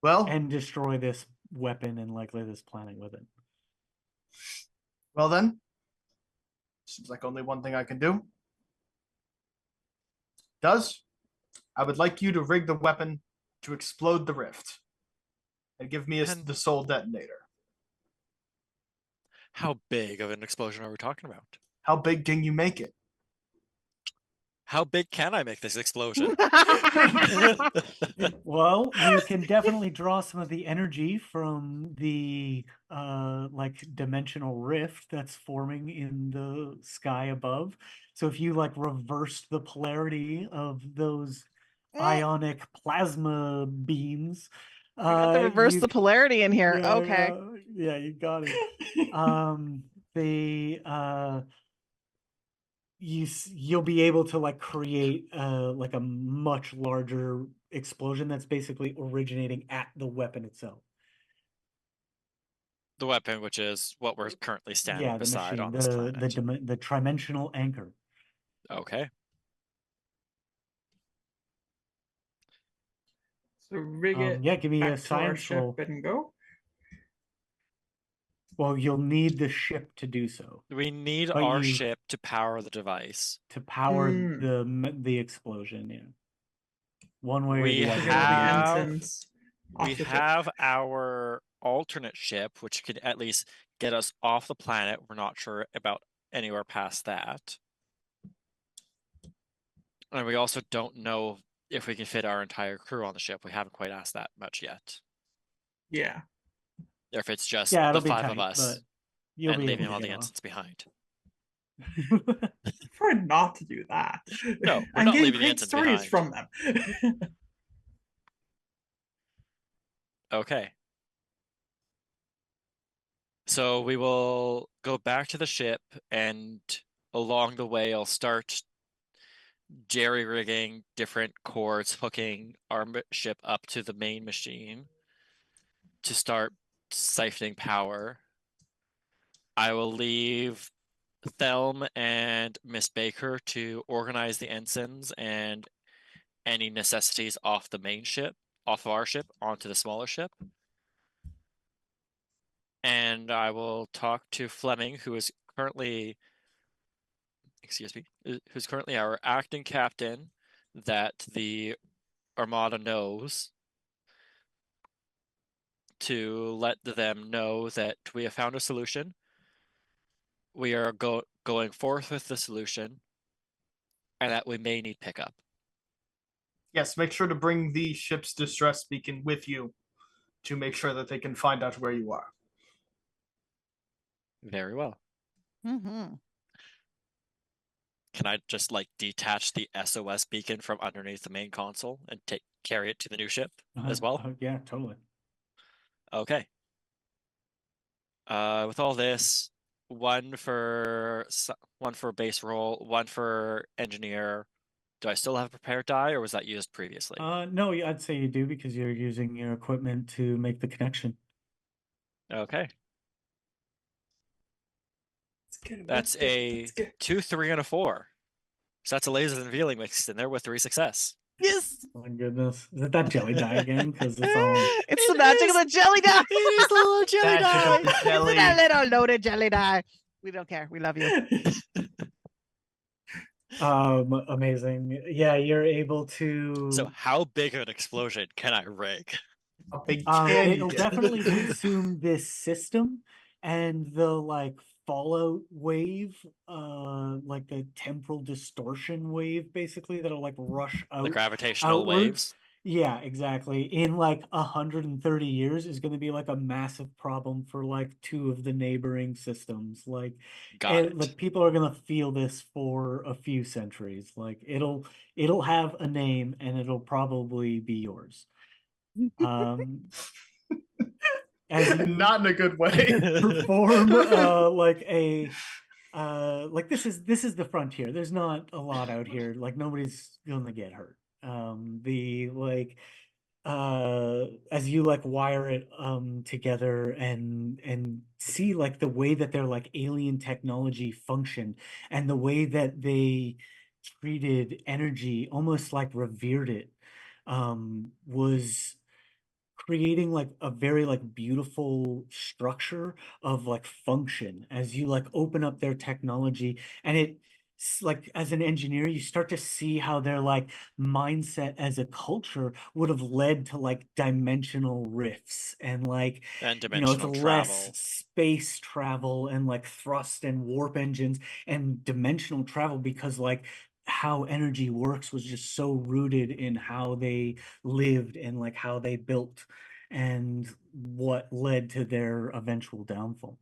Well, And destroy this weapon and likely this planet with it. well then, seems like only one thing I can do. I would like you to rig the weapon to explode the rift and give me And the soul detonator. how big of an explosion are we talking about? How big can you make it? How big can I make this explosion? Well, you can definitely draw some of the energy from the like dimensional rift that's forming in the sky above. So if you like reverse the polarity of those ionic plasma beams, We got to reverse you the polarity in here. yeah, Okay. yeah, you got it. They you'll be able to like create like a much larger explosion that's basically originating at the weapon itself. The weapon, which is what we're currently standing Yeah, the beside machine, on this planet. the trimensional anchor. Okay. So rig it Yeah, give me a back to our science ship roll. and go. Well, you'll need the ship to do so. We need But our you- ship to power the device. To power Hmm. the explosion, yeah. One way or We the To other. get all the have ensigns we off the ship. have our alternate ship, which could at least get us off the planet. We're not sure about anywhere past that. And we also don't know if we can fit our entire crew on the ship. We haven't quite asked that much yet. Yeah. Or if it's just Yeah, the it'll be 5 tight, of us but you'll and be leaving able all to the get off. ensigns behind. Prefer not to do that. No, we're I'm not getting leaving the great ensigns stories behind. from them. Okay. So we will go back to the ship, and along the way, I'll start jerry-rigging different cords, hooking our ship up to the main machine to start siphoning power. I will leave Thelm and Miss Baker to organize the ensigns and any necessities off the main ship, off of our ship, onto the smaller ship. And I will talk to Fleming, who is currently, who's currently our acting captain, that the Armada knows, to let them know that we have found a solution. We are going forth with the solution, and that we may need pickup. Yes, make sure to bring the ship's distress beacon with you to make sure that they can find out where you are. Very well. Mm-hmm. Can I just like detach the SOS beacon from underneath the main console and carry it to the new ship as well? Yeah, totally. Okay. With all this, one for base roll, one for engineer. Do I still have a prepared die, or was that used previously? No, I'd say you do because you're using your equipment to make the connection. Okay. That's Let's a get. 2, 3, and a 4. So that's a laser and revealing mixed in there with 3 success. Yes. Oh my goodness. Is it that jelly die again? Because it's all It's the magic of the jelly die. It is the little jelly Magic die. of the jelly. Isn't that little loaded jelly die? We don't care. We love you. amazing. Yeah, you're able to So how big of an explosion can I rig? A big candy. it'll definitely consume this system and the like fallout wave, like the temporal distortion wave, basically, that'll like rush The out gravitational outwards. waves. Yeah, exactly. In like 130 years is going to be like a massive problem for like two of the neighboring systems. Like, Got it. like people are going to feel this for a few centuries. Like it'll have a name and it'll probably be yours. As you Not in a good way. perform like a like this is the frontier. There's not a lot out here. Like nobody's gonna get hurt. The like as you like wire it together and see like the way that their like alien technology function and the way that they treated energy, almost like revered it, was creating like a very like beautiful structure of like function as you like open up their technology. And like as an engineer you start to see how their like mindset as a culture would have led to like dimensional rifts and like And it's dimensional less travel. space travel and like thrust and warp engines and dimensional travel, because like how energy works was just so rooted in how they lived and like how they built and what led to their eventual downfall.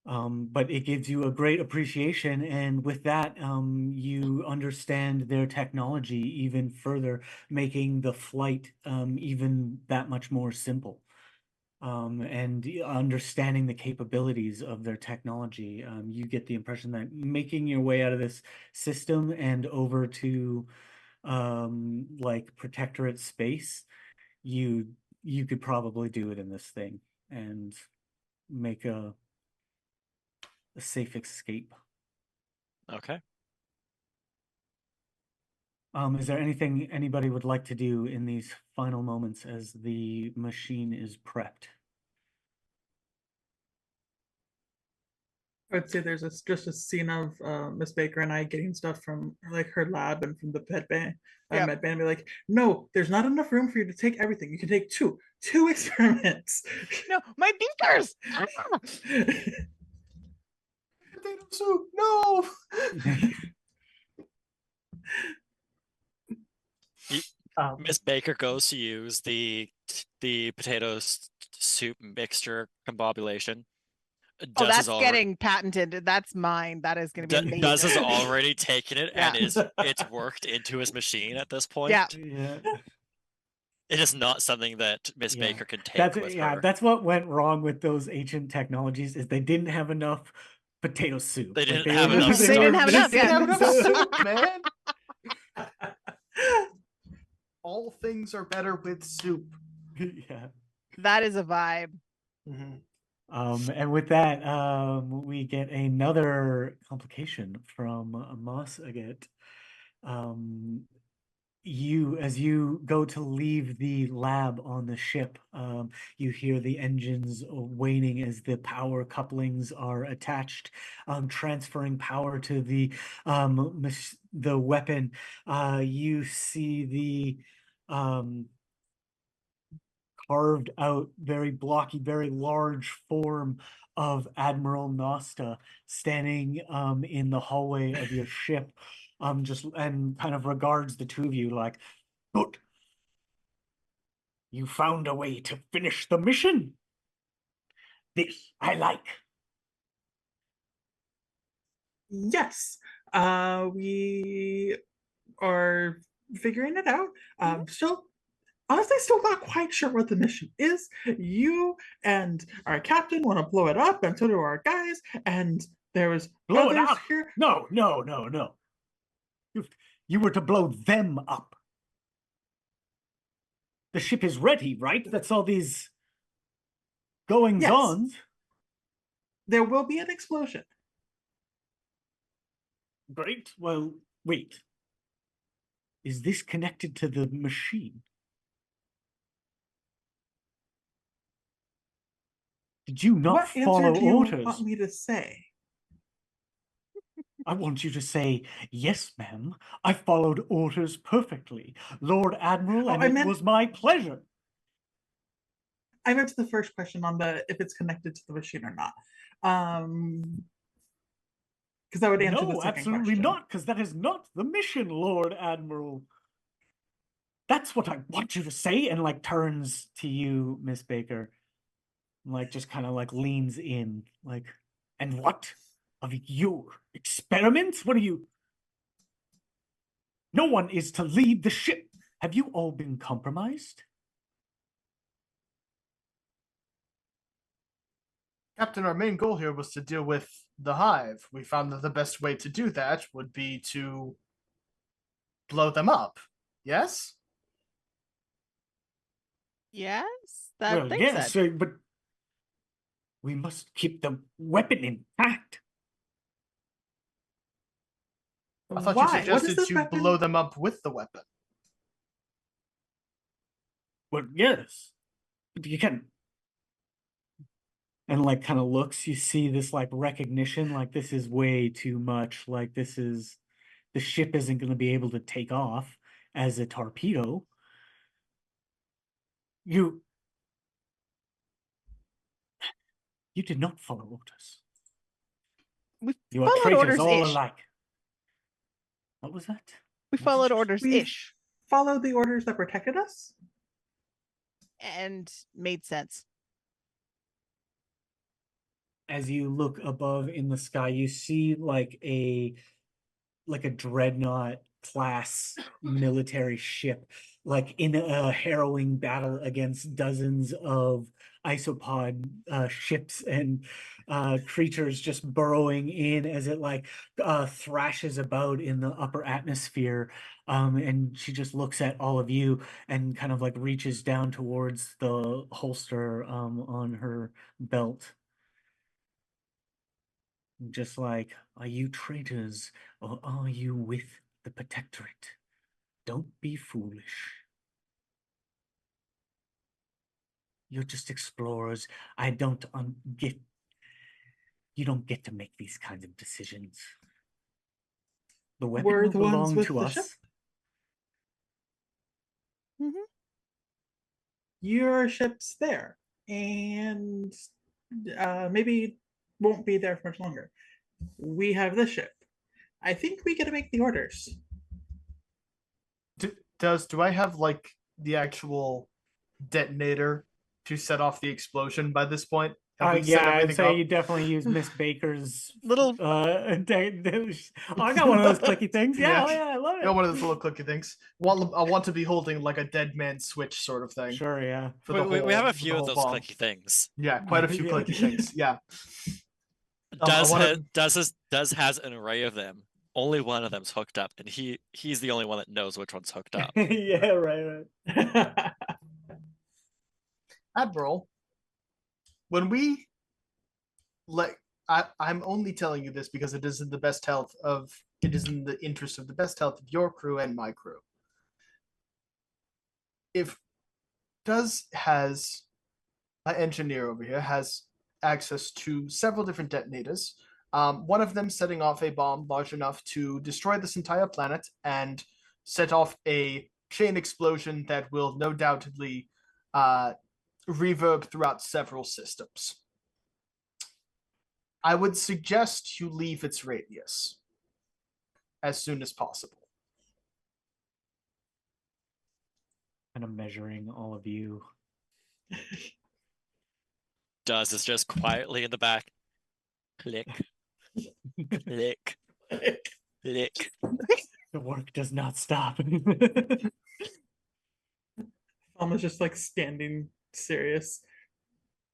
But it gives you a great appreciation, and with that, you understand their technology even further, making the flight even that much more simple. And understanding the capabilities of their technology, you get the impression that making your way out of this system and over to like protectorate space, you could probably do it in this thing and make a safe escape. Okay. Is there anything anybody would like to do in these final moments as the machine is prepped? I'd say there's just a scene of Miss Baker and I getting stuff from like her lab and from the med band. Yep. Med band be like, no, there's not enough room for you to take everything. You can take two experiments. No, my beakers. Potato soup. No. Miss Baker goes to use the potato soup mixture combobulation. Oh, that's getting patented. That's mine. That is going to be amazing. Duz has already taken it Yeah. and it's worked into his machine at this point. Yeah. Yeah. It is not something that Miss Yeah. Baker can take with her. That's what went wrong with those ancient technologies, is they didn't have enough potato soup. They Like, didn't have enough They didn't have enough. They Yeah. have enough soup, man. All things are better with soup. Yeah. That is a vibe. And with that, we get another complication from Moss again. As you go to leave the lab on the ship, you hear the engines waning as the power couplings are attached, transferring power to the weapon. You see the carved out, very blocky, very large form of Admiral Nosta standing in the hallway of your ship, just and kind of regards the two of you like, good. You found a way to finish the mission. This I like. Yes, we are figuring it out. Honestly, still not quite sure what the mission is. You and our captain want to blow it up, and so do our guys. And there was blow it up here. No. You were to blow them up. The ship is ready, right? That's all these goings-ons. Yes. There will be an explosion. Great. Well, wait. Is this connected to the machine? Did you not What answer follow do you orders? want me to say? I want you to say, yes, ma'am. I followed orders perfectly, Lord Admiral, Oh, and I it meant- was my pleasure. I meant to the first question on the if it's connected to the machine or not. Because I would answer the No, second absolutely question. not, because that is not the mission, Lord Admiral. That's what I want you to say, and like turns to you, Miss Baker. Like just kind of like leans in, like, and what? Of your experiments? What are you? No one is to lead the ship. Have you all been compromised? Captain, our main goal here was to deal with the hive. We found that the best way to do that would be to blow them up. Yes? Yes, that Well, thing yes, said. but we must keep the weapon intact. I thought you Why? What is suggested this to weapon? blow them up with the weapon. Well, yes, but you can. And like kind of looks, you see this like recognition, like this is way too much. Like this is, the ship isn't going to be able to take off as a torpedo. You did not follow orders. We You are followed traitors orders all ish. alike. What was that? We What did followed you- orders We ish followed the orders that protected us. and made sense. As you look above in the sky, you see like a dreadnought class military ship, like in a harrowing battle against dozens of isopod ships and creatures just burrowing in as it like thrashes about in the upper atmosphere. And she just looks at all of you and kind of like reaches down towards the holster on her belt. Just like, are you traitors or are you with the Protectorate? Don't be foolish. You're just explorers. I don't get. You don't get to make these kinds of decisions. The weapon We're will the ones belong with to the us. ship. Mm-hmm. Your ship's there, and maybe won't be there for much longer. We have this ship. I think we get to make the orders. Do I have like the actual detonator to set off the explosion by this point? Have we set Yeah, I'd everything say up? you definitely use Miss Baker's Little- oh, I got one of those clicky things. Yeah, Yeah. oh, yeah, I love I it. got one of those little clicky things. I want to be holding like a dead man switch sort of thing. Sure, yeah. For the We have whole- a for few the of whole those bomb. clicky things. Yeah, quite a few Yeah. clicky things. Yeah. Does wanna- has an array of them. Only one of them's hooked up, and he's the only one that knows which one's hooked up. Yeah, right. Admiral, when we I'm only telling you this because it is in the best health of it is in the interest of the best health of your crew and my crew. If my engineer over here has access to several different detonators, one of them setting off a bomb large enough to destroy this entire planet and set off a chain explosion that will no doubtedly reverb throughout several systems. I would suggest you leave its radius as soon as possible. And I'm measuring all of you. Does is just quietly in the back. Click. Click. Click. The work does not stop. Alma's just like standing serious,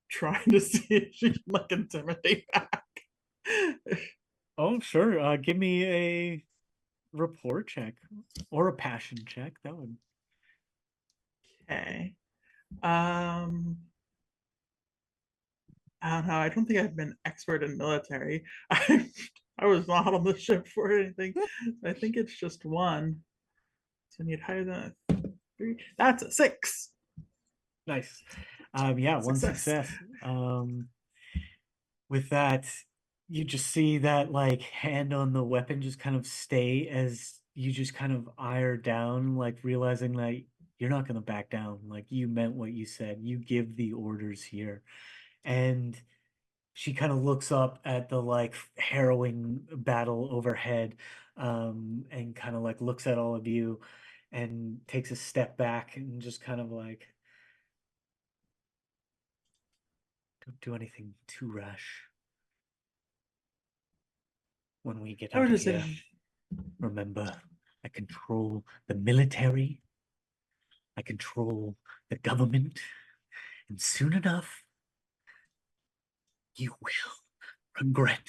trying to see if she can like intimidate back. Oh, sure. Give me a rapport check or a passion check. That would. Okay. I don't know. I don't think I've been expert in military. I was not on the ship for anything. I think it's just one. I need higher than a 3. That's a 6. Nice. Yeah, one Success. success. With that, you just see that like hand on the weapon just kind of stay as you just kind of eye her down, like realizing that you're not going to back down. Like you meant what you said. You give the orders here. And she kind of looks up at the like harrowing battle overhead, and kind of like looks at all of you and takes a step back and just kind of like, don't do anything too rash when we get I out would of just here. say, Remember, I control the military, I control the government, and soon enough, you will regret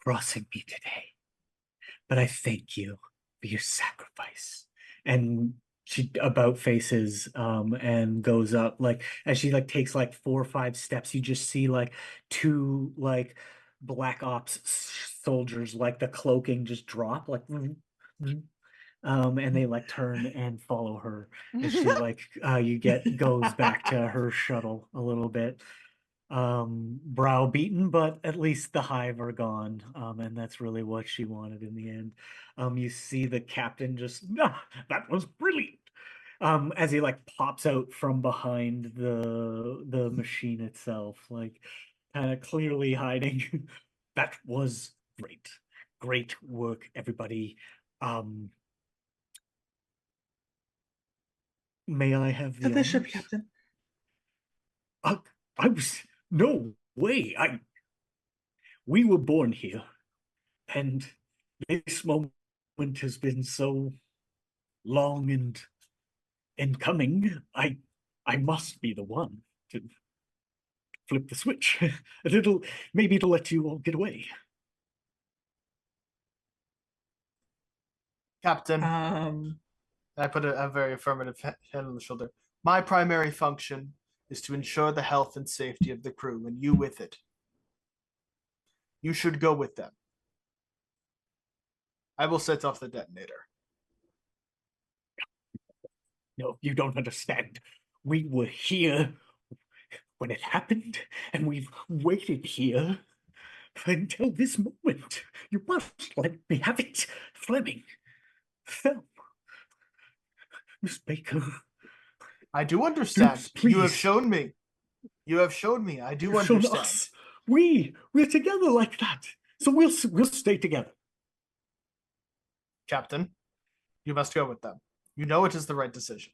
crossing me today. But I thank you for your sacrifice. And she about faces and goes up, like as she like takes like 4 or 5 steps, you just see like 2 like black ops soldiers, like the cloaking just drop like and they like turn and follow her as she like you get goes back to her shuttle a little bit browbeaten, but at least the hive are gone, and that's really what she wanted in the end. You see the captain just, "Ah, that was brilliant," as he like pops out from behind the machine itself, like kind of clearly hiding. That was great work, everybody. May I have the to the ship, honors? Captain. I was no way. We were born here, and this moment has been so long and coming. I must be the one to flip the switch. Maybe it'll let you all get away. Captain, Um, I put a very affirmative hand on the shoulder. My primary function is to ensure the health and safety of the crew, and you with it. You should go with them. I will set off the detonator. No, you don't understand. We were here when it happened, and we've waited here until this moment. You must let me have it, Fleming. Film. Miss Baker. I do understand. Please. You have shown me. You have shown me. I do You've shown understand. us. We're together like that. So we'll stay together. Captain, you must go with them. You know it is the right decision.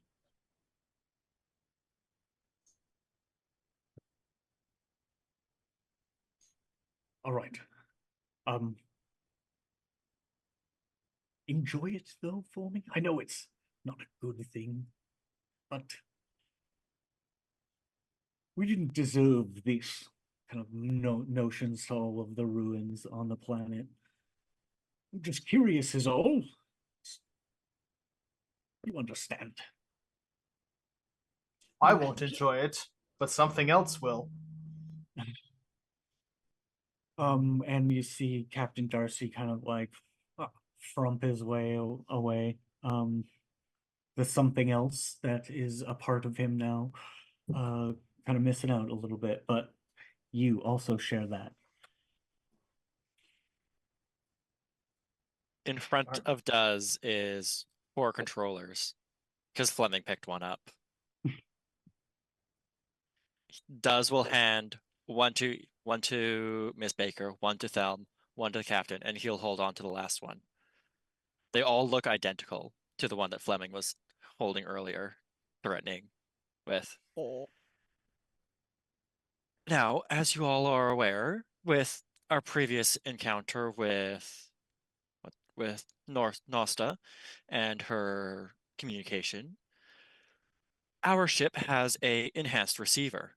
All right. Enjoy it though for me. I know it's not a good thing, but we didn't deserve this kind of notion soul of the ruins on the planet. I'm just curious is all. You understand. I won't enjoy it, but something else will. And you see Captain Darcy kind of like frump his way away. The something else that is a part of him now, kind of missing out a little bit, but you also share that. In front of Duz is 4 controllers, because Fleming picked one up. Duz will hand one to Miss Baker, one to Thelm, one to the captain, and he'll hold on to the last one. They all look identical to the one that Fleming was holding earlier, threatening with. Oh. Now, as you all are aware, with our previous encounter with Nosta and her communication, our ship has a enhanced receiver.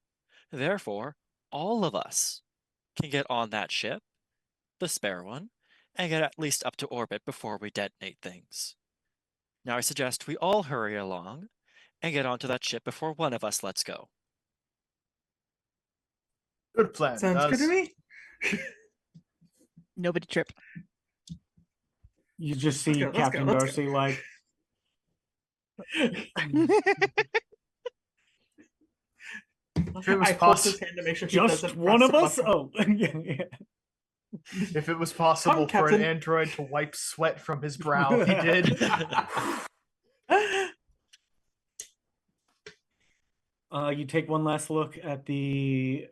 Therefore, all of us can get on that ship, the spare one, and get at least up to orbit before we detonate things. Now I suggest we all hurry along and get onto that ship before one of us lets go. Good plan. sounds good to me. Nobody trip. You just see Let's go, Captain let's go. Darcy like, If it was I hold his possible, hand to make sure he Just doesn't one press of a us? button. Oh, yeah. if it was possible for an Captain. android to wipe sweat from his brow, he did. You take one last look at the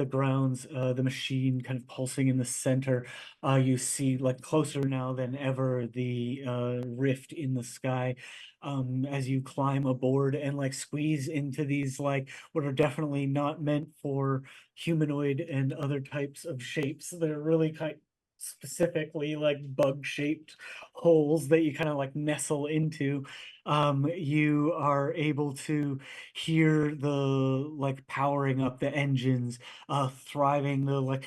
grounds, the machine kind of pulsing in the center. You see, like, closer now than ever, the rift in the sky. As you climb aboard and like squeeze into these, like, what are definitely not meant for humanoid and other types of shapes. They're really kind specifically like bug shaped holes that you kind of like nestle into. You are able to hear the like powering up the engines, thriving, the like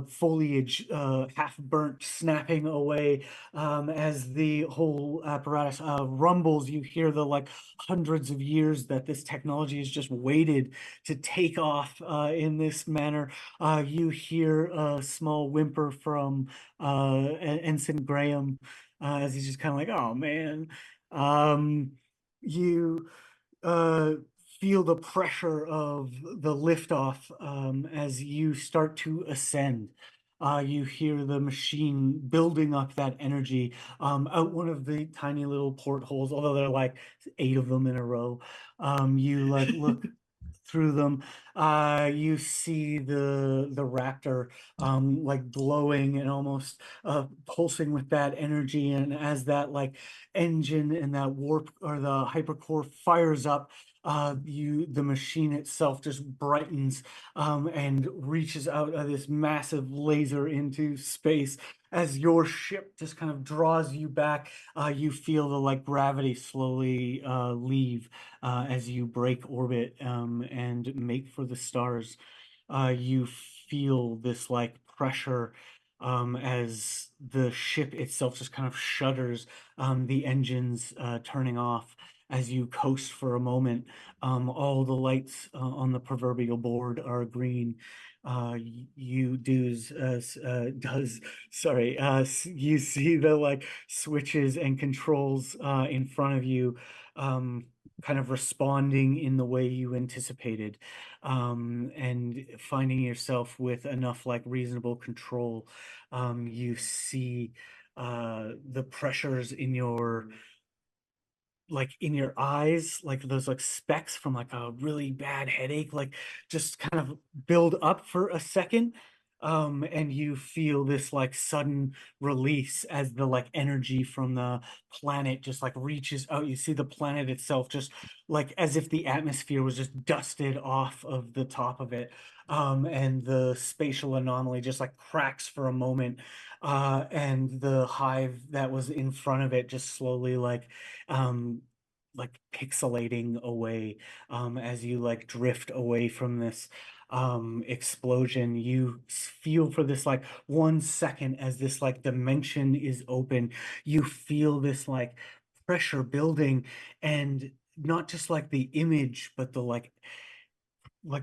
foliage half burnt, snapping away as the whole apparatus rumbles. You hear the like hundreds of years that this technology has just waited to take off in this manner. You hear a small whimper from Ensign Graham as he's just kind of like, oh man. You uh, feel the pressure of the liftoff as you start to ascend. You hear the machine building up that energy out one of the tiny little portholes, although there are like 8 of them in a row. You like look through them. You see the raptor like glowing and almost pulsing with that energy, and as that like engine and that warp or the hypercore fires up, the machine itself just brightens and reaches out of this massive laser into space. As your ship just kind of draws you back, you feel the like gravity slowly leave as you break orbit and make for the stars. You feel this like pressure as the ship itself just kind of shudders, the engines turning off as you coast for a moment. All the lights on the proverbial board are green. You you see the like switches and controls in front of you kind of responding in the way you anticipated, and finding yourself with enough like reasonable control. You see the pressures in your eyes, like those like specks from like a really bad headache, like just kind of build up for a second. And you feel this like sudden release as the like energy from the planet just like reaches out. You see the planet itself just like as if the atmosphere was just dusted off of the top of it. And the spatial anomaly just like cracks for a moment. And the hive that was in front of it just slowly like pixelating away as you like drift away from this explosion. You feel for this like 1 second as this like dimension is open. You feel this like pressure building, and not just like the image, but the like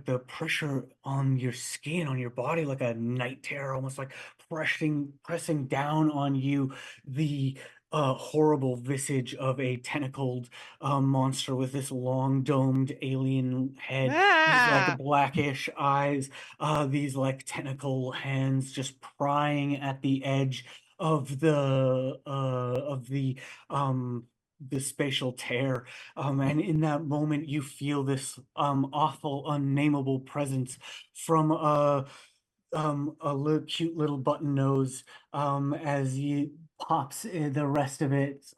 the pressure on your skin, on your body, like a night terror, almost like pressing down on you. The horrible visage of a tentacled monster with this long domed alien head, these like blackish eyes, these like tentacle hands just prying at the edge of the spatial tear. And in that moment, you feel this awful, unnameable presence from a little cute little button nose as you pops the rest of its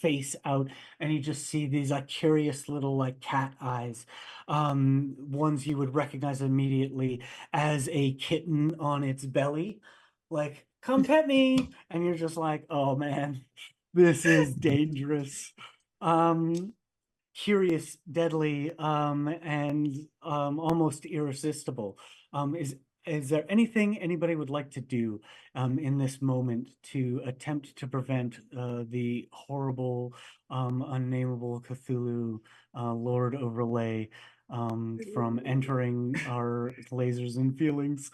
face out, and you just see these like curious little like cat eyes, ones you would recognize immediately as a kitten on its belly, like come pet me, and you're just like, oh man, this is dangerous. Curious, deadly, and almost irresistible. Is there anything anybody would like to do in this moment to attempt to prevent the horrible, unnameable Cthulhu Lord of Relay from entering our lasers and feelings?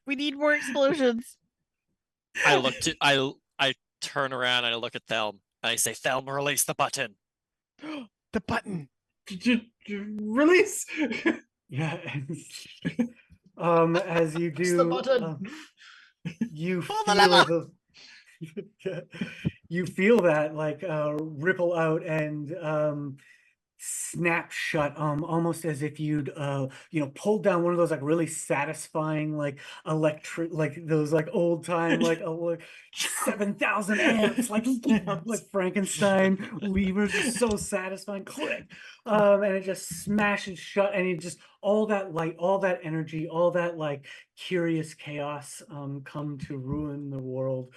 We need more explosions. I turn around and I look at them. I say, Thelma, release the button. The button. Release. Yeah. As you Press the do, button. you Pull the feel lever. you feel that like ripple out and snap shut, almost as if you'd pulled down one of those like really satisfying like electric, like those like old time like 7,000 amps like Frankenstein levers, just so satisfying. Click, and it just smashes shut, and it just all that light, all that energy, all that like curious chaos come to ruin the world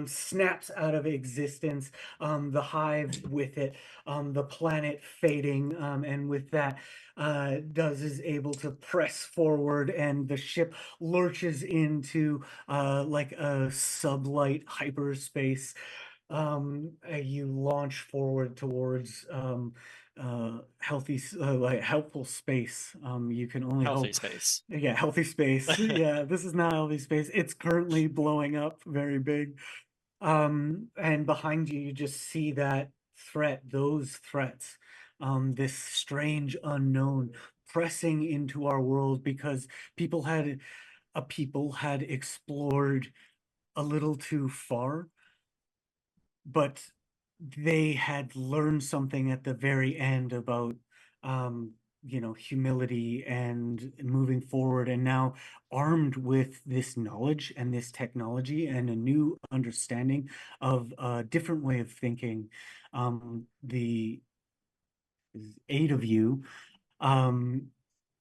snaps out of existence, the hive with it, the planet fading, and with that Duz is able to press forward, and the ship lurches into like a sublight hyperspace. You launch forward towards like helpful space. You can only Healthy hope. space. Yeah, healthy space. Yeah, this is not healthy space. It's currently blowing up very big. And behind you, you just see that threat, those threats, this strange unknown pressing into our world because people had explored a little too far, but they had learned something at the very end about humility and moving forward, and now armed with this knowledge and this technology and a new understanding of a different way of thinking, the 8 of you kind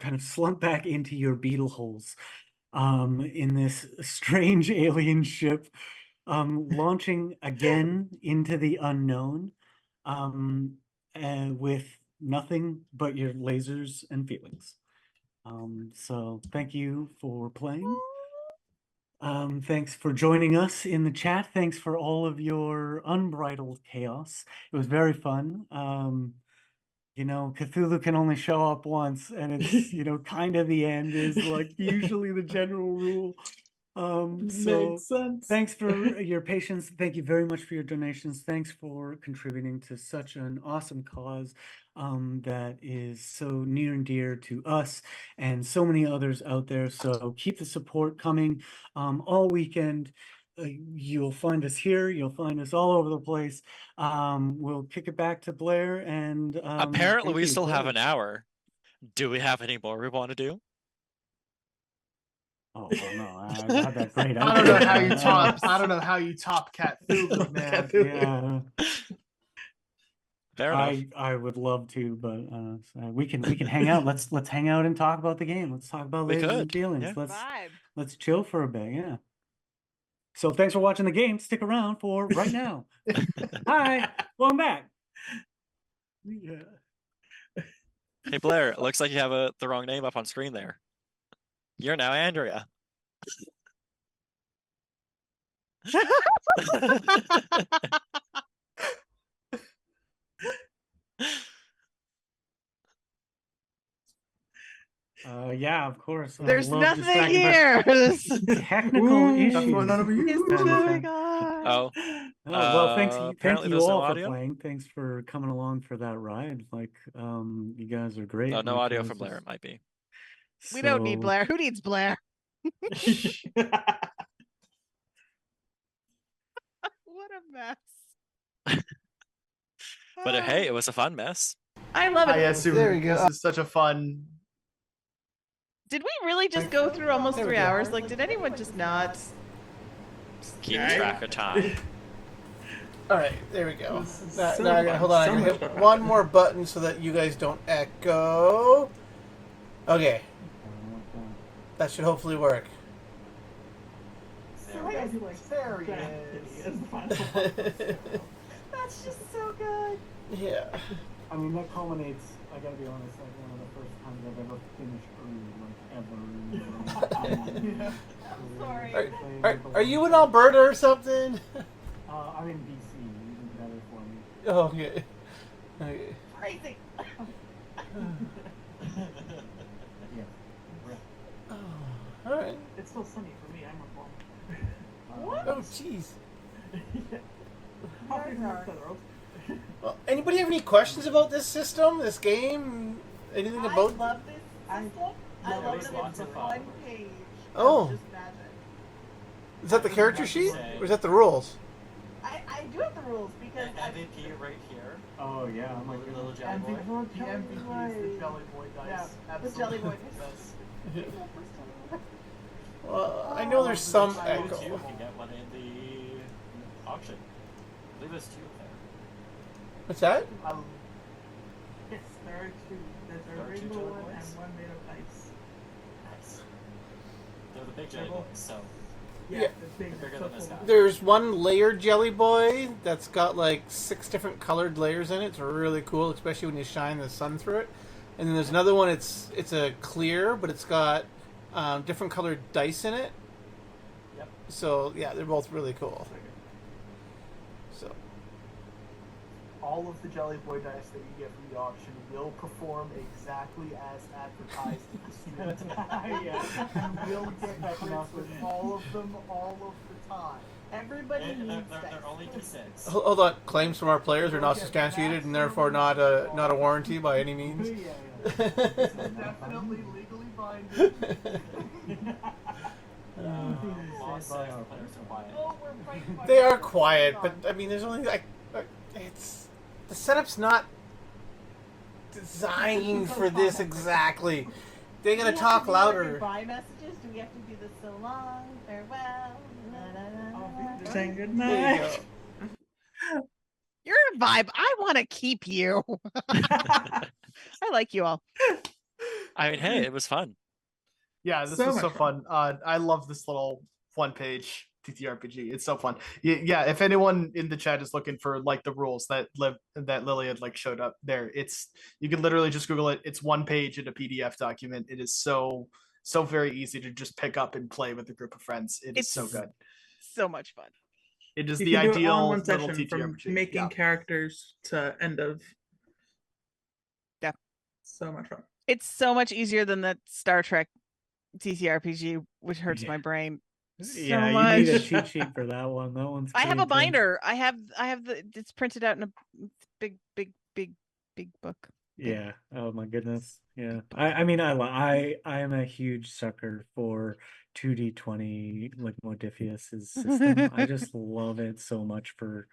of slump back into your beetle holes in this strange alien ship, launching again into the unknown, and with nothing but your lasers and feelings. So thank you for playing. Thanks for joining us in the chat. Thanks for all of your unbridled chaos. It was very fun. Cthulhu can only show up once, and it's, kind of the end is like usually the general rule. So Makes sense. thanks for your patience. Thank you very much for your donations. Thanks for contributing to such an awesome cause that is so near and dear to us and so many others out there. So keep the support coming all weekend. You'll find us here. You'll find us all over the place. We'll kick it back to Blair, and Apparently, thank we you, still have Blair. an hour. Do we have any more we want to do? Oh no, I had that great idea. I don't know how you top. I don't know how you top Cthulhu, man. Yeah. Fair enough. I would love to, but so we can hang out. Let's hang out and talk about the game. Let's talk about We lasers and could, feelings. yeah. Vibe. Let's chill for a bit. Yeah. So thanks for watching the game. Stick around for right now. Hi, welcome back. Yeah. Hey Blair, it looks like you have the wrong name up on screen there. You're now Andrea. Yeah, of course. There's love nothing distracting, here. but technical issues. none of you. It's moving on. Oh, well, thank apparently you there's no all for audio? playing. Thanks for coming along for that ride. Like, you guys are great. Oh, no Like, audio this from Blair. is- It might be. We don't need so- Blair. Who needs Blair? What a mess. But hey, it was a fun mess. I love it. I assume There we go. this is such a fun. Did we really just go through almost 3 hours? Like, did anyone just not? Keep track of time. All right, there we go. This is Now, so now I gotta, fun, hold on, so I gotta much hit fun. one more button so that you guys don't echo. Okay, that should hopefully work. There he is. That's just so good. Yeah. I mean, that culminates, I gotta be honest, like one of the first times I've ever finished early, like ever. Sorry. Are you in Alberta or something? I'm in BC, even better for me. Oh, okay. Okay. Crazy. Yeah. All right. It's still sunny for me, I'm a What? Oh, jeez. How Well, anybody have any questions about this system, this game? Anything about? I love this system. I love that it's one page. Oh. Just magic. Is that the character sheet, or is that the rules? I do have the rules because MVP right here. Oh yeah, I'm like Little jelly boy. The MVP is the Jelly Boy dice. the Jelly Boy. Well, I know there's some You echo. can get one in the auction. I believe there's two there. What's that? Yes, there are two. There's There a are two rainbow jelly one boys? and one made of ice. Nice. They're the big jelly boys, so Yeah, Yeah. the big They're bigger than this guy. There's one layered Jelly Boy that's got like 6 different colored layers in it. It's really cool, especially when you shine the sun through it. And then there's another one. It's a clear, but it's got different colored dice in it. Yep. So yeah, they're both really cool. So All of the Jelly Boy dice that you get from the auction will perform exactly as advertised in the student. Yeah. You will get crits with all of them all of the time. Everybody And needs they're dice. only D6. hold on, claims from our players are not substantiated and therefore not a warranty by any means. This is definitely legally binding. Boss says the players are quiet. Oh, we're fighting. They are quiet, but I mean, there's only like it's the setup's not designed for this exactly. They're gonna talk louder. Goodbye messages. Do we have to do this so long? Farewell. La, la, la, la, la. Saying There you goodnight. go. You're a vibe. I want to keep you. I like you all. I mean, hey, it was fun. Yeah, this So was much so fun. I love this little one-page TTRPG. It's so fun. Yeah, if anyone in the chat is looking for like the rules that Lily had like showed up there, you can literally just Google it. It's one page in a PDF document. It is so very easy to just pick up and play with a group of friends. It's so It's good. So much fun. It is You the can do it all ideal in one little session, from TTRPG. making Yeah. characters to end of. Yeah. So much fun. It's so much easier than the Star Trek TTRPG, which hurts Yeah. my brain. Yeah, you much. need a cheat sheet for that one. That one's. I have pretty a intense. binder. I have it's printed out in a big book. Yeah. Oh my goodness. Yeah. I mean, I am a huge sucker for 2D20 like Modiphius's system. I just love it so much for,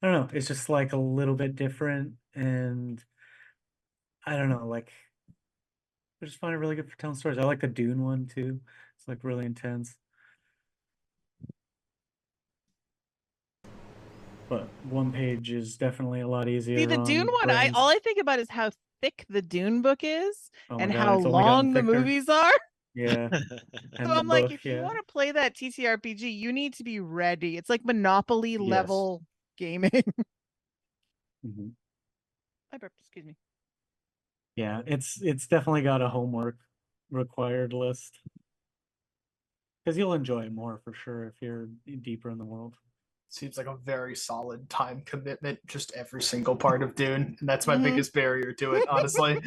I don't know, it's just like a little bit different, and I don't know, like I just find it really good for telling stories. I like the Dune one too. It's like really intense. But one page is definitely a lot easier. See, the on Dune one, brains. all I think about is how thick the Dune book is Oh my and God, how it's only gotten long the thicker. movies are. Yeah. So And the I'm like, book, if you yeah. want to play that TTRPG, you need to be ready. It's like Monopoly Yes. level gaming. Mhm. I burped, excuse me. Yeah, it's definitely got a homework required list. Because you'll enjoy it more for sure if you're deeper in the world. Seems like a very solid time commitment, just every single part of Dune. And that's my Mhm. biggest barrier to it, honestly.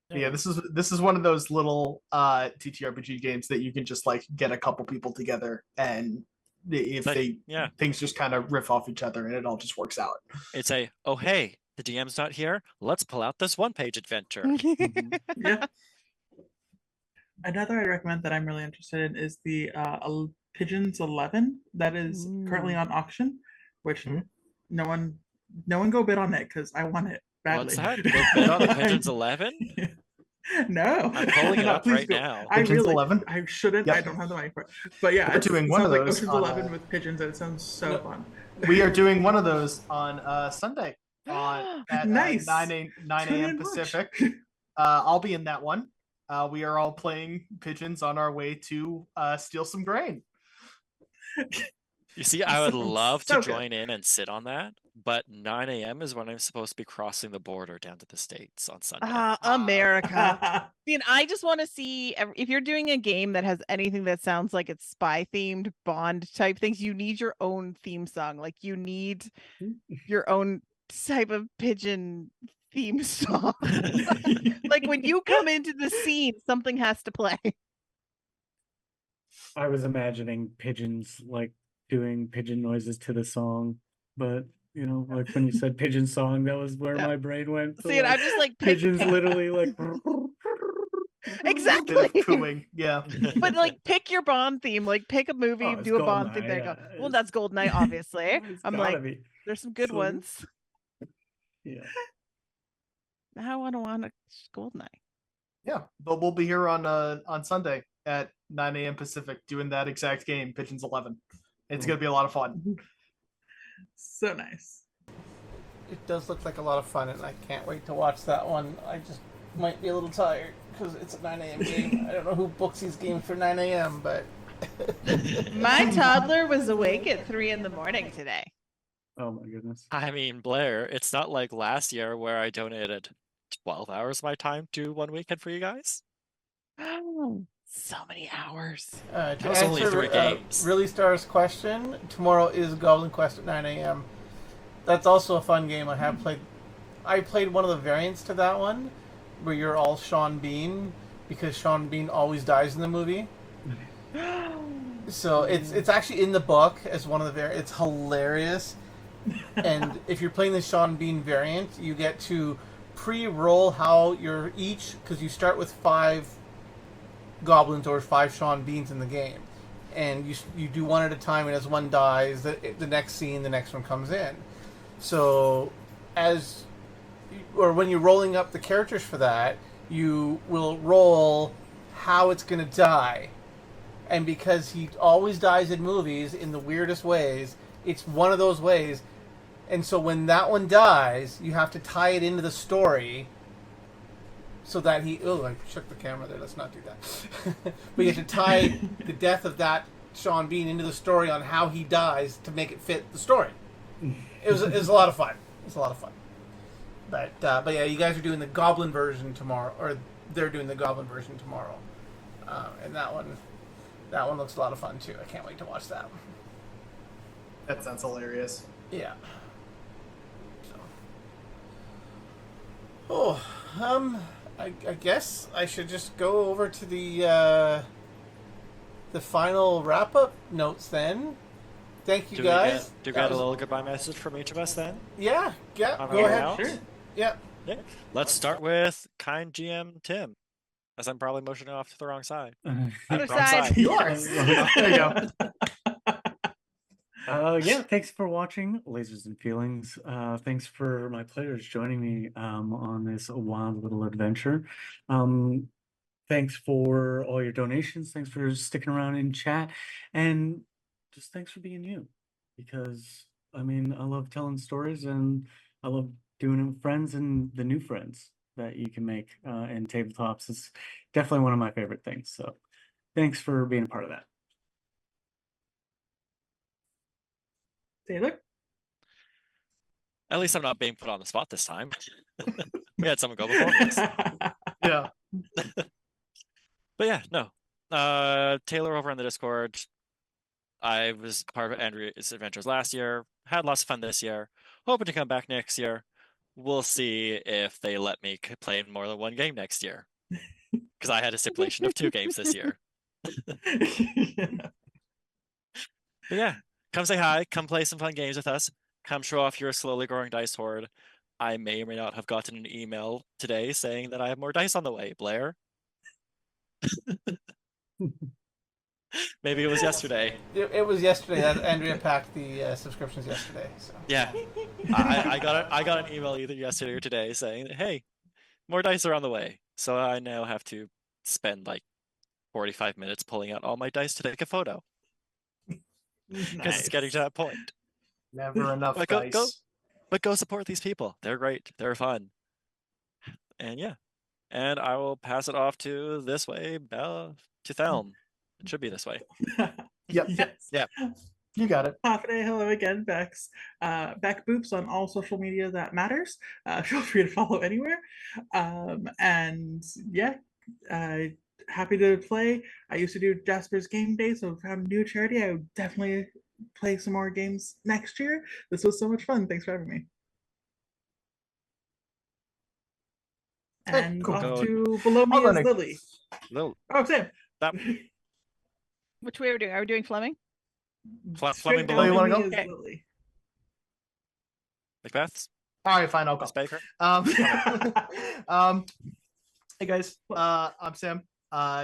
Yeah, this is one of those little TTRPG games that you can just like get a couple people together, and if Like, yeah. things just kind of riff off each other and it all just works out. It's oh hey, the DM's not here. Let's pull out this one-page adventure. Mhm. Yeah. Another I'd recommend that I'm really interested in is the Pigeons 11 that is currently on auction, which Mhm. no one go bid on it because I want it badly. What's that? Go bid on the Pigeons 11? No, I'm pulling it No, up please right go. now. I Pigeons really, 11? I shouldn't. Yep. I don't have the money for it. But yeah, We're it doing one sounds of like those Ocean's on, 11 with pigeons, and it sounds so No. fun. We are doing one of those on Sunday at Nice. 9 Tune a.m. in, watch. Pacific. I'll be in that one. We are all playing pigeons on our way to steal some grain. You see, I would Sounds love so to good. join in and sit on that, but 9 a.m. is when I'm supposed to be crossing the border down to the States on Sunday. America. See, and I just want to see if you're doing a game that has anything that sounds like it's spy themed Bond type things, you need your own theme song. Like you need your own type of pigeon theme song. Like when you come into the scene, something has to play. I was imagining pigeons like doing pigeon noises to the song, but you know, like when you said pigeon song, that was where my brain went. To, See, and like, I'm just like pigeons literally like exactly. Bit of cooing. Yeah. But like, pick your Bond theme. Like, pick a movie, Oh, it's do a Bond theme. Goldeneye, There you go. yeah. Well, that's Goldeneye, obviously. It's I'm gotta like, be. there's some good So- ones. Yeah. I want to watch Goldeneye. Yeah. But we'll be here on Sunday at 9 a.m. Pacific doing that exact game, Pigeons 11. It's gonna be a lot of fun. So nice. It does look like a lot of fun, and I can't wait to watch that one. I just might be a little tired because it's a 9 a.m. game. I don't know who books these games for 9 a.m., but My toddler was awake at 3 in the morning today. Oh my goodness. I mean, Blair, it's not like last year where I donated 12 hours of my time to one weekend for you guys. Oh, so many hours. to That was only 3 games. Really Star's question, tomorrow is Goblin Quest at 9 a.m. That's also a fun game I have played. I played one of the variants to that one, where you're all Sean Bean, because Sean Bean always dies in the movie. So it's actually in the book as one of the variants. It's hilarious. And if you're playing the Sean Bean variant, you get to pre-roll how you're each, because you start with 5 goblins or 5 Sean Beans in the game, and you do one at a time, and as one dies, the next scene, the next one comes in. So when you're rolling up the characters for that, you will roll how it's going to die. And because he always dies in movies in the weirdest ways, it's one of those ways. And so when that one dies, you have to tie it into the story so that he... Oh, I shook the camera there. Let's not do that. But you have to tie the death of that Sean Bean into the story on how he dies to make it fit the story. It was a lot of fun. It was a lot of fun. But yeah, you guys are doing the Goblin version tomorrow, or they're doing the Goblin version tomorrow. And that one looks a lot of fun too. I can't wait to watch that. That sounds hilarious. Yeah. So. I guess I should just go over to the final wrap-up notes then. Thank you guys. Do we get a little goodbye message from each of us then? Yeah, On go our way ahead. out? Sure. Yeah. Yeah. Let's start with kind GM Tim, as I'm probably motioning off to the wrong side. Other Wrong side. You are. There you go. Yeah, thanks for watching Lasers and Feelings. Thanks for my players joining me on this wild little adventure. Thanks for all your donations. Thanks for sticking around in chat. And just thanks for being you. Because, I mean, I love telling stories and I love doing it with friends and the new friends that you can make in tabletops. It's definitely one of my favorite things. So thanks for being a part of that. Taylor? At least I'm not being put on the spot this time. We had someone go before us. Yeah. But yeah, no. Taylor over on the Discord. I was part of Andrea's adventures last year. Had lots of fun this year. Hoping to come back next year. We'll see if they let me play in more than one game next year. Because I had a stipulation of 2 games this year. But yeah, come say hi. Come play some fun games with us. Come show off your slowly growing dice hoard. I may or may not have gotten an email today saying that I have more dice on the way, Blair. Maybe it was yesterday. It was yesterday that Andrea packed the subscriptions yesterday. So. Yeah, I got an email either yesterday or today saying that, hey, more dice are on the way. So I now have to spend like 45 minutes pulling out all my dice to take a photo because it's getting to that point. Never enough But dice. go support these people. They're great. They're fun. And yeah, and I will pass it off to this way, to Thelm. It should be this way. Yep. Yes. Yeah. You got it. Hello again, Beccs. Beck Boops on all social media that matters. Feel free to follow anywhere. And yeah, happy to play. I used to do Jasper's Game Day, so if I'm a new charity, I would definitely play some more games next year. This was so much fun. Thanks for having me. And cool. off to below me I'll go is next. Lily. Lil, Oh, Sam. that Which way are we doing? Are we doing Fleming? Straight Fleming down Below. You to wanna me go? is Okay. Lily. Macbeth's? All right, fine, I'll go. Miss Baker? Um, hey guys, I'm Sam.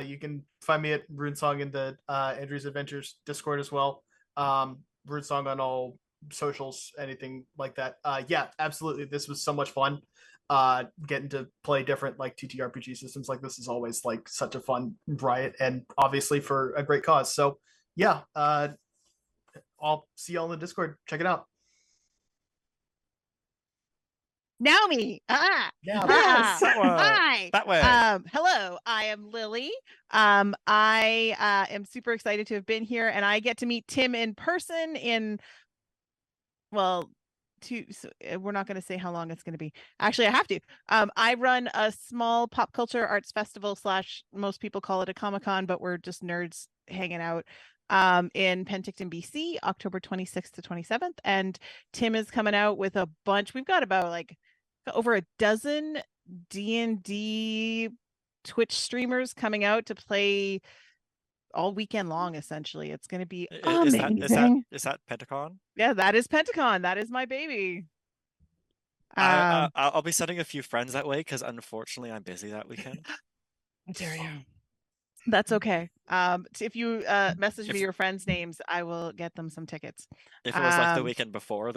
You can find me at runesong in the Andrew's Adventures Discord as well. Runesong on all socials, anything like that. Yeah, absolutely. This was so much fun. Getting to play different like TTRPG systems like this is always like such a fun riot, and obviously for a great cause. So yeah, I'll see y'all in the Discord. Check it out. Naomi. Yeah. Yes, that one. Hi. That way. Hello. I am Lily. I am super excited to have been here, and I get to meet Tim in person in, well, we're not going to say how long it's going to be. Actually, I have to. I run a small pop culture arts festival / most people call it a Comic-Con, but we're just nerds hanging out in Penticton, BC, October 26th to 27th. And Tim is coming out with a bunch. We've got about like over a dozen D&D Twitch streamers coming out to play all weekend long. Essentially, it's going to be amazing. Is that Penti-Con? Yeah, that is Penti-Con. That is my baby. I'll be sending a few friends that way because unfortunately I'm busy that weekend. How dare you? That's okay. If you message me your friends' names, I will get them some tickets. If it was like the weekend before,